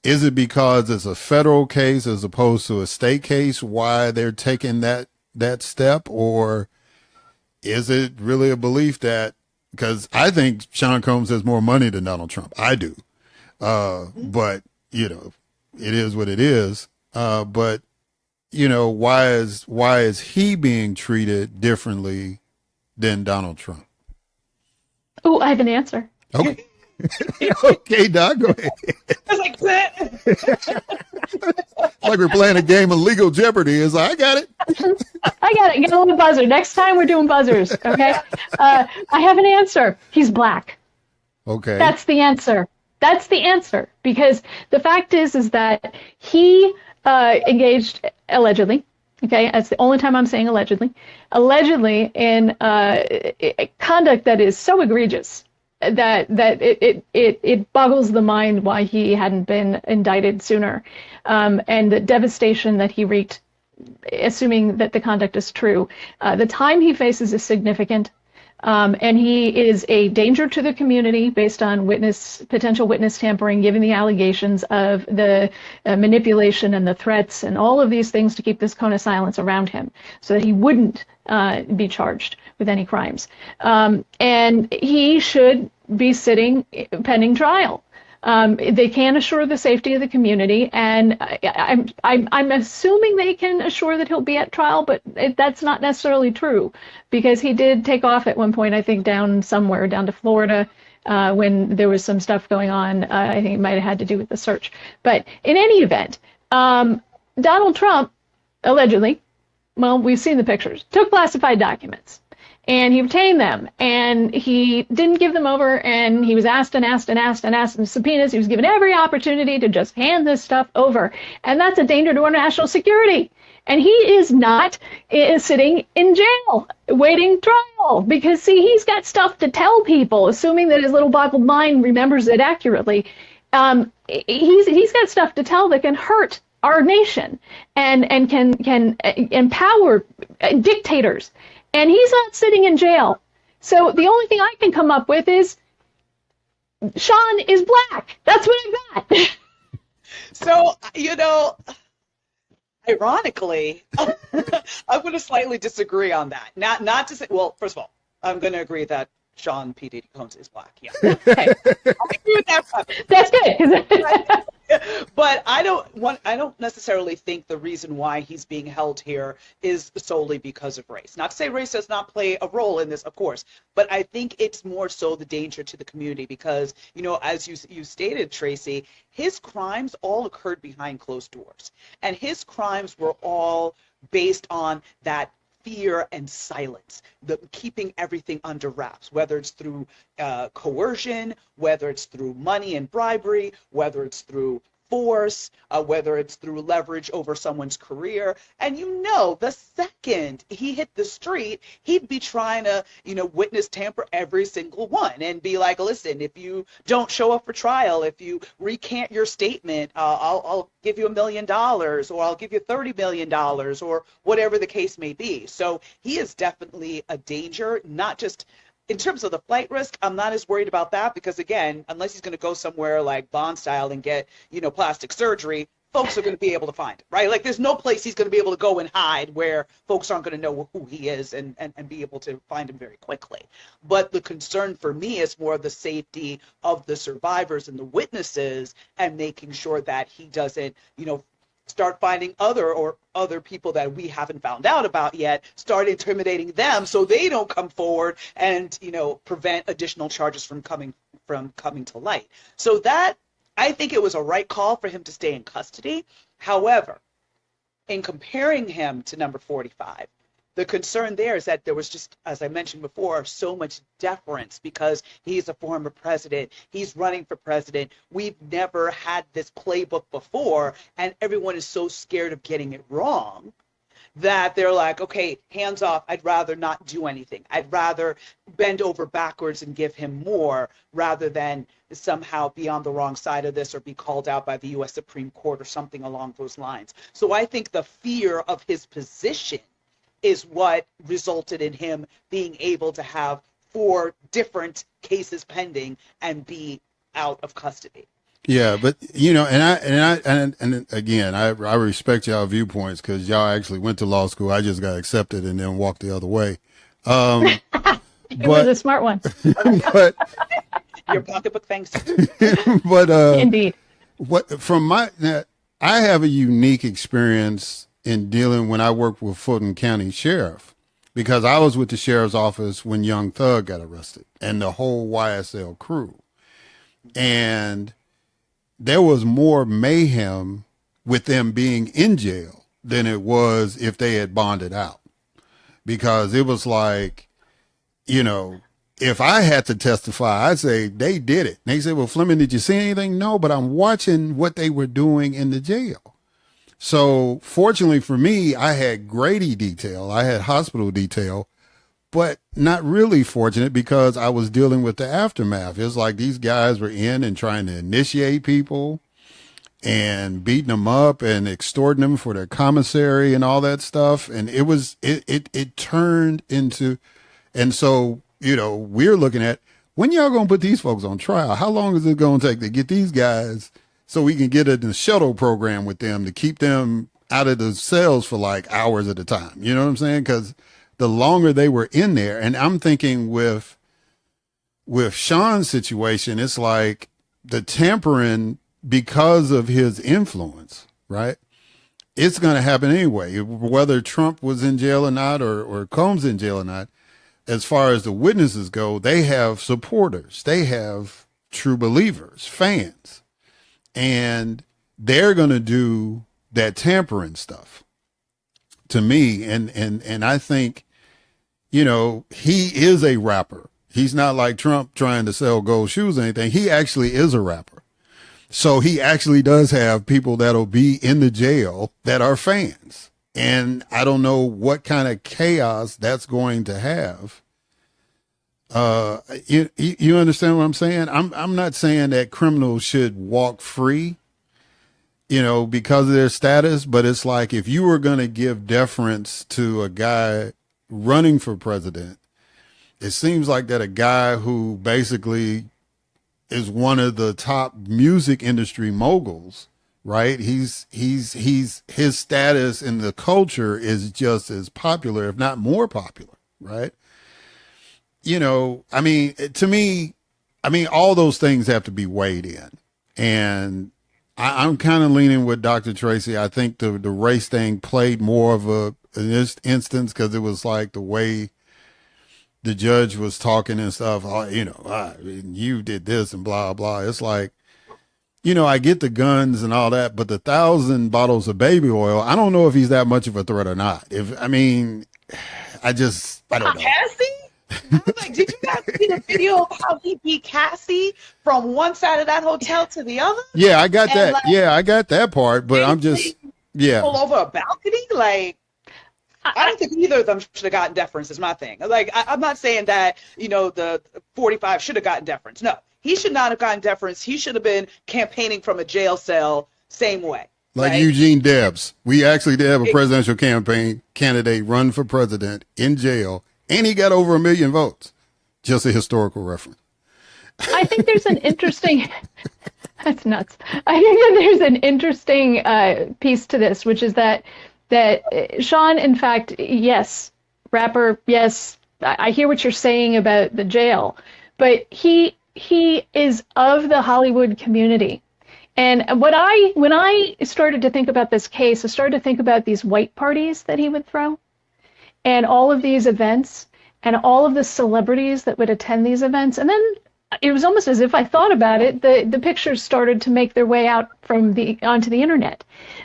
Is it because it's a federal case as opposed to a state case why they're taking that step, or is it really a belief that, because I think Sean Combs has more money than Donald Trump. I do. But, it is what it is. But, why is he being treated differently than Donald Trump? Oh, I have an answer. Okay. Okay, Doc, go ahead. I was like, Like we're playing a game of Legal Jeopardy. It's like, I got it. I got it. Get on the buzzer. Next time we're doing buzzers, okay? I have an answer. He's black. Okay. That's the answer. That's the answer. Because the fact is that he engaged allegedly. Okay, that's the only time I'm saying allegedly. Allegedly in conduct that is so egregious that it boggles the mind why he hadn't been indicted sooner, and the devastation that he wreaked, assuming that the conduct is true. The time he faces is significant. And he is a danger to the community based on potential witness tampering, given the allegations of the manipulation and the threats and all of these things to keep this cone of silence around him so that he wouldn't be charged with any crimes. And he should be sitting pending trial. They can assure the safety of the community, and I'm assuming they can assure that he'll be at trial, but that's not necessarily true, because he did take off at one point, I think, down to Florida, when there was some stuff going on. I think it might have had to do with the search. But in any event, Donald Trump, allegedly, well, we've seen the pictures, took classified documents. And he obtained them, and he didn't give them over, and he was asked and subpoenas. He was given every opportunity to just hand this stuff over. And that's a danger to our national security. And he is not sitting in jail waiting trial, because, see, he's got stuff to tell people, assuming that his little boggled mind remembers it accurately. He's got stuff to tell that can hurt our nation and can empower dictators. And he's not sitting in jail. So the only thing I can come up with is Sean is black. That's what I got. So, ironically, I'm going to slightly disagree on that. Not to say, well, first of all, I'm going to agree that Sean P. Diddy Combs is black. Yeah. Okay. I agree with that. That's good. But I don't necessarily think the reason why he's being held here is solely because of race. Not to say race does not play a role in this, of course, but I think it's more so the danger to the community because, as you stated, Tracy, his crimes all occurred behind closed doors. And his crimes were all based on that fear and silence, the keeping everything under wraps, whether it's through coercion, whether it's through money and bribery, whether it's through force, whether it's through leverage over someone's career. And the second he hit the street, he'd be trying to, witness tamper every single one and be like, listen, if you don't show up for trial, if you recant your statement, I'll give you $1 million, or I'll give you $30 million, or whatever the case may be. So he is definitely a danger, not just in terms of the flight risk. I'm not as worried about that because, again, unless he's going to go somewhere like Bond style and get, plastic surgery, folks are going to be able to find him, right? Like, there's no place he's going to be able to go and hide where folks aren't going to know who he is and be able to find him very quickly. But the concern for me is more the safety of the survivors and the witnesses and making sure that he doesn't, start finding other people that we haven't found out about yet, start intimidating them so they don't come forward and, prevent additional charges from coming to light. So that, I think it was a right call for him to stay in custody. However, in comparing him to number 45, the concern there is that there was just, as I mentioned before, so much deference because he's a former president. He's running for president. We've never had this playbook before, and everyone is so scared of getting it wrong that they're like, okay, hands off. I'd rather not do anything. I'd rather bend over backwards and give him more rather than somehow be on the wrong side of this or be called out by the U.S. Supreme Court or something along those lines. So I think the fear of his position is what resulted in him being able to have 4 different cases pending and be out of custody. Yeah, but you know, and again, I respect y'all viewpoints because y'all actually went to law school. I just got accepted and then walked the other way. It was a smart one. But Your pocketbook, thanks. but Indeed. I have a unique experience in dealing when I worked with Fulton County Sheriff because I was with the sheriff's office when Young Thug got arrested and the whole YSL crew, and there was more mayhem with them being in jail than it was if they had bonded out, because it was like, you know, if I had to testify, I'd say they did it. And they say, well, Fleming, did you see anything? No, but I'm watching what they were doing in the jail. So fortunately for me, I had Grady detail. I had hospital detail, but not really fortunate because I was dealing with the aftermath. It's like these guys were in and trying to initiate people and beating them up and extorting them for their commissary and all that stuff. And it turned into, and so, you know, we're looking at when y'all going to put these folks on trial? How long is it going to take to get these guys so we can get in the shuttle program with them to keep them out of the cells for like hours at a time? You know what I'm saying? Because the longer they were in there, and I'm thinking with Sean's situation, it's like the tampering because of his influence, right? It's going to happen anyway, whether Trump was in jail or not, or Combs in jail or not. As far as the witnesses go, they have supporters, they have true believers, fans, and they're going to do that tampering stuff to me. And I think, you know, he is a rapper. He's not like Trump trying to sell gold shoes or anything. He actually is a rapper. So he actually does have people that'll be in the jail that are fans. And I don't know what kind of chaos that's going to have. You understand what I'm saying? I'm not saying that criminals should walk free, you know, because of their status, but it's like if you were going to give deference to a guy running for president, it seems like that a guy who basically is one of the top music industry moguls, right? His status in the culture is just as popular, if not more popular, right? You know, I mean, to me, I mean, all those things have to be weighed in. And I'm kind of leaning with Dr. Tracy. I think the race thing played more of in this instance because it was like the way the judge was talking and stuff, you know, you did this and blah, blah. It's like, you know, I get the guns and all that, but the 1,000 bottles of baby oil, I don't know if he's that much of a threat or not. I don't know. Cassie? I was like, did you guys see the video of how he beat Cassie from one side of that hotel to the other? Yeah, I got that. Like, yeah, I got that part, but I'm just, yeah. Pull over a balcony? Like, I don't think either of them should have gotten deference is my thing. Like, I'm not saying that, you know, the 45 should have gotten deference. No, he should not have gotten deference. He should have been campaigning from a jail cell same way. Like right? Eugene Debs. We actually did have a presidential campaign candidate run for president in jail, and he got over 1 million votes. Just a historical reference. I think there's an interesting, that's nuts. I think that there's an interesting piece to this, which is that Sean, in fact, yes, rapper, yes, I hear what you're saying about the jail, but he is of the Hollywood community. And when I started to think about this case, I started to think about these white parties that he would throw and all of these events and all of the celebrities that would attend these events. And then it was almost as if I thought about it, the pictures started to make their way out onto the internet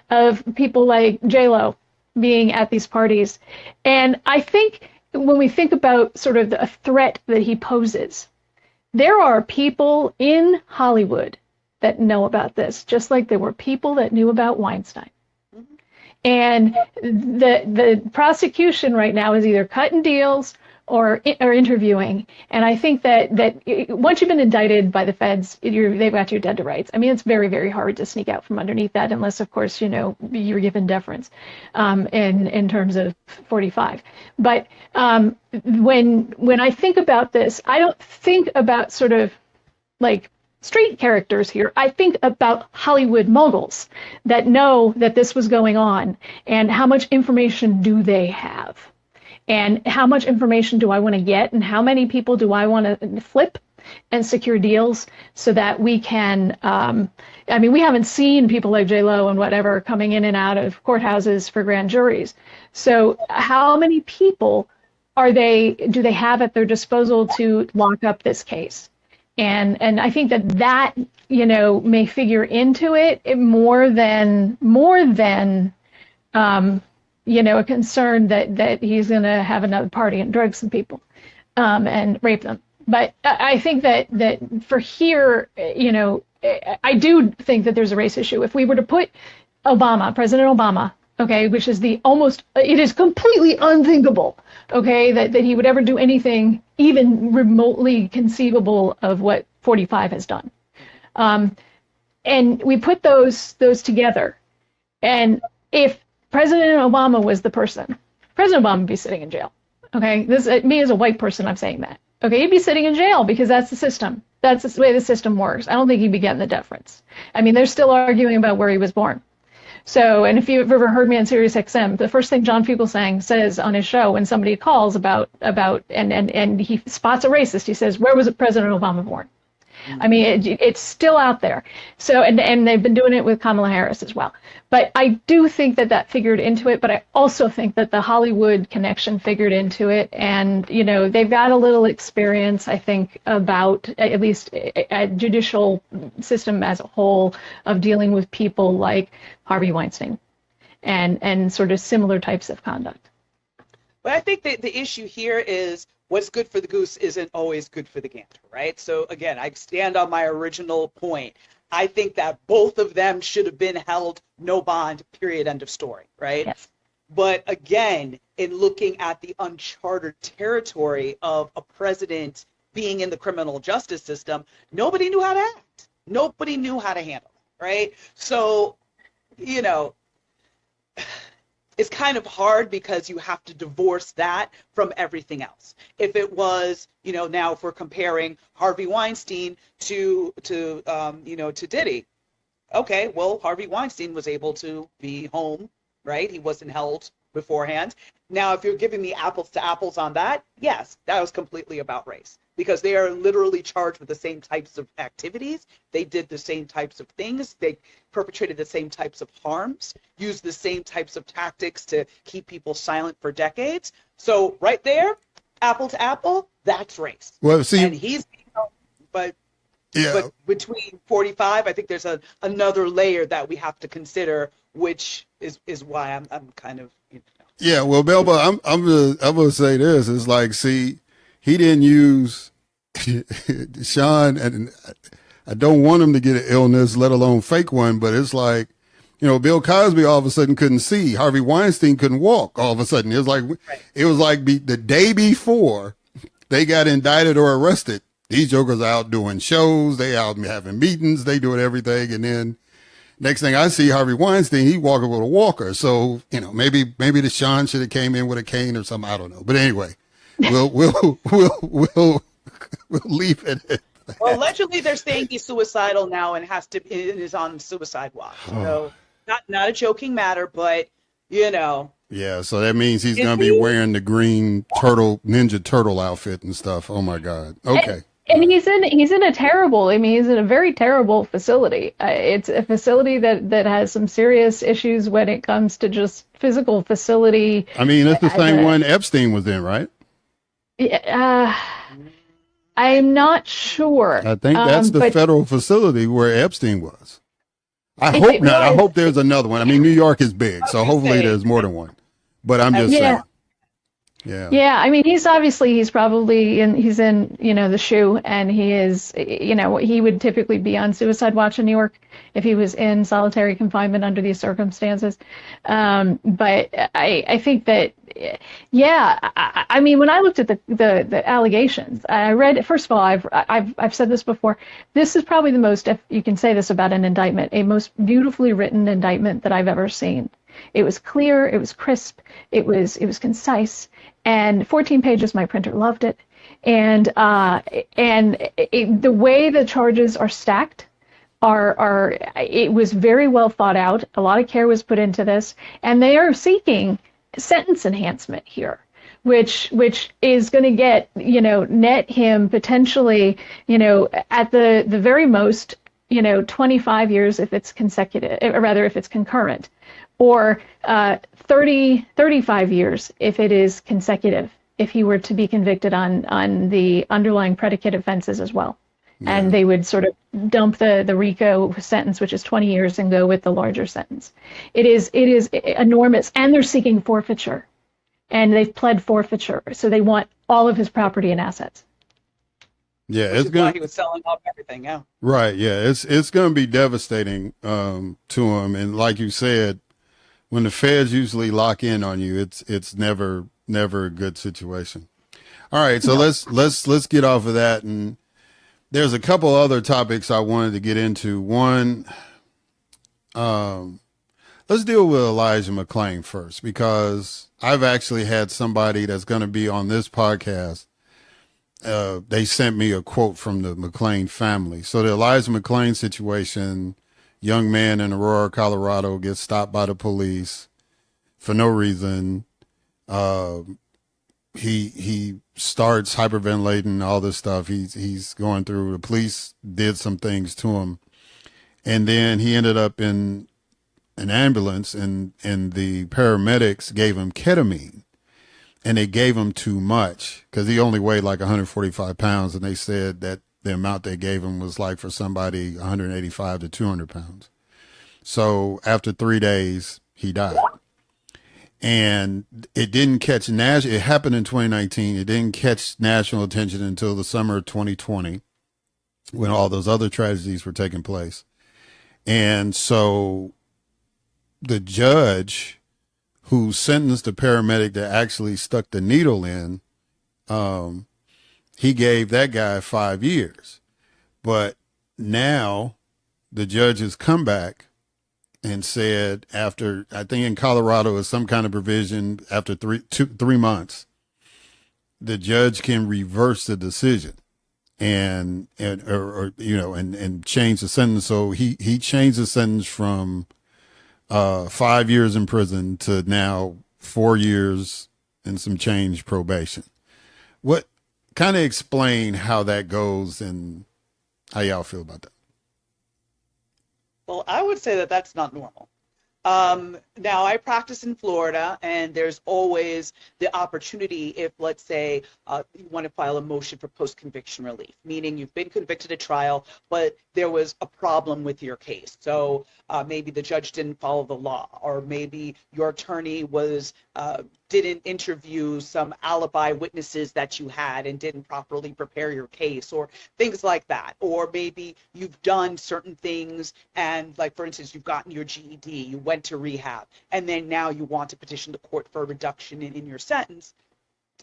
of people like J-Lo being at these parties. And I think when we think about sort of the threat that he poses, there are people in Hollywood that know about this, just like there were people that knew about Weinstein. And the prosecution right now is either cutting deals or interviewing. And I think that once you've been indicted by the feds, they've got you dead to rights. I mean, it's very, very hard to sneak out from underneath that unless, of course, you know, you're given deference in terms of 45. But when I think about this, I don't think about sort of like straight characters here. I think about Hollywood moguls that know that this was going on, and how much information do they have? And how much information do I want to get? And how many people do I want to flip and secure deals so that we can, we haven't seen people like J-Lo and whatever coming in and out of courthouses for grand juries. So how many people do they have at their disposal to lock up this case? And I think that may figure into it more than a concern that he's going to have another party and drug some people and rape them. But I think that for here, I do think that there's a race issue. If we were to put President Obama, okay, which is it is completely unthinkable, okay, that he would ever do anything even remotely conceivable of what 45 has done. And we put those together. And if President Obama was the person, President Obama would be sitting in jail. Okay, me as a white person, I'm saying that. Okay, he'd be sitting in jail because that's the system. That's the way the system works. I don't think he'd be getting the deference. I mean, they're still arguing about where he was born. So, and if you've ever heard me on Sirius XM, the first thing John Fugelsang says on his show when somebody calls about and he spots a racist, he says, "Where was President Obama born?" I mean, it's still out there. So, and they've been doing it with Kamala Harris as well. But I do think that figured into it. But I also think that the Hollywood connection figured into it. And, they've got a little experience, I think, about at least a judicial system as a whole of dealing with people like Harvey Weinstein and sort of similar types of conduct. But I think that the issue here is what's good for the goose isn't always good for the gander, right? So again, I stand on my original point. I think that both of them should have been held no bond, period, end of story, right? Yes. But again, in looking at the uncharted territory of a president being in the criminal justice system, nobody knew how to act. Nobody knew how to handle it, right? So, it's kind of hard because you have to divorce that from everything else. If it was, now if we're comparing Harvey Weinstein to Diddy, okay, well, Harvey Weinstein was able to be home, right? He wasn't held beforehand. Now, if you're giving me apples to apples on that, yes, that was completely about race because they are literally charged with the same types of activities. They did the same types of things. They perpetrated the same types of harms, used the same types of tactics to keep people silent for decades. So right there, apple to apple, that's race. Well, see, and but between 45, I think there's another layer that we have to consider, which is why I'm kind of. Yeah, well, Melba, I'm gonna say this. It's like, see, he didn't use Sean, and I don't want him to get an illness, let alone fake one. But it's like, Bill Cosby all of a sudden couldn't see. Harvey Weinstein couldn't walk. All of a sudden, it was like the day before they got indicted or arrested. These jokers are out doing shows. They out having meetings. They doing everything, and then. Next thing I see, Harvey Weinstein, he walking with a walker. So, maybe the Sean should have came in with a cane or something. I don't know. But anyway, we'll leave it at that. Well, allegedly they're saying he's suicidal now and is on suicide watch. So not a joking matter, but Yeah, so that means he's gonna be wearing the green Ninja Turtle outfit and stuff. Oh my God. Okay. And he's in a terrible. he's in a very terrible facility. It's a facility that has some serious issues when it comes to just physical facility. I mean, that's the same one Epstein was in, right? I'm not sure. I think that's the federal facility where Epstein was. I hope not. I hope there's another one. I mean, New York is big, so hopefully there's more than one. But I'm just saying. Yeah. Yeah. I mean, he's in the SHU, and he is, he would typically be on suicide watch in New York if he was in solitary confinement under these circumstances. But I think that, I mean, when I looked at the allegations, I read, first of all, I've said this before, this is probably the most, if you can say this about an indictment, a most beautifully written indictment that I've ever seen. It was clear, it was crisp, it was concise, and 14 pages, my printer loved it. The way the charges are stacked it was very well thought out. A lot of care was put into this, and they are seeking sentence enhancement here, which is going to get, net him potentially, at the very most, 25 years if it's consecutive, or rather if it's concurrent, or 35 years if it is consecutive, if he were to be convicted on the underlying predicate offenses as well. Yeah. And they would sort of dump the RICO sentence, which is 20 years, and go with the larger sentence. It is enormous, and they're seeking forfeiture, and they've pled forfeiture, so they want all of his property and assets. Yeah, it's going. He was selling off everything. Yeah. Right. Yeah, it's going to be devastating to him, and like you said, when the feds usually lock in on you, it's never a good situation. All right, so let's get off of that, and there's a couple other topics I wanted to get into. One, let's deal with Elijah McClain first, because I've actually had somebody that's going to be on this podcast. They sent me a quote from the McClain family. So the Elijah McClain situation, young man in Aurora, Colorado, gets stopped by the police for no reason. He starts hyperventilating, all this stuff. He's going through. The police did some things to him, and then he ended up in an ambulance, and the paramedics gave him ketamine, and they gave him too much because he only weighed like 145 pounds, and they said that the amount they gave him was like for somebody 185 to 200 pounds. So after 3 days, he died. And it didn't catch it happened in 2019. It didn't catch national attention until the summer of 2020, when all those other tragedies were taking place. And so the judge who sentenced the paramedic that actually stuck the needle in, he gave that guy 5 years. But now the judge has come back and said, after, I think in Colorado is some kind of provision, after 3 months, the judge can reverse the decision and change the sentence. So he changed the sentence from 5 years in prison to now 4 years and some change probation. What kind of explain how that goes and how y'all feel about that? Well, I would say that that's not normal. Now, I practice in Florida, and there's always the opportunity if, let's say, you want to file a motion for post-conviction relief, meaning you've been convicted at trial, but there was a problem with your case. So maybe the judge didn't follow the law, or maybe your attorney didn't interview some alibi witnesses that you had and didn't properly prepare your case, or things like that. Or maybe you've done certain things, and like, for instance, you've gotten your GED, you went to rehab, and then now you want to petition the court for a reduction in your sentence.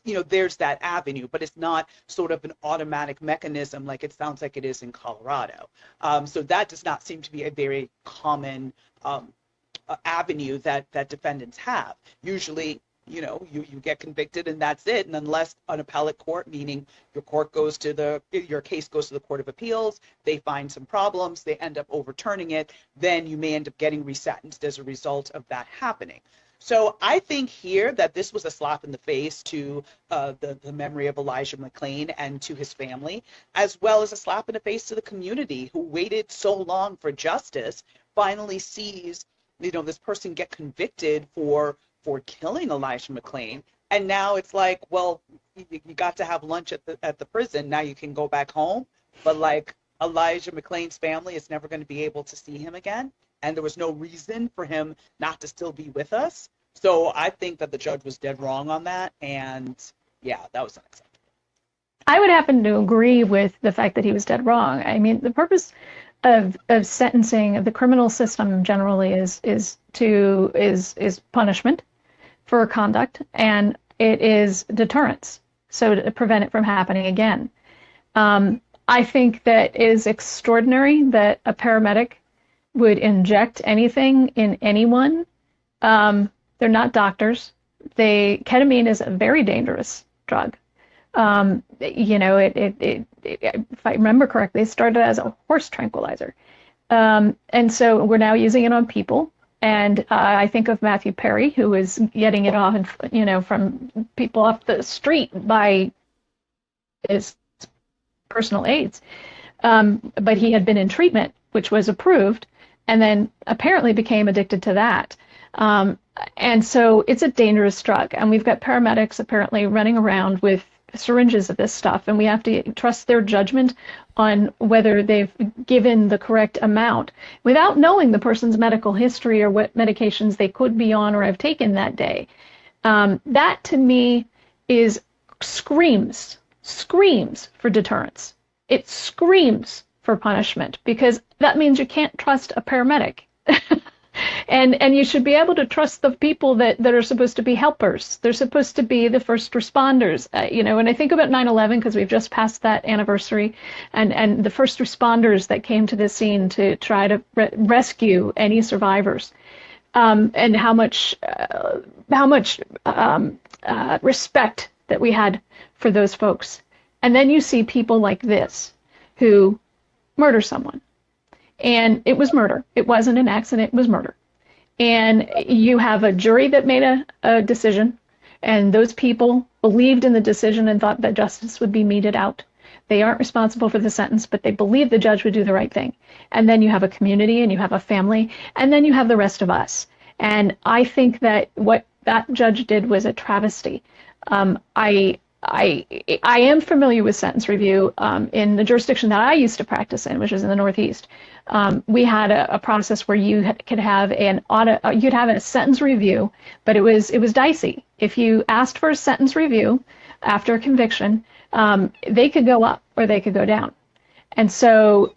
There's that avenue, but it's not sort of an automatic mechanism like it sounds like it is in Colorado. So that does not seem to be a very common avenue that defendants have. Usually, you get convicted and that's it. And unless an appellate court, meaning your case goes to the Court of Appeals, they find some problems, they end up overturning it, then you may end up getting resentenced as a result of that happening. So I think here that this was a slap in the face to the memory of Elijah McClain and to his family, as well as a slap in the face to the community who waited so long for justice, finally sees this person get convicted for killing Elijah McClain, and now it's like, well, you got to have lunch at the prison. Now you can go back home, but like Elijah McClain's family is never going to be able to see him again, and there was no reason for him not to still be with us. So I think that the judge was dead wrong on that, and yeah, that was unacceptable. I would happen to agree with the fact that he was dead wrong. I mean, the purpose of sentencing, of the criminal system generally, is punishment for conduct, and it is deterrence, so to prevent it from happening again. I think that it is extraordinary that a paramedic would inject anything in anyone. They're not doctors. Ketamine is a very dangerous drug. If I remember correctly, it started as a horse tranquilizer. And so we're now using it on people. And I think of Matthew Perry, who was getting it off, from people off the street by his personal aides. But he had been in treatment, which was approved, and then apparently became addicted to that. And so it's a dangerous drug. And we've got paramedics apparently running around with syringes of this stuff, and we have to trust their judgment on whether they've given the correct amount without knowing the person's medical history or what medications they could be on or have taken that day. That to me is screams for deterrence. It screams for punishment, because that means you can't trust a paramedic. And you should be able to trust the people that are supposed to be helpers. They're supposed to be the first responders. And I think about 9/11, because we've just passed that anniversary, and the first responders that came to the scene to try to rescue any survivors, and how much respect that we had for those folks. And then you see people like this who murder someone. And it was murder. It wasn't an accident. It was murder. And you have a jury that made a decision, and those people believed in the decision and thought that justice would be meted out. They aren't responsible for the sentence, but they believe the judge would do the right thing. And then you have a community, and you have a family, and then you have the rest of us. And I think that what that judge did was a travesty. I am familiar with sentence review in the jurisdiction that I used to practice in, which is in the Northeast. We had a process where you could have an audit. You'd have a sentence review, but it was dicey. If you asked for a sentence review after a conviction, they could go up or they could go down. And so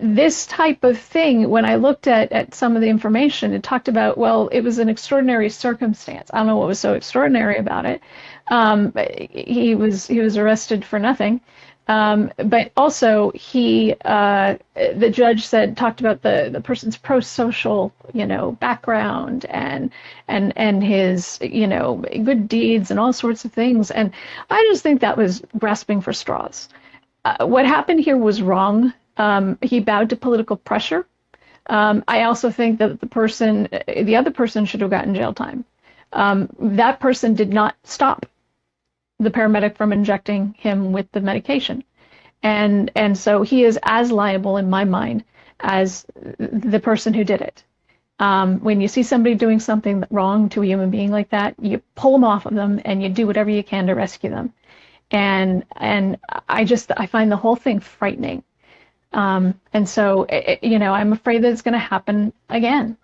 this type of thing, when I looked at some of the information, it talked about, well, it was an extraordinary circumstance. I don't know what was so extraordinary about it. He was arrested for nothing. But also the judge talked about the person's pro-social, background and his, good deeds and all sorts of things. And I just think that was grasping for straws. What happened here was wrong. He bowed to political pressure. I also think that the other person should have gotten jail time. That person did not stop the paramedic from injecting him with the medication. And so he is as liable in my mind as the person who did it. When you see somebody doing something wrong to a human being like that, you pull them off of them and you do whatever you can to rescue them. And I find the whole thing frightening. And so, I'm afraid that it's going to happen again,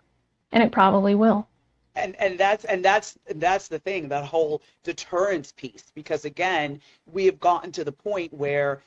and it probably will. And that's the thing, that whole deterrence piece, because again, we have gotten to the point where,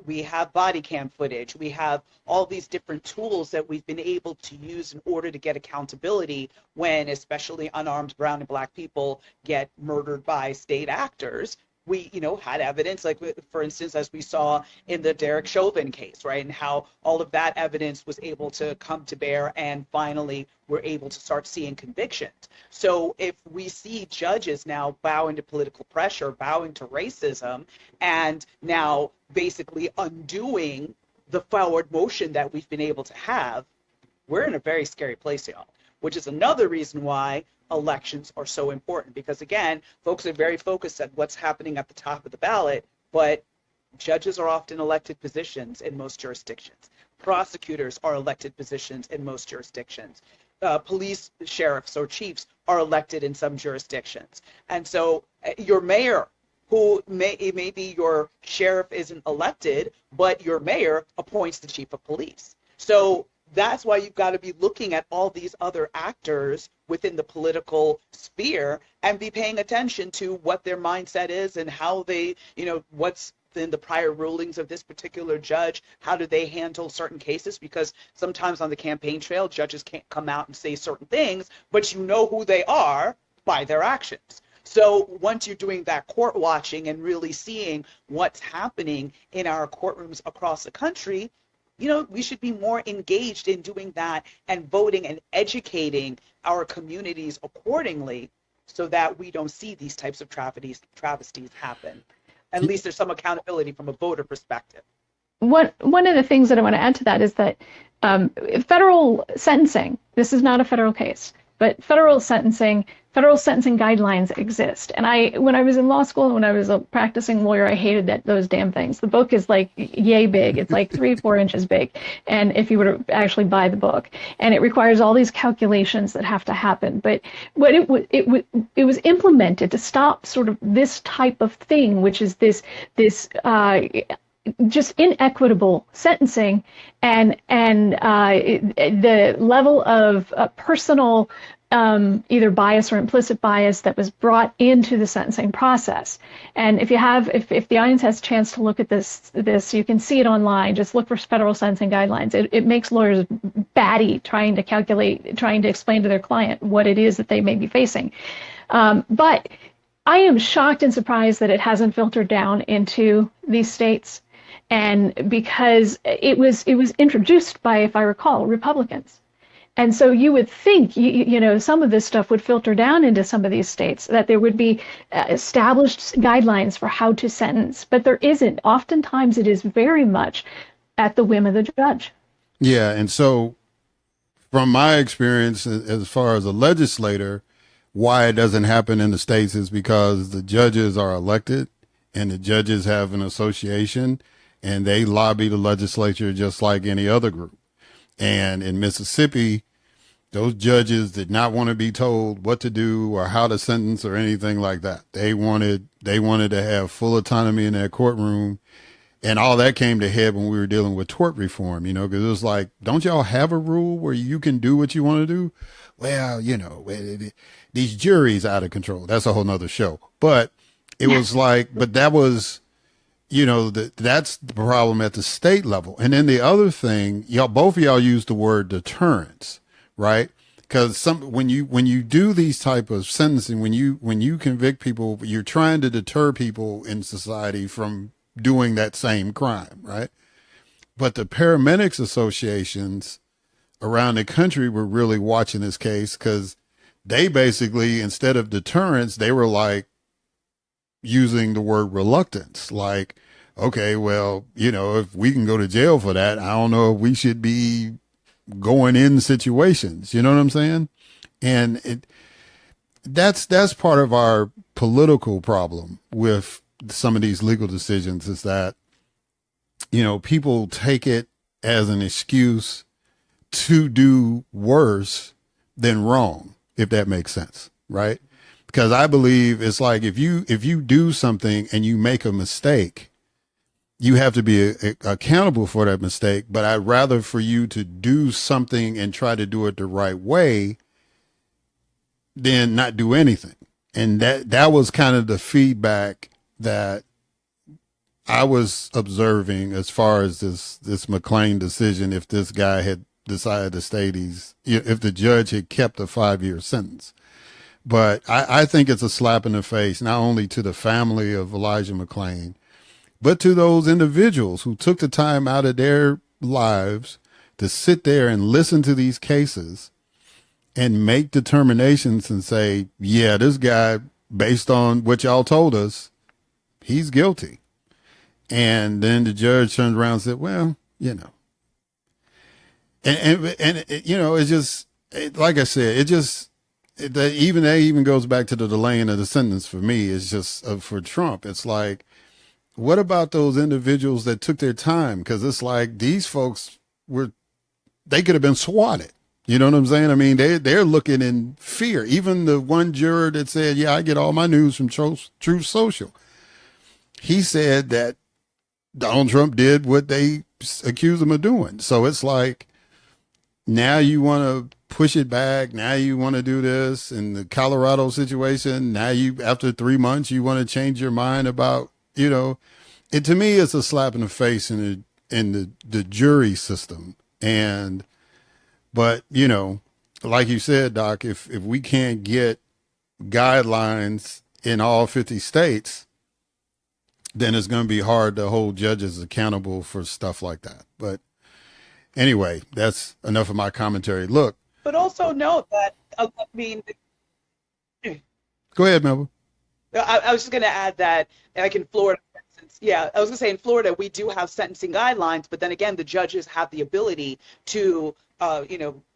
we have body cam footage, we have all these different tools that we've been able to use in order to get accountability when especially unarmed brown and black people get murdered by state actors. We, had evidence, like, for instance, as we saw in the Derek Chauvin case, right, and how all of that evidence was able to come to bear, and finally we're able to start seeing convictions. So if we see judges now bowing to political pressure, bowing to racism, and now basically undoing the forward motion that we've been able to have, we're in a very scary place, y'all, which is another reason why elections are so important, because again, folks are very focused at what's happening at the top of the ballot, but judges are often elected positions in most jurisdictions. Prosecutors are elected positions in most jurisdictions. Police sheriffs or chiefs are elected in some jurisdictions. And so your mayor, who maybe your sheriff isn't elected, but your mayor appoints the chief of police. So that's why you've got to be looking at all these other actors within the political sphere and be paying attention to what their mindset is and how they, what's in the prior rulings of this particular judge, how do they handle certain cases, because sometimes on the campaign trail, judges can't come out and say certain things, but you know who they are by their actions. So once you're doing that court watching and really seeing what's happening in our courtrooms across the country, we should be more engaged in doing that and voting and educating our communities accordingly so that we don't see these types of travesties happen. at least there's some accountability from a voter perspective. One of the things that I want to add to that is that federal sentencing, this is not a federal case, but federal sentencing guidelines exist. And when I was in law school and when I was a practicing lawyer, I hated those damn things. The book is like yay big. It's like 3-4 inches big. And if you were to actually buy the book, and it requires all these calculations that have to happen. But what it was implemented to stop sort of this type of thing, which is this just inequitable sentencing and the level of personal either bias or implicit bias that was brought into the sentencing process. And if the audience has a chance to look at this, you can see it online. Just look for federal sentencing guidelines. It makes lawyers batty trying to explain to their client what it is that they may be facing. But I am shocked and surprised that it hasn't filtered down into these states. And because it was introduced by, if I recall, Republicans. And so you would think, some of this stuff would filter down into some of these states, that there would be established guidelines for how to sentence. But there isn't. Oftentimes it is very much at the whim of the judge. Yeah. And so from my experience as far as a legislator, why it doesn't happen in the states is because the judges are elected and the judges have an association. And they lobby the legislature just like any other group. And in Mississippi, those judges did not want to be told what to do or how to sentence or anything like that. They wanted to have full autonomy in their courtroom. And all that came to head when we were dealing with tort reform, because it was like, don't y'all have a rule where you can do what you want to do? Well, these juries out of control. That's a whole nother show. But it was like, but that was, that's the problem at the state level. And then the other thing, both of y'all use the word deterrence, right? Because when you do these type of sentencing, when you convict people, you're trying to deter people in society from doing that same crime, right? But the paramedics associations around the country were really watching this case because they basically, instead of deterrence, they were like using the word reluctance, like, okay, well, if we can go to jail for that, I don't know if we should be going in situations. You know what I'm saying? And that's part of our political problem with some of these legal decisions is that, people take it as an excuse to do worse than wrong, if that makes sense, right? Because I believe it's like if you do something and you make a mistake, you have to be accountable for that mistake. But I'd rather for you to do something and try to do it the right way than not do anything. And that was kind of the feedback that I was observing as far as this McClain decision. If this guy had decided to stay if the judge had kept a 5-year sentence. But I think it's a slap in the face, not only to the family of Elijah McClain, but to those individuals who took the time out of their lives to sit there and listen to these cases and make determinations and say, yeah, this guy, based on what y'all told us, he's guilty. And then the judge turned around and said, well, and it's just, like I said, that even goes back to the delaying of the sentence for me. It's just for Trump. It's like, what about those individuals that took their time? Because it's like these folks they could have been swatted. You know what I'm saying? I mean, they're looking in fear. Even the one juror that said, yeah, I get all my news from Truth Social. He said that Donald Trump did what they accused him of doing. So it's like, now you want to push it back. Now you want to do this. In the Colorado situation, now after 3 months, you want to change your mind about, it to me, it's a slap in the face in the jury system. But like you said, Doc, if we can't get guidelines in all 50 states, then it's going to be hard to hold judges accountable for stuff like that. But anyway, that's enough of my commentary. Look. But also note that, Go ahead, Melba. I was just going to add that, like in Florida, for Yeah, I was gonna say in Florida we do have sentencing guidelines, but then again, the judges have the ability to,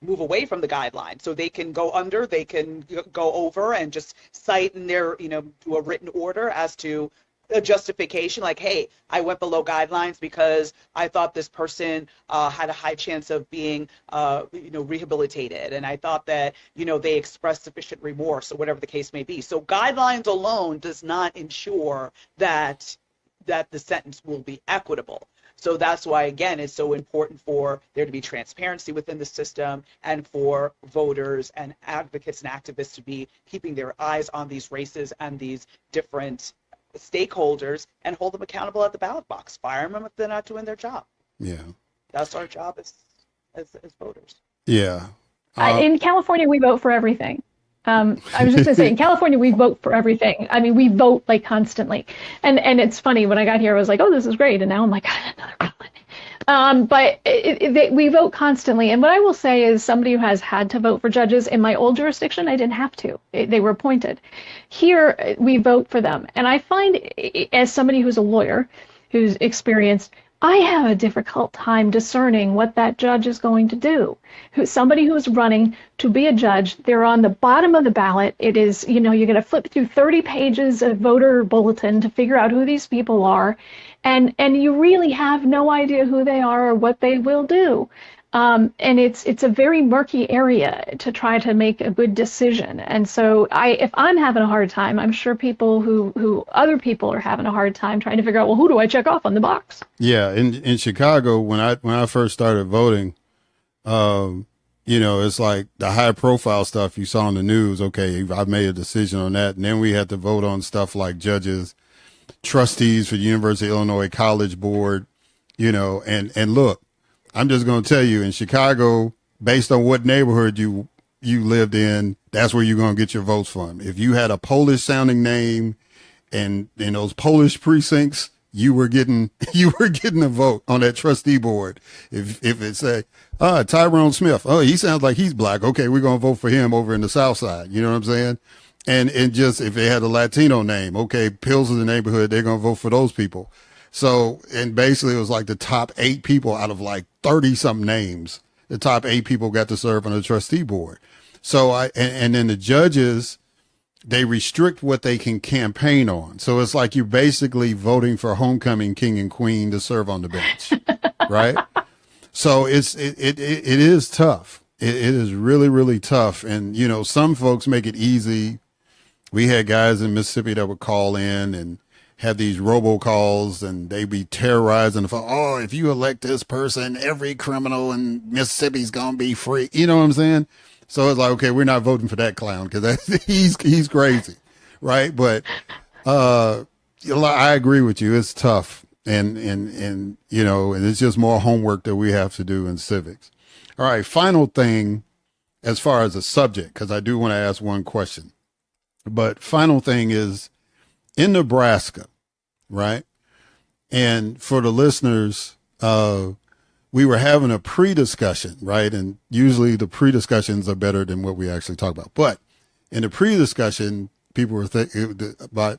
move away from the guidelines, so they can go under, they can go over, and just cite in their, do a written order as to a justification, like, hey, I went below guidelines because I thought this person had a high chance of being, rehabilitated, and I thought that, they expressed sufficient remorse, or whatever the case may be. So guidelines alone does not ensure that the sentence will be equitable. So that's why, again, it's so important for there to be transparency within the system, and for voters and advocates and activists to be keeping their eyes on these races and these different stakeholders, and hold them accountable at the ballot box. Fire them if they're not doing their job. Yeah. That's our job as voters. Yeah. In California, we vote for everything. I was just going to say, in California, we vote for everything. I mean, we vote like constantly. And it's funny, when I got here, I was like, oh, this is great. And now I'm like, another ballot. But we vote constantly. And what I will say is, somebody who has had to vote for judges, in my old jurisdiction, I didn't have to. They were appointed. Here, we vote for them. And I find, as somebody who's a lawyer, who's experienced, I have a difficult time discerning what that judge is going to do. Somebody who's running to be a judge, they're on the bottom of the ballot. It is, you're going to flip through 30 pages of voter bulletin to figure out who these people are. And you really have no idea who they are or what they will do. And it's a very murky area to try to make a good decision. And so if I'm having a hard time, I'm sure people who other people are having a hard time trying to figure out, well, who do I check off on the box? Yeah. In Chicago, when I first started voting, it's like the high profile stuff you saw on the news. Okay, I've made a decision on that. And then we had to vote on stuff like judges, trustees for the University of Illinois College Board, and look, I'm just going to tell you, in Chicago, based on what neighborhood you lived in, that's where you're going to get your votes from. If you had a Polish sounding name and in those Polish precincts, you were getting a vote on that trustee board. If it say, Tyrone Smith, oh, he sounds like he's black. Okay, we're going to vote for him over in the South Side. You know what I'm saying? And just if they had a Latino name, okay, Pills of the neighborhood, they're going to vote for those people. So, and basically it was like the top 8 people out of like 30 something names. The top 8 people got to serve on the trustee board. So and then the judges, they restrict what they can campaign on. So it's like you're basically voting for homecoming king and queen to serve on the bench. Right. So it is tough. It is really, really tough. And, some folks make it easy. We had guys in Mississippi that would call in and have these robocalls, and they be terrorizing the phone. Oh, if you elect this person, every criminal in Mississippi's gonna be free. You know what I'm saying? So it's like, okay, we're not voting for that clown because he's crazy, right? But I agree with you. It's tough, and and it's just more homework that we have to do in civics. All right, final thing, as far as a subject, because I do want to ask one question. But final thing is, in Nebraska, right? And for the listeners, we were having a pre-discussion, right? And usually the pre-discussions are better than what we actually talk about. But in the pre-discussion, people were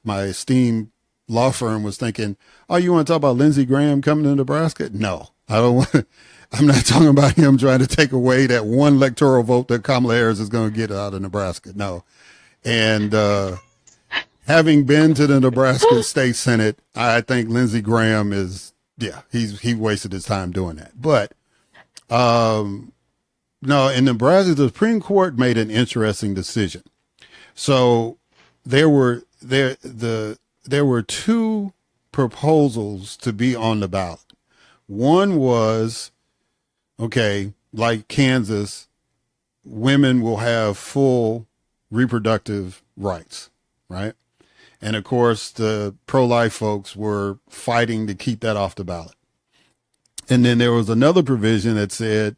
my esteemed law firm was thinking, oh, you want to talk about Lindsey Graham coming to Nebraska? No, I don't want. I'm not talking about him trying to take away that one electoral vote that Kamala Harris is going to get out of Nebraska. No. And having been to the Nebraska State Senate, I think Lindsey Graham he wasted his time doing that. But no, in Nebraska, the Supreme Court made an interesting decision. So there were 2 proposals to be on the ballot. One was, okay, like Kansas, women will have full reproductive rights, right? And of course, the pro-life folks were fighting to keep that off the ballot. And then there was another provision that said,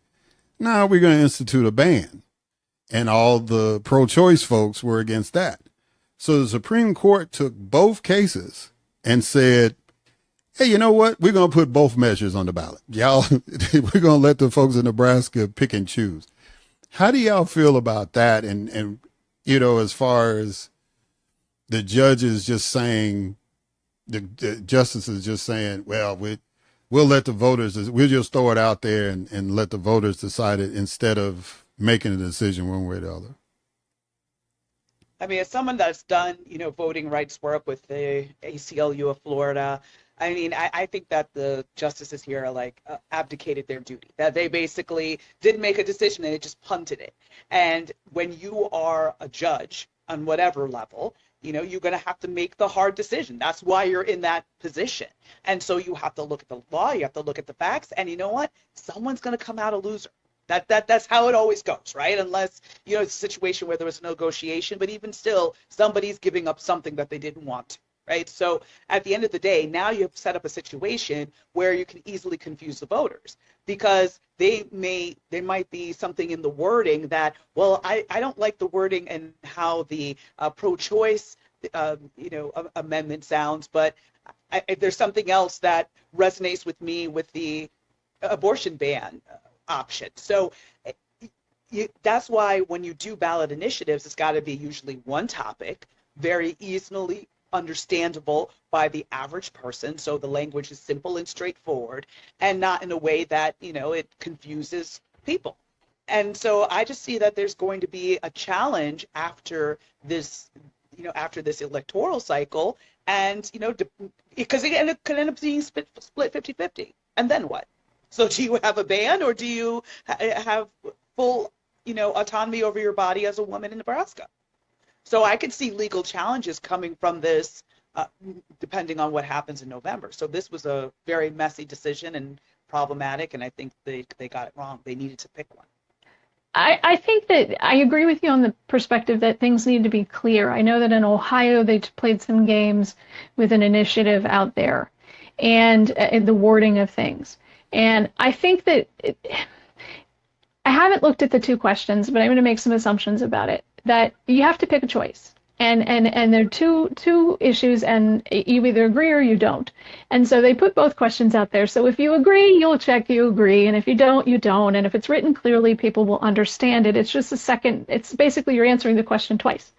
no, we're going to institute a ban. And all the pro-choice folks were against that. So the Supreme Court took both cases and said, hey, you know what? We're going to put both measures on the ballot. Y'all, we're going to let the folks in Nebraska pick and choose. How do y'all feel about that? And as far as the judges just saying, the justice is just saying, well, we'll let the voters, we'll just throw it out there and let the voters decide it instead of making a decision one way or the other? I mean, as someone that's done, voting rights work with the ACLU of Florida, I mean, I think that the justices here are abdicated their duty, that they basically didn't make a decision and they just punted it. And when you are a judge on whatever level, you're going to have to make the hard decision. That's why you're in that position. And so you have to look at the law, you have to look at the facts, and you know what? Someone's going to come out a loser. That's how it always goes, right? Unless, it's a situation where there was no negotiation, but even still, somebody's giving up something that they didn't want to, right? So at the end of the day, now you've set up a situation where you can easily confuse the voters because there might be something in the wording that, well, I don't like the wording and how the pro-choice, amendment sounds, but there's something else that resonates with me with the abortion ban option. So that's why when you do ballot initiatives, it's got to be usually one topic, very easily understandable by the average person. So the language is simple and straightforward and not in a way that, it confuses people. And so I just see that there's going to be a challenge after this, after this electoral cycle. And, because it could end up being split 50-50. And then what? So do you have a ban or do you have full, autonomy over your body as a woman in Nebraska? So I could see legal challenges coming from this, depending on what happens in November. So this was a very messy decision and problematic, and I think they got it wrong. They needed to pick one. I think that I agree with you on the perspective that things need to be clear. I know that in Ohio they played some games with an initiative out there and the wording of things. And I think that I haven't looked at the two questions, but I'm going to make some assumptions about it, that you have to pick a choice. And there are two issues, and you either agree or you don't. And so they put both questions out there. So if you agree, you'll check you agree. And if you don't, you don't. And if it's written clearly, people will understand it. It's just it's basically you're answering the question twice.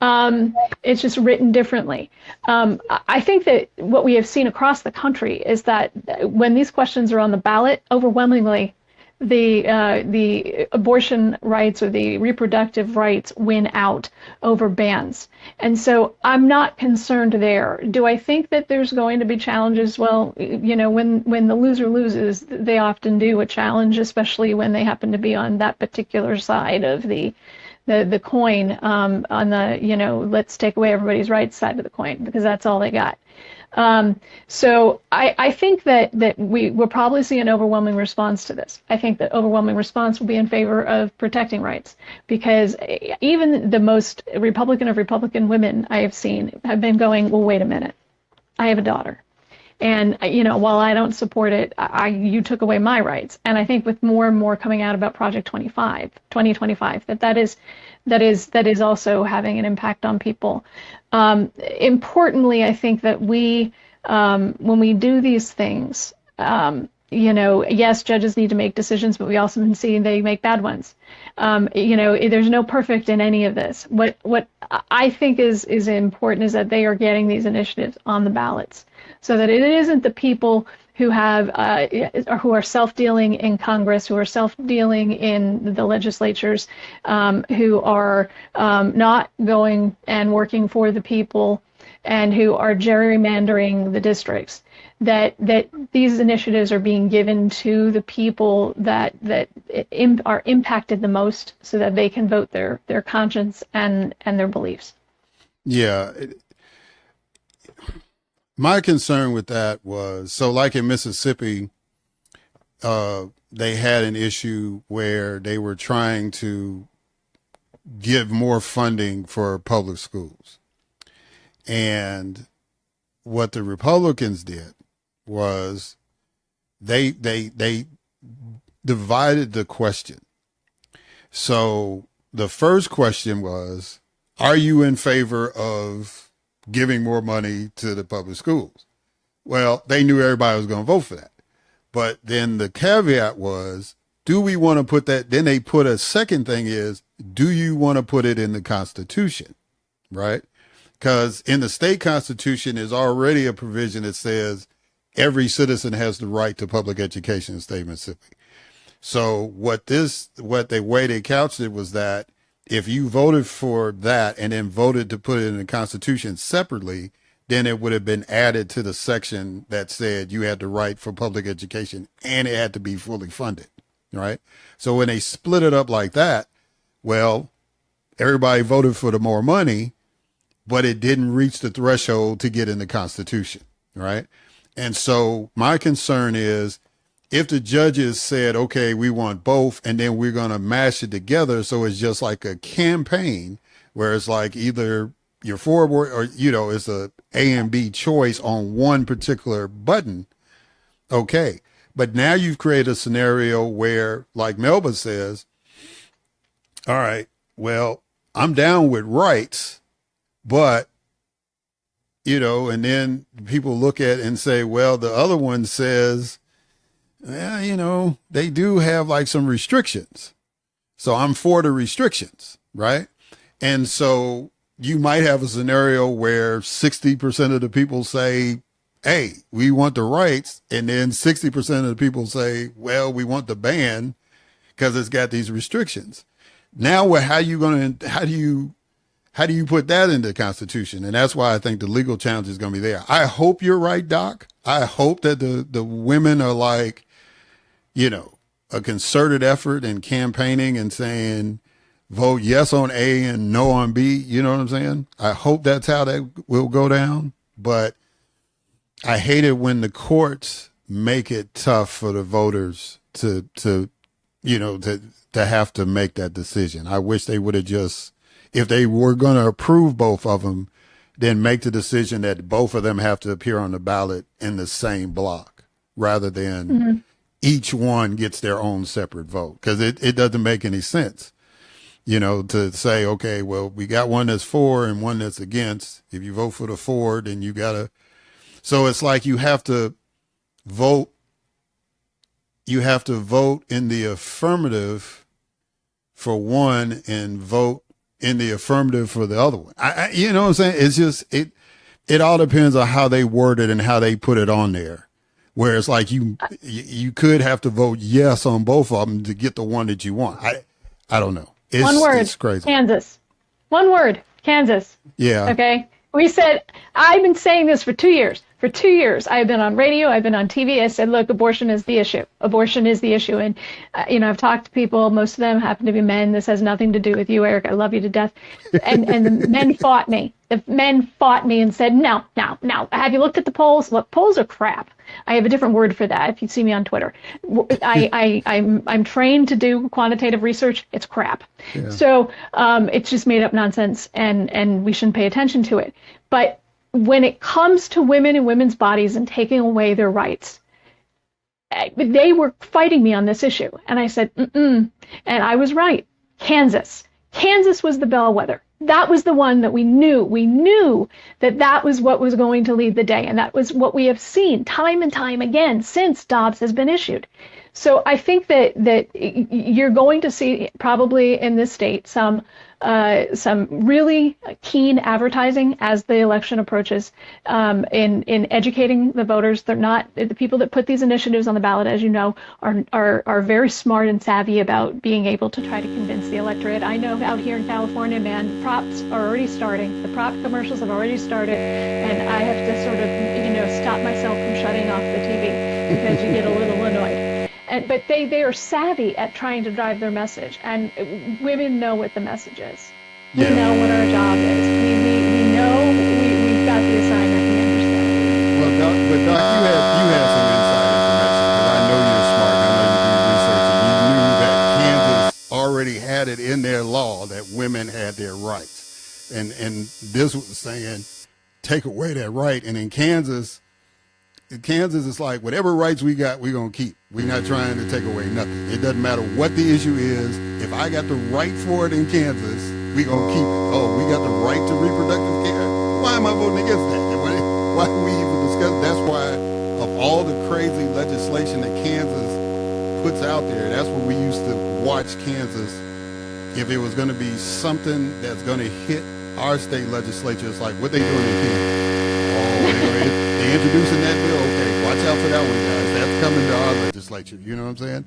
It's just written differently. I think that what we have seen across the country is that when these questions are on the ballot, overwhelmingly, the abortion rights or the reproductive rights win out over bans. And so I'm not concerned there. Do I think that there's going to be challenges? Well, when the loser loses, they often do a challenge, especially when they happen to be on that particular side of the coin, on the, let's take away everybody's rights side of the coin, because that's all they got. So I think that we'll probably see an overwhelming response to this. I think that overwhelming response will be in favor of protecting rights, because even the most Republican of Republican women I have seen have been going, well, wait a minute, I have a daughter. And, while I don't support it, you took away my rights. And I think with more and more coming out about Project 2025, that is also having an impact on people. Importantly, I think that when we do these things, yes, judges need to make decisions, but we also can see they make bad ones. There's no perfect in any of this. What I think is important is that they are getting these initiatives on the ballots, so that it isn't the people who have who are self-dealing in Congress, who are self-dealing in the legislatures, who are not going and working for the people, and who are gerrymandering the districts. That these initiatives are being given to the people that are impacted the most, so that they can vote their conscience and their beliefs. Yeah. My concern with that was, so like in Mississippi, they had an issue where they were trying to give more funding for public schools. And what the Republicans did was they divided the question. So the first question was, are you in favor of giving more money to the public schools? Well, they knew everybody was going to vote for that. But then the caveat was, do we want to put that? Then they put a second thing is, do you want to put it in the Constitution? Right? Because in the state constitution is already a provision that says every citizen has the right to public education in the state of Mississippi. So the way they couched it was that if you voted for that and then voted to put it in the Constitution separately, then it would have been added to the section that said you had the right for public education and it had to be fully funded, right? So when they split it up like that, well, everybody voted for the more money, but it didn't reach the threshold to get in the Constitution, right? And so my concern is if the judges said, okay, we want both, and then we're going to mash it together so it's just like a campaign where it's like either you're for or, it's a A and B choice on one particular button, okay. But now you've created a scenario where, like Melba says, all right, well, I'm down with rights, but, and then people look at it and say, well, the other one says, they do have like some restrictions. So I'm for the restrictions, right? And so you might have a scenario where 60% of the people say, hey, we want the rights. And then 60% of the people say, well, we want the ban because it's got these restrictions. Now, how do you put that into the Constitution? And that's why I think the legal challenge is going to be there. I hope you're right, Doc. I hope that the women are like, a concerted effort in campaigning and saying, vote yes on A and no on B. You know what I'm saying? I hope that's how that will go down. But I hate it when the courts make it tough for the voters to have to make that decision. I wish they would have just, if they were going to approve both of them, then make the decision that both of them have to appear on the ballot in the same block rather than each one gets their own separate vote. Because it doesn't make any sense, to say, okay, well, we got one that's for and one that's against. If you vote for the for, then you got to. So it's like you have to vote. You have to vote in the affirmative for one and vote in the affirmative for the other one. You know what I'm saying? It's just, it all depends on how they word it and how they put it on there. Where it's like you could have to vote yes on both of them to get the one that you want. I don't know. One word, it's crazy. Kansas. One word, Kansas. Yeah. Okay. We said, I've been saying this for 2 years. For 2 years, I've been on radio, I've been on TV. I said, look, abortion is the issue. Abortion is the issue. And, I've talked to people. Most of them happen to be men. This has nothing to do with you, Eric. I love you to death. And the men fought me. The men fought me and said, no. Have you looked at the polls? Look, polls are crap. I have a different word for that if you see me on Twitter. I'm trained to do quantitative research. It's crap. Yeah. So it's just made up nonsense, and we shouldn't pay attention to it. But when it comes to women and women's bodies and taking away their rights, they were fighting me on this issue. And I said, and I was right. Kansas was the bellwether. That was the one that we knew. We knew that was what was going to lead the day. And that was what we have seen time and time again since Dobbs has been issued. So I think that you're going to see probably in this state some really keen advertising as the election approaches in educating the voters. They're not the people that put these initiatives on the ballot, as you know, are very smart and savvy about being able to try to convince the electorate. I know out here in California, man, props are already starting. The prop commercials have already started, and I have to sort of stop myself from shutting off the TV because you get a little annoyed. But they are savvy at trying to drive their message, and women know what the message is. We know what our job is. We know we've got the assignment. We understand. Well, Doc, you had some inside information because I know you're smart. I know you do research, and you knew that Kansas already had it in their law that women had their rights, and this was saying take away that right, and in Kansas is like whatever rights we got, we're going to keep. We're not trying to take away nothing. It doesn't matter what the issue is. If I got the right for it in Kansas, we're going to keep it. Oh, we got the right to reproductive care? Why am I voting against that? Why do we even discuss? That's why of all the crazy legislation that Kansas puts out there, that's what we used to watch Kansas. If it was going to be something that's going to hit our state legislature is like, what they doing in Kansas? Oh, they introducing that bill. Okay, watch out for that one, guys. That's coming to our legislature. You know what I'm saying?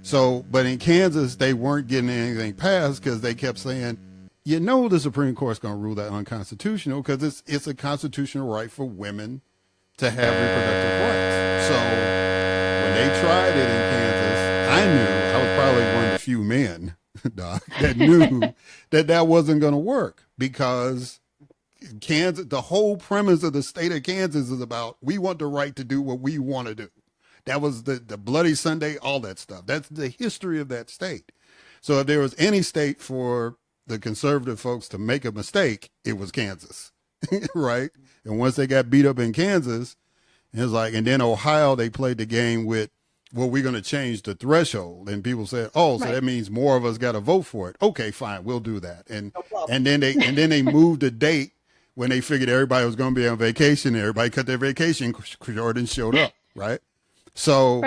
So, but in Kansas, they weren't getting anything passed because they kept saying, the Supreme Court's going to rule that unconstitutional because it's a constitutional right for women to have reproductive rights. So when they tried it in Kansas, I was probably one of the few men, Doc, that knew that wasn't going to work because Kansas, the whole premise of the state of Kansas is about we want the right to do what we want to do. That was the Bloody Sunday, all that stuff. That's the history of that state. So if there was any state for the conservative folks to make a mistake, it was Kansas, right? And once they got beat up in Kansas, it was like, and then Ohio, they played the game with, well, we're going to change the threshold. And people said, oh, so that means more of us got to vote for it. Okay, fine, we'll do that. And then they moved the date when they figured everybody was going to be on vacation. Everybody cut their vacation short and showed up, right? So,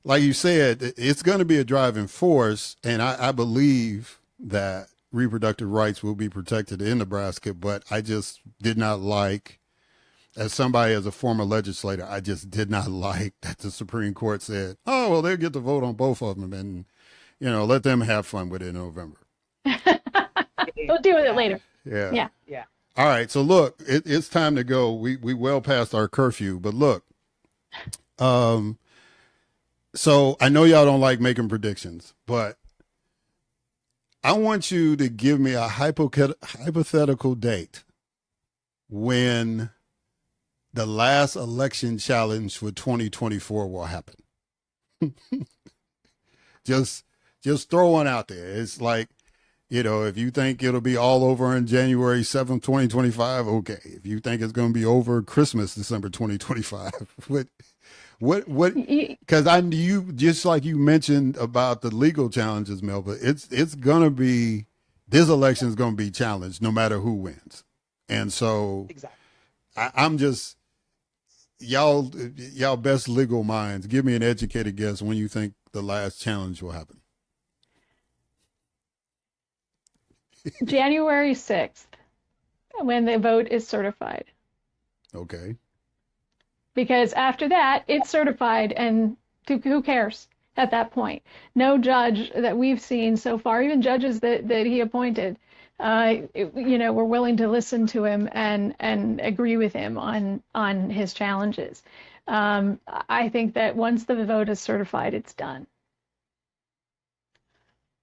like you said, it's going to be a driving force, and I believe that reproductive rights will be protected in Nebraska, but I just did not like, as a former legislator, I just did not like that the Supreme Court said, oh, well, they'll get to vote on both of them, and, let them have fun with it in November. We'll deal with it later. Yeah. All right, so look, it's time to go. We well past our curfew, but look, so I know y'all don't like making predictions, but I want you to give me a hypothetical date when the last election challenge for 2024 will happen. Just throw one out there. It's like, if you think it'll be all over on January 7th, 2025, okay. If you think it's going to be over Christmas, December 2025, what, because just like you mentioned about the legal challenges, Melba, it's going to be, this election is going to be challenged no matter who wins. And so exactly. I'm just, y'all best legal minds, give me an educated guess when you think the last challenge will happen. January 6th, when the vote is certified. Okay. Because after that, it's certified, and who cares at that point? No judge that we've seen so far, even judges that he appointed, were willing to listen to him and agree with him on his challenges. I think that once the vote is certified, it's done.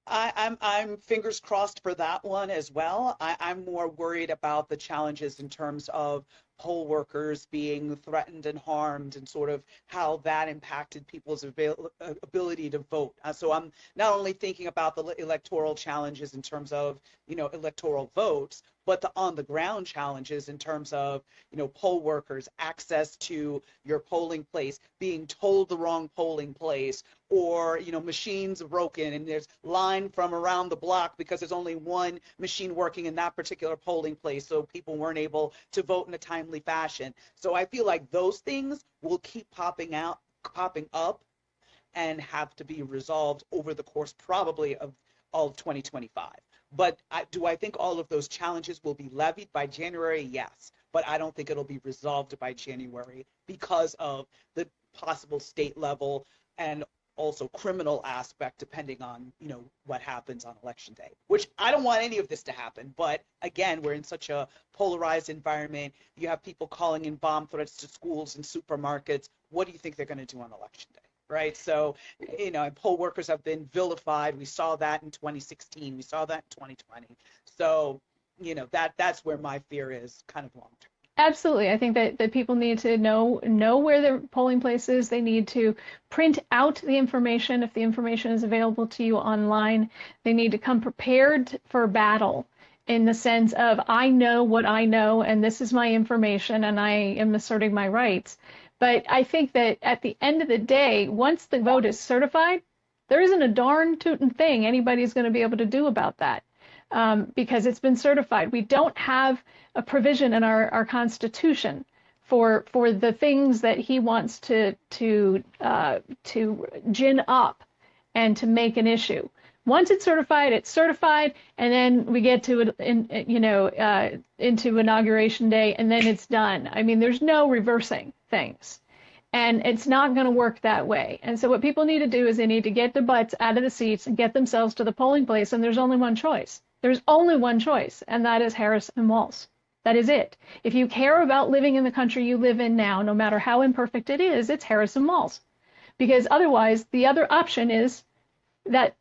I'm fingers crossed for that one as well. I'm more worried about the challenges in terms of poll workers being threatened and harmed and sort of how that impacted people's ability to vote. So I'm not only thinking about the electoral challenges in terms of, electoral votes, but the on the ground challenges in terms of, poll workers, access to your polling place, being told the wrong polling place, or, machines broken and there's line from around the block because there's only one machine working in that particular polling place, so people weren't able to vote in a timely fashion. So I feel like those things will keep popping up and have to be resolved over the course probably of all of 2025. But do I think all of those challenges will be levied by January? Yes. But I don't think it'll be resolved by January because of the possible state level and also criminal aspect, depending on, what happens on election day, which I don't want any of this to happen. But again, we're in such a polarized environment. You have people calling in bomb threats to schools and supermarkets. What do you think they're going to do on election day? Right. So, poll workers have been vilified. We saw that in 2016. We saw that in 2020. So, that's where my fear is kind of long term. Absolutely. I think that people need to know where their polling place is. They need to print out the information if the information is available to you online. They need to come prepared for battle in the sense of, I know what I know, and this is my information, and I am asserting my rights. But I think that at the end of the day, once the vote is certified, there isn't a darn tootin' thing anybody's going to be able to do about that. Because it's been certified. We don't have a provision in our Constitution for the things that he wants to gin up and to make an issue. Once it's certified, and then we get to it into inauguration day, and then it's done. I mean, there's no reversing things. And it's not going to work that way. And so what people need to do is they need to get their butts out of the seats and get themselves to the polling place. And there's only one choice. There's only one choice, and that is Harris and Walz. That is it. If you care about living in the country you live in now, no matter how imperfect it is, it's Harris and Walz. Because otherwise, the other option is that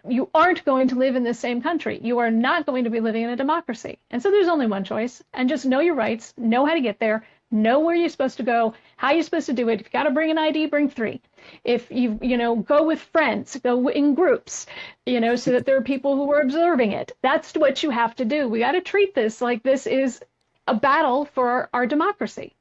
you aren't going to live in the same country. You are not going to be living in a democracy. And so there's only one choice. And just know your rights, know how to get there, know where you're supposed to go, how you're supposed to do it. If you got to bring an ID, bring 3. If you go with friends, go in groups, so that there are people who are observing it. That's what you have to do. We got to treat this like this is a battle for our democracy.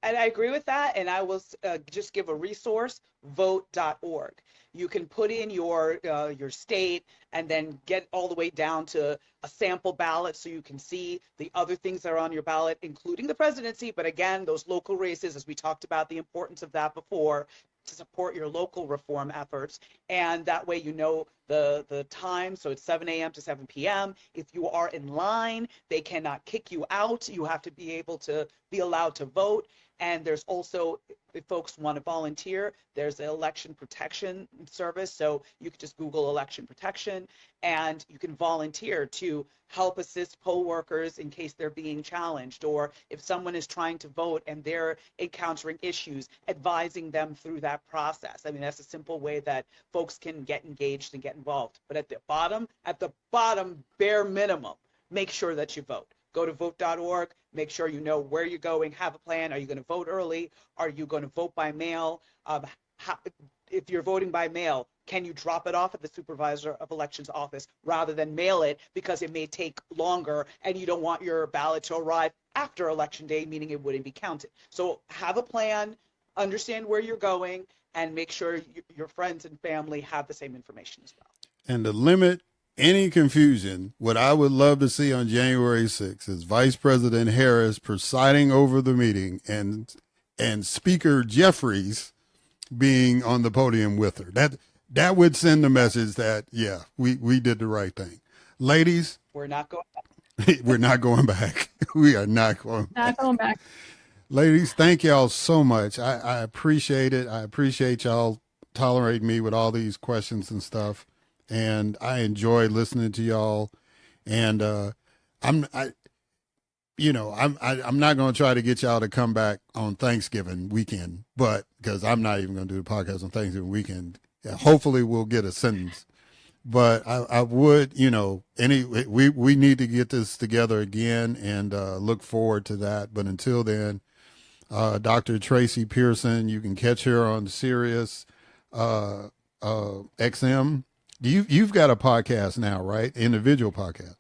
And I agree with that. And I will just give a resource, vote.org. You can put in your state and then get all the way down to a sample ballot so you can see the other things that are on your ballot, including the presidency. But again, those local races, as we talked about the importance of that before, to support your local reform efforts. And that way the time. So it's 7 a.m. to 7 p.m. If you are in line, they cannot kick you out. You have to be able to be allowed to vote. And there's also, if folks want to volunteer, there's an election protection service. So you can just Google election protection and you can volunteer to help assist poll workers in case they're being challenged, or if someone is trying to vote and they're encountering issues, advising them through that process. I mean, that's a simple way that folks can get engaged and get involved. But at the bottom, bare minimum, make sure that you vote. Go to vote.org, make sure you know where you're going, have a plan. Are you going to vote early? Are you going to vote by mail? If you're voting by mail, can you drop it off at the supervisor of elections office rather than mail it, because it may take longer and you don't want your ballot to arrive after election day, meaning it wouldn't be counted. So have a plan, understand where you're going, and make sure your friends and family have the same information as well. And to limit any confusion, what I would love to see on January 6th is Vice President Harris presiding over the meeting and Speaker Jeffries being on the podium with her. That would send the message that, yeah, we did the right thing. Ladies, we're not going back. We're not going back. We are not going back. Not going back. Ladies, thank y'all so much. I appreciate it. I appreciate y'all tolerating me with all these questions and stuff. And I enjoy listening to y'all. And I'm not going to try to get y'all to come back on Thanksgiving weekend, but because I'm not even going to do the podcast on Thanksgiving weekend. Yeah, hopefully we'll get a sentence. But I would, we need to get this together again and look forward to that. But until then, Dr. Tracy Pearson, you can catch her on Sirius XM. You've got a podcast now, right? Individual podcast.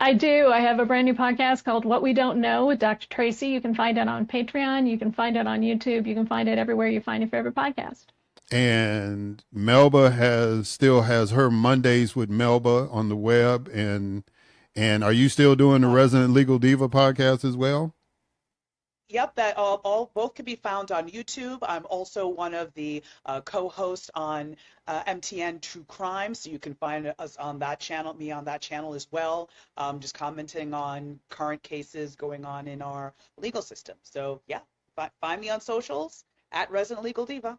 I do. I have a brand new podcast called What We Don't Know with Dr. Tracy. You can find it on Patreon. You can find it on YouTube. You can find it everywhere you find your favorite podcast. And Melba still has her Mondays with Melba on the web. And are you still doing the Resident Legal Diva podcast as well? Yep, that both can be found on YouTube. I'm also one of the co-hosts on MTN True Crime, so you can find us on that channel, me on that channel as well, just commenting on current cases going on in our legal system. So yeah, find me on socials at Resident Legal Diva.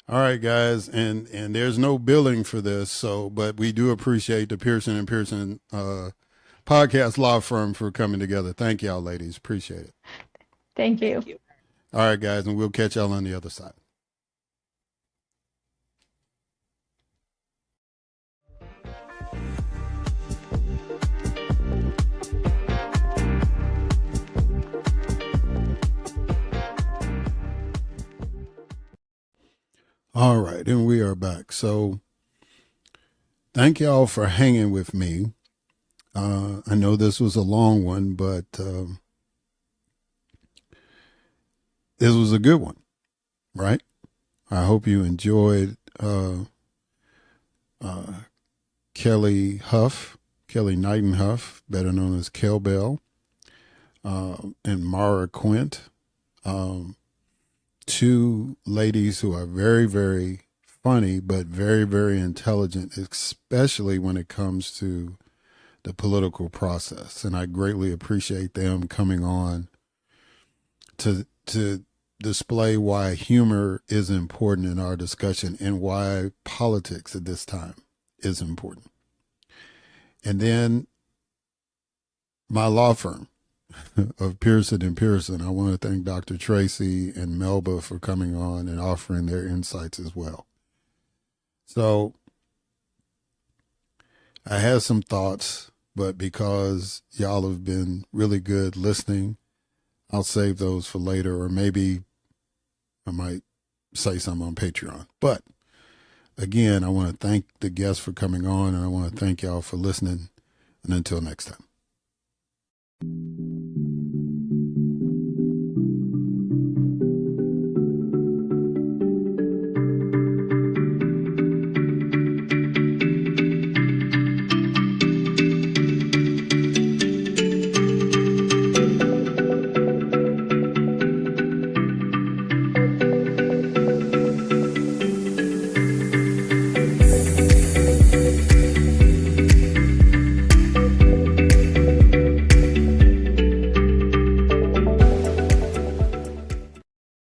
All right, guys, and there's no billing for this, but we do appreciate the Pearson and Pearson podcast law firm for coming together. Thank y'all, ladies. Appreciate it. Thank you. All right, guys, and we'll catch y'all on the other side. All right, and we are back. So thank y'all for hanging with me. I know this was a long one, but this was a good one, right? I hope you enjoyed Kellee Hough, Knighten Hough, better known as Kel Bell, and Maura Quint. Two ladies who are very, very funny, but very, very intelligent, especially when it comes to the political process. And I greatly appreciate them coming on to display why humor is important in our discussion and why politics at this time is important. And then my law firm of Pearson and Pearson, I want to thank Dr. Tracy and Melba for coming on and offering their insights as well. So I had some thoughts, but because y'all have been really good listening, I'll save those for later, or maybe I might say something on Patreon. But again, I want to thank the guests for coming on, and I want to thank y'all for listening. And until next time.